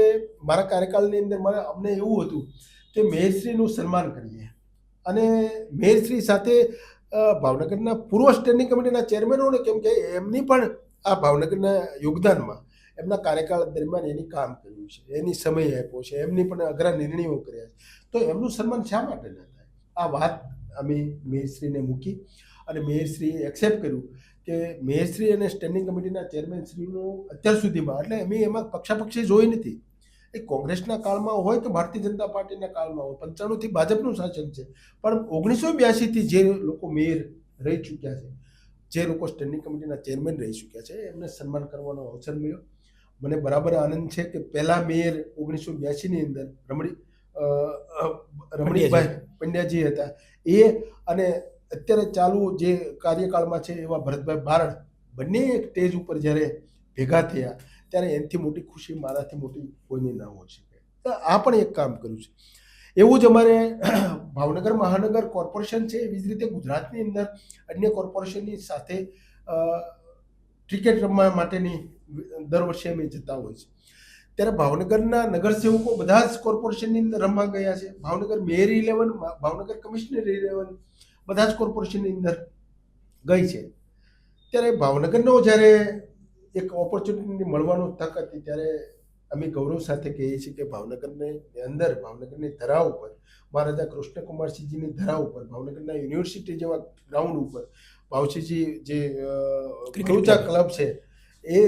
મારા કાર્યકાળની અંદર અમને એવું હતું કે મેયરશ્રીનું સન્માન કરીએ અને મેયરશ્રી સાથે ભાવનગરના પૂર્વ સ્ટેન્ડિંગ કમિટીના ચેરમેનોને, કેમ કે એમની પણ આ ભાવનગરના યોગદાનમાં એમના કાર્યકાળ દરમિયાન એની કામ કર્યું છે, એની સમય આપ્યો છે, એમની પણ અઘરા નિર્ણયો કર્યા છે, તો એમનું સન્માન શા માટે ન થાય? આ વાત અમે મેયરશ્રીને મૂકી અને મેયરશ્રીએ એક્સેપ્ટ કર્યું કે મેયરશ્રી અને સ્ટેન્ડિંગ કમિટીના ચેરમેનશ્રીનું અત્યાર સુધીમાં, એટલે અમે એમાં પક્ષાપક્ષી જોઈ નથી, એ કોંગ્રેસના કાળમાં હોય કે ભારતીય જનતા પાર્ટીના કાળમાં હોય, 95થી ભાજપનું શાસન છે, પણ 1982થી જે લોકો મેયર રહી ચૂક્યા છે, જે લોકો સ્ટેન્ડિંગ કમિટીના ચેરમેન રહી ચૂક્યા છે, એમને સન્માન કરવાનો અવસર મળ્યો. મને બરાબર આનંદ છે કે પહેલા મેયર 1982ની અંદર રમણીકભાઈ પંડ્યાજી હતા, એ અને અત્યારે ચાલુ જે કાર્યકાળમાં છે એવા ભરતભાઈ બારડ, બંને એક સ્ટેજ ઉપર જ્યારે ભેગા થયા ત્યારે એનાથી મોટી ખુશી મારાથી મોટી કોઈની ના હોઈ શકે. તો આ પણ એક કામ કર્યું છે. એવું જ અમારે ભાવનગર મહાનગર કોર્પોરેશન છે, એવી જ રીતે ગુજરાતની અંદર અન્ય કોર્પોરેશનની સાથે ક્રિકેટ રમવા માટેની દર વર્ષે અમે જતા હોય છે, ત્યારે ભાવનગરના નગરસેવકો બધા જ કોર્પોરેશનની અંદર રમવા ગયા છે. ભાવનગર મેયર 11, ભાવનગર કમિશનર 11 બધા જ કોર્પોરેશનની અંદર ગઈ છે. ત્યારે ભાવનગરનો જ્યારે એક ઓપોર્ચ્યુનિટી મળવાનો તક હતી, ત્યારે અમે ગૌરવ સાથે કહીએ છીએ કે ભાવનગરની અંદર, ભાવનગરની ધરા ઉપર, મહારાજા કૃષ્ણકુમારસિંહજીની ધરા ઉપર, ભાવનગરના યુનિવર્સિટી જેવા ગ્રાઉન્ડ ઉપર, ભાવસીજી જે ક્રિકેટ ક્લબ છે એ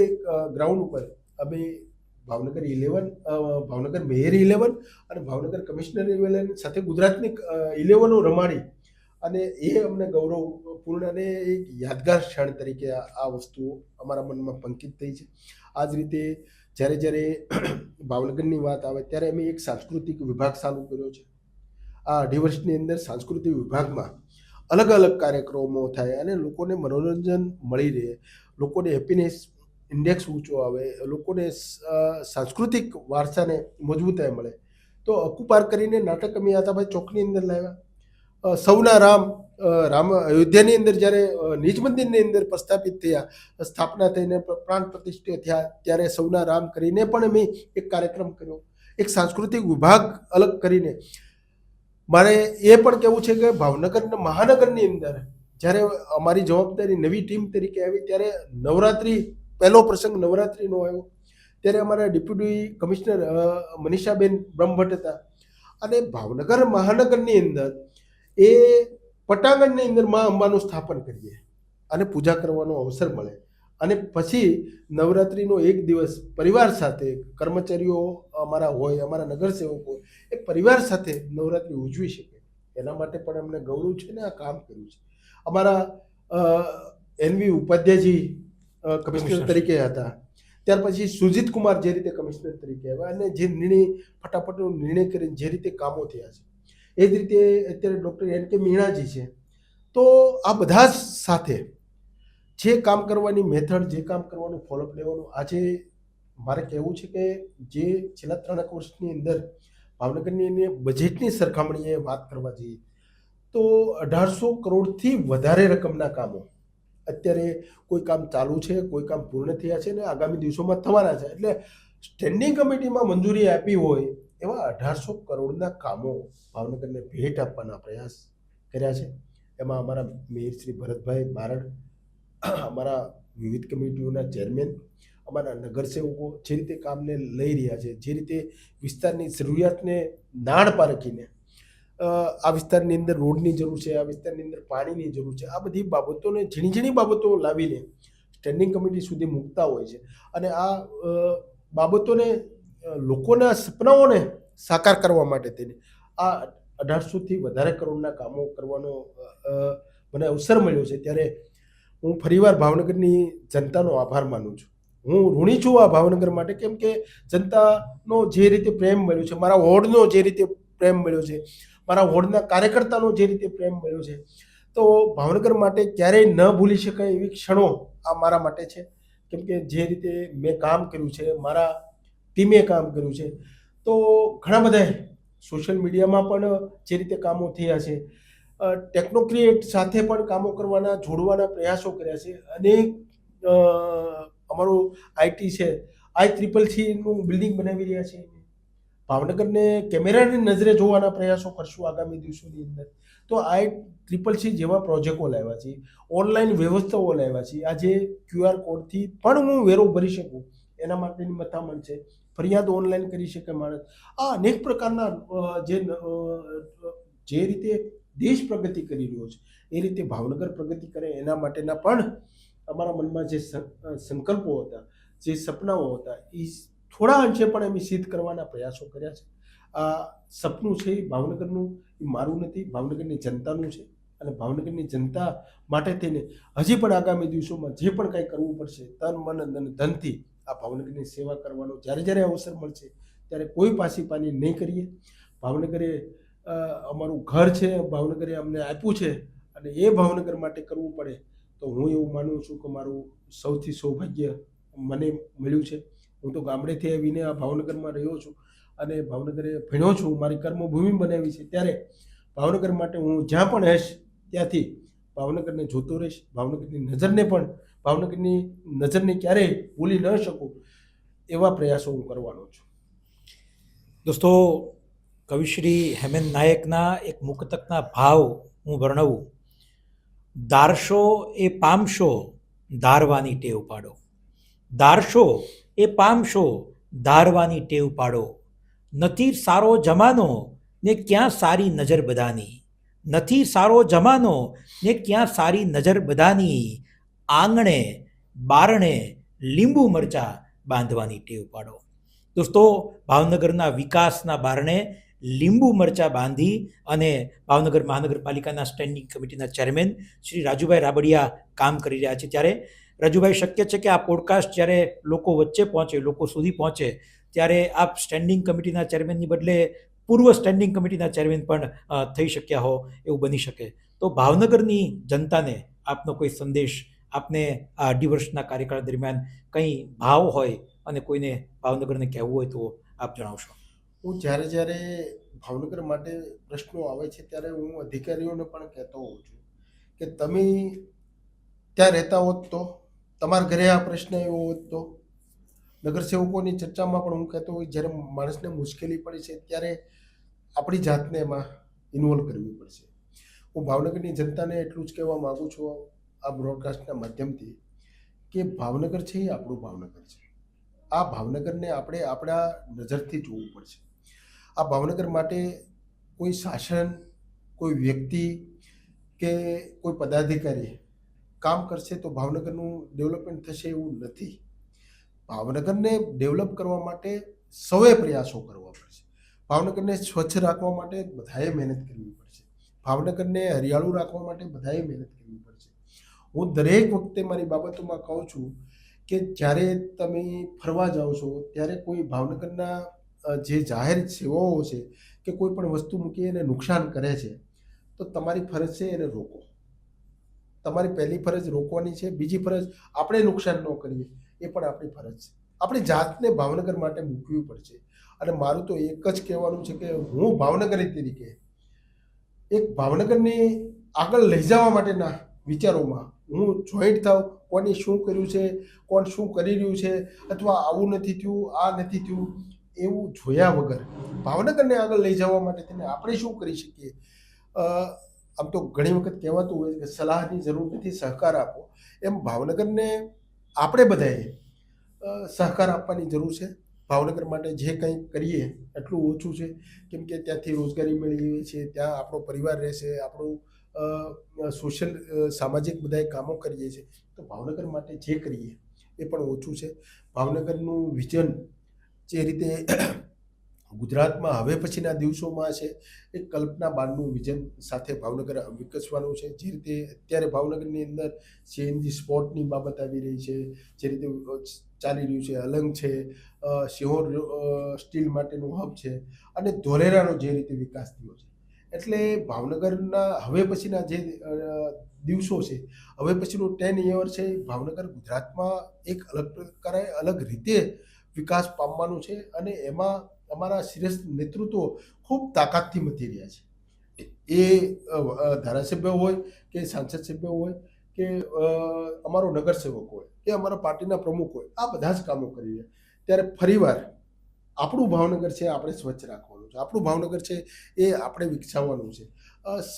ગ્રાઉન્ડ ઉપર અમે ભાવનગર 11, ભાવનગર મેયર 11 અને ભાવનગર કમિશનર 11 સાથે ગુજરાતની 11ઓ રમાડી અને એ અમને ગૌરવપૂર્ણ અને એક યાદગાર ક્ષણ તરીકે આ વસ્તુઓ અમારા મનમાં પંકિત થઈ છે. આ જ રીતે જ્યારે જ્યારે ભાવનગરની વાત આવે ત્યારે અમે એક સાંસ્કૃતિક વિભાગ ચાલુ કર્યો છે. આ 2.5 વર્ષની અંદર સાંસ્કૃતિક વિભાગમાં અલગ અલગ કાર્યક્રમો થાય અને લોકોને મનોરંજન મળી રહે, લોકોને હેપીનેસ ઇન્ડેક્સ ઊંચો આવે, લોકોને સાંસ્કૃતિક વારસાને મજબૂતાઈ મળે. તો અકુપાર કરીને નાટક અમે આતાભાઈ ચોકની અંદર લાવ્યા. સૌના રામ અયોધ્યાની અંદર જ્યારે નિજ મંદિરની અંદર પ્રસ્થાપિત થયા, સ્થાપના થઈને પ્રાણ પ્રતિષ્ઠિત થયા, ત્યારે સૌના રામ કરીને પણ અમે એક કાર્યક્રમ કર્યો, એક સાંસ્કૃતિક વિભાગ અલગ કરીને. મારે એ પણ કહેવું છે કે ભાવનગરના મહાનગરની અંદર જ્યારે અમારી જવાબદારી નવી ટીમ તરીકે આવી, ત્યારે નવરાત્રિ, પહેલો પ્રસંગ નવરાત્રિનો આવ્યો, ત્યારે અમારા ડેપ્યુટી કમિશનર મનીષાબેન બ્રહ્મભટ્ટ હતા અને ભાવનગર મહાનગરની અંદર એ પટાંગણની અંદર મા અંબાનું સ્થાપન કરીએ અને પૂજા કરવાનો અવસર મળે અને પછી નવરાત્રિનો એક દિવસ પરિવાર સાથે, કર્મચારીઓ અમારા હોય, અમારા નગરસેવકો હોય, એ પરિવાર સાથે નવરાત્રિ ઉજવી શકે, એના માટે પણ અમને ગૌરવ છે ને આ કામ કર્યું છે. અમારા એનવી ઉપાધ્યાયજી કમિશનર તરીકે હતા, ત્યાર પછી સુજીત કુમાર જે રીતે કમિશનર તરીકે આવ્યા અને જે ફટાફટનો નિર્ણય કરીને જે રીતે કામો થયા છે, એ જ રીતે અત્યારે ડૉક્ટર એન કે મીણાજી છે. તો આ બધા જ સાથે જે કામ કરવાની મેથડ, જે કામ કરવાનું ફોલોઅપ લેવાનું, આજે મારે કહેવું છે કે જે છેલ્લા 3 વર્ષની અંદર ભાવનગરની બજેટની સરખામણીએ વાત કરવા જઈએ તો 1800 કરોડથી વધારે રકમના કામો અત્યારે કોઈ કામ ચાલુ છે, કોઈ કામ પૂર્ણ થયા છે અને આગામી દિવસોમાં થવાના છે. એટલે સ્ટેન્ડિંગ કમિટીમાં મંજૂરી આપી હોય એવા 1800 કરોડના કામો ભાવનગરને ભેટ આપવાના પ્રયાસ કર્યા છે. એમાં અમારા મેયર શ્રી ભરતભાઈ બારડ, અમારા વિવિધ કમિટીઓના ચેરમેન, અમારા નગરસેવકો જે રીતે કામને લઈ રહ્યા છે, જે રીતે વિસ્તારની જરૂરિયાતને નાણ પારખીને આ વિસ્તારની અંદર રોડની જરૂર છે, આ વિસ્તારની અંદર પાણીની જરૂર છે, આ બધી બાબતોને ઝીણી ઝીણી બાબતો લાવીને સ્ટેન્ડિંગ કમિટી સુધી મૂકતા હોય છે. અને આ બાબતોને લોકોના સપનાઓને સાકાર કરવા માટે તેને આ 1800થી વધારે કરોડના કામો કરવાનો મને અવસર મળ્યો છે. ત્યારે હું ફરીવાર ભાવનગરની જનતાનો આભાર માનું છું. હું ઋણી છું આ ભાવનગર માટે, કેમ કે જનતાનો જે રીતે પ્રેમ મળ્યો છે, મારા વોર્ડનો જે રીતે પ્રેમ મળ્યો છે, મારા વોર્ડના કાર્યકર્તાનો જે રીતે પ્રેમ મળ્યો છે, તો ભાવનગર માટે ક્યારેય ન ભૂલી શકાય એવી ક્ષણો આ મારા માટે છે. કેમ કે જે રીતે મેં કામ કર્યું છે, મારા ટીમે કામ કર્યું છે, તો ઘણા બધા સોશિયલ મીડિયામાં પણ જે રીતે કામો થયા છે, ટેકનોક્રિએટ સાથે પણ કામો કરવાના, જોડવાના પ્રયાસો કર્યા છે. અનેક અમારું આઈટી છે, ICCCનું બિલ્ડિંગ બનાવી રહ્યા છે. ભાવનગરને કેમેરાની નજરે જોવાના પ્રયાસો કરશું આગામી દિવસોની અંદર. તો ICCC જેવા પ્રોજેક્ટો લાવ્યા છે, ઓનલાઈન વ્યવસ્થાઓ લાવ્યા છે. આજે QR કોડથી પણ હું વેરો ભરી શકું એના માટેની મથામણ છે. ફરિયાદ ઓનલાઈન કરી શકે માણસ. આ અનેક પ્રકારના જે રીતે દેશ પ્રગતિ કરી રહ્યો છે એ રીતે ભાવનગર પ્રગતિ કરે એના માટેના પણ અમારા મનમાં જે સંકલ્પો હતા, જે સપનાઓ હતા, એ થોડા અંશે પણ અમે સિદ્ધ કરવાના પ્રયાસો કર્યા છે. આ સપનું છે એ ભાવનગરનું, એ મારું નથી, ભાવનગરની જનતાનું છે. અને ભાવનગરની જનતા માટે થઈને હજી પણ આગામી દિવસોમાં જે પણ કંઈ કરવું પડશે, તન મન અને ધનથી આ ભાવનગરની સેવા કરવાનો જ્યારે જ્યારે અવસર મળશે ત્યારે કોઈ પાછી પાની નહીં કરીએ. ભાવનગરે અમારું ઘર છે, ભાવનગરે અમને આપ્યું છે, અને એ ભાવનગર માટે કરવું પડે તો હું એવું માનું છું કે મારું સૌથી સૌભાગ્ય મને મળ્યું છે. હું તો ગામડેથી આવીને આ ભાવનગરમાં રહ્યો છું અને ભાવનગરે ભણ્યો છું, મારી કર્મભૂમિ બનાવી છે. ત્યારે ભાવનગર માટે હું જ્યાં પણ રહીશ ત્યાંથી ભાવનગરને જોતો રહીશ. ભાવનગરની નજરને ક્યારેય ભૂલી ન શકું એવા પ્રયાસો હું કરવાનો છું. દોસ્તો, કવિશ્રી હેમેન નાયકના એક મુક્તકના ભાવ હું વર્ણવું. દારશો એ પામશો, ધારવાની ટેવ પાડો. દારશો એ પામશો, ધારવાની ટેવ પાડો. નથી સારો જમાનો ને ક્યાં સારી નજર બધાની. નથી સારો જમાનો ને ક્યાં સારી નજર બધાની. આંગણે બારણે લીંબુ મરચા બાંધવાની ટેવ પાડો. દોસ્તો, ભાવનગરના વિકાસના બારણે લીંબુ મરચા બાંધી અને ભાવનગર મહાનગરપાલિકાના સ્ટેન્ડિંગ કમિટીના ચેરમેન શ્રી રાજુભાઈ રાબડિયા કામ કરી રહ્યા છે. ત્યારે રાજુભાઈ, શક્ય છે કે આ પોડકાસ્ટ જ્યારે લોકો વચ્ચે પહોંચે, લોકો સુધી પહોંચે, ત્યારે આપ સ્ટેન્ડિંગ કમિટીના ચેરમેનની બદલે પૂર્વ સ્ટેન્ડિંગ કમિટીના ચેરમેન પણ થઈ શક્યા હો, એવું બની શકે. તો ભાવનગરની જનતાને આપનો કોઈ સંદેશ, આપને આ 18 વર્ષના કાર્યકાળ દરમિયાન કંઈ ભાવ હોય અને કોઈને ભાવનગરને કહેવું હોય તો આપ જણાવશો. હું જ્યારે ભાવનગર માટે પ્રશ્નો આવે છે ત્યારે હું અધિકારીઓને પણ કહેતો હોઉં છું કે તમે ત્યાં રહેતા હોત તો, તમારા ઘરે આ પ્રશ્ન એવો હોત તો. નગરસેવકોની ચર્ચામાં પણ હું કહેતો હોય, જ્યારે માણસને મુશ્કેલી પડી છે ત્યારે આપણી જાતને એમાં ઇન્વોલ્વ કરવી પડશે. હું ભાવનગરની જનતાને એટલું જ કહેવા માગું છું આ બ્રોડકાસ્ટના માધ્યમથી કે ભાવનગર છે એ આપણું ભાવનગર છે. આ ભાવનગરને આપણે આપણા નજરથી જોવું પડશે. આ ભાવનગર માટે કોઈ શાસન, કોઈ વ્યક્તિ કે કોઈ પદાધિકારી કામ કરશે તો ભાવનગરનું ડેવલપમેન્ટ થશે એવું નથી. ભાવનગરને ડેવલપ કરવા માટે સૌએ પ્રયાસો કરવા પડશે. ભાવનગરને સ્વચ્છ રાખવા માટે બધાએ મહેનત કરવી પડશે. ભાવનગરને હરિયાળું રાખવા માટે બધાએ મહેનત કરવી પડશે. હું દરેક વખતે મારી બાબતોમાં કહું છું કે જ્યારે તમે ફરવા જાઓ છો ત્યારે કોઈ ભાવનગરના જે જાહેર સેવાઓ છે કે કોઈ પણ વસ્તુ મૂકી એને નુકસાન કરે છે તો તમારી ફરજ છે એને રોકો. તમારી પહેલી ફરજ રોકવાની છે. બીજી ફરજ આપણે નુકસાન ન કરીએ એ પણ આપણી ફરજ છે. આપણી જાતને ભાવનગર માટે મૂકવી પડશે. અને મારું તો એક જ કહેવાનું છે કે હું ભાવનગરી તરીકે એક ભાવનગરને આગળ લઈ જવા માટેના વિચારોમાં હું જોઈન્ટ થાવ, કોને શું કર્યું છે, કોણ શું કરી રહ્યું છે, અથવા આવું નથી થયું, આ નથી થયું, એવું જોયા વગર ભાવનગરને આગળ લઈ જવા માટે તેને આપણે શું કરી શકીએ? આમ તો ઘણી વખત કહેવાતું હોય છે કે સલાહની જરૂર નથી, સહકાર આપો. એમ ભાવનગરને આપણે બધાએ સહકાર આપવાની જરૂર છે. ભાવનગર માટે જે કંઈ કરીએ એટલું ઓછું છે, કેમ કે ત્યાંથી રોજગારી મેળવીએ છીએ, ત્યાં આપણો પરિવાર રહેશે, આપણું સોશિયલ સામાજિક બધાય કામો કરીએ છીએ. તો ભાવનગર માટે જે કરીએ એ પણ ઓછું છે. ભાવનગરનું વિઝન જે રીતે ગુજરાતમાં હવે પછીના દિવસોમાં છે, એ કલ્પના બારનું વિઝન સાથે ભાવનગર વિકસવાનું છે. જે રીતે અત્યારે ભાવનગરની અંદર સીએનજી સ્પોટની બાબત આવી રહી છે, જે રીતે ચાલી રહ્યું છે, અલંગ છે, સિહોર સ્ટીલ માટેનું હબ છે, અને ધોલેરાનો જે રીતે વિકાસ થયો છે. એટલે ભાવનગરના હવે પછીના જે દિવસો છે, હવે પછીનું 10 યર છે, ભાવનગર ગુજરાતમાં એક અલગ પ્રકારે અલગ રીતે વિકાસ પામવાનું છે. અને એમાં અમારા શ્રેષ્ઠ નેતૃત્વ ખૂબ તાકાતથી મથી રહ્યા છે. એ ધારાસભ્ય હોય કે સાંસદ સભ્ય હોય કે અમારો નગરસેવક હોય કે અમારા પાર્ટીના પ્રમુખ હોય, આ બધા જ કામો કરી રહ્યા. ત્યારે ફરીવાર આપણું ભાવનગર છે, આપણે સ્વચ્છ રાખવાનું છે. આપણું ભાવનગર છે, એ આપણે વિકસાવવાનું છે.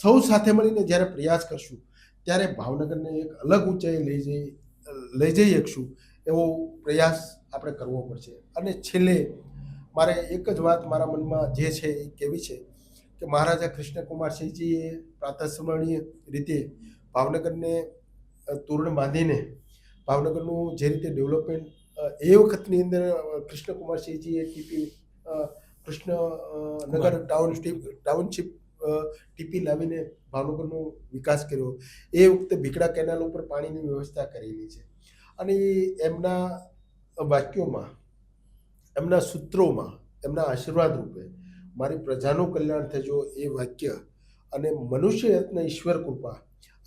સૌ સાથે મળીને જ્યારે પ્રયાસ કરશું ત્યારે ભાવનગરને એક અલગ ઊંચાઈએ લઈ જઈ શકશું, એવો પ્રયાસ આપણે કરવો પડશે. અને છેલ્લે મારે એક જ વાત મારા મનમાં જે છે એ કહેવી છે કે મહારાજા કૃષ્ણકુમારસિંહજીએ પ્રાતસ્મરણીય રીતે ભાવનગરને તોરણ બાંધીને ભાવનગરનું જે રીતે ડેવલપમેન્ટ એ વખતની અંદર કૃષ્ણકુમારસિંહજીએ કૃષ્ણનગર ટાઉનશીપ ટીપી લાવીને ભાવનગરનો વિકાસ કર્યો. એ વખતે ભીકડા કેનાલ ઉપર પાણીની વ્યવસ્થા કરેલી છે. અને એમના વાક્યોમાં, એમના સૂત્રોમાં, એમના આશીર્વાદ રૂપે મારી પ્રજાનું કલ્યાણ થજો એ વાક્ય અને મનુષ્ય યત્ન ઈશ્વર કૃપા,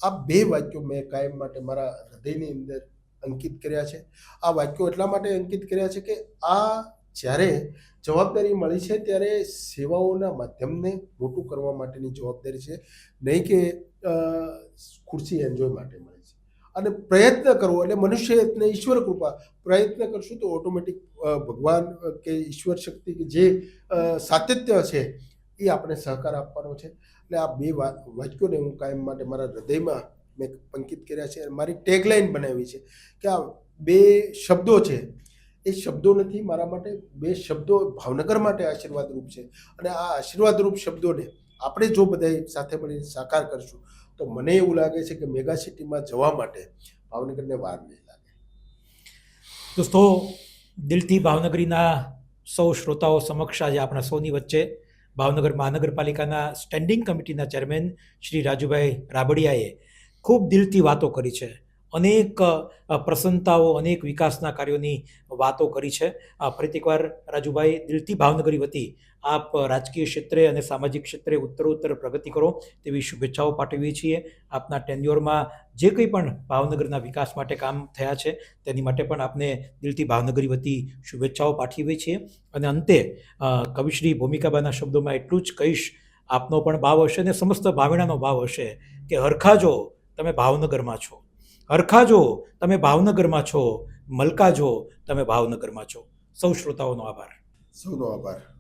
આ બે વાક્યો મેં કાયમ માટે મારા હૃદયની અંદર અંકિત કર્યા છે. આ વાક્યો એટલા માટે અંકિત કર્યા છે કે આ જ્યારે જવાબદારી મળી છે ત્યારે સેવાઓના માધ્યમને મોટું કરવા માટેની જવાબદારી છે, નહીં કે ખુરશી એન્જોય માટે મળી છે. અને પ્રયત્ન કરવો એટલે મનુષ્ય યત્ન ઈશ્વર કૃપા, પ્રયત્ન કરશું તો ઓટોમેટિક ભગવાન કે ઈશ્વર શક્તિ કે જે સાતત્ય છે એ આપણે સહકાર આપવાનો છે. એટલે આ બે વાક્યોને હું કાયમ માટે મારા હૃદયમાં મેં અંકિત કર્યા છે. મારી ટેગલાઇન બનાવી છે કે આ બે શબ્દો છે, એ શબ્દો નથી મારા માટે, બે શબ્દો ભાવનગર માટે આશીર્વાદરૂપ છે. અને આ આશીર્વાદરૂપ શબ્દોને આપણે જો બધાએ સાથે મળીને સાકાર કરશું તો મને એવું લાગે છે કે મેગા સિટીમાં જવા માટે ભાવનગરને વાર નહીં લાગે. દોસ્તો, દિલથી ભાવનગરીના સૌ શ્રોતાઓ સમક્ષ આજે આપણા સૌની વચ્ચે ભાવનગર મહાનગરપાલિકાના સ્ટેન્ડિંગ કમિટીના ચેરમેન શ્રી રાજુભાઈ રાબડિયાએ ખૂબ દિલથી વાતો કરી છે. અનેક પ્રસન્નતાઓ, અનેક વિકાસના કાર્યોની વાતો કરી છે. ફરીથી એકવાર રાજુભાઈ, દિલથી ભાવનગરી વતી આપ રાજકીય ક્ષેત્રે અને સામાજિક ક્ષેત્રે ઉત્તરોત્તર પ્રગતિ કરો તેવી શુભેચ્છાઓ પાઠવીએ છીએ. આપના ટેન્યોરમાં જે કંઈ પણ ભાવનગરના વિકાસ માટે કામ થયા છે તેની માટે પણ આપને દિલથી ભાવનગરી વતી શુભેચ્છાઓ પાઠવીએ છીએ. અને અંતે કવિશ્રી ભૂમિકાબાના શબ્દોમાં એટલું જ કહીશ, આપનો પણ ભાવ હશે અને સમસ્ત ભાવિણાનો ભાવ હશે કે હરખાજો તમે ભાવનગરમાં છો, હરખાજો તમે ભાવનગરમાં છો, મલકાજો તમે ભાવનગરમાં છો. સૌ શ્રોતાઓનો આભાર. સૌનો આભાર.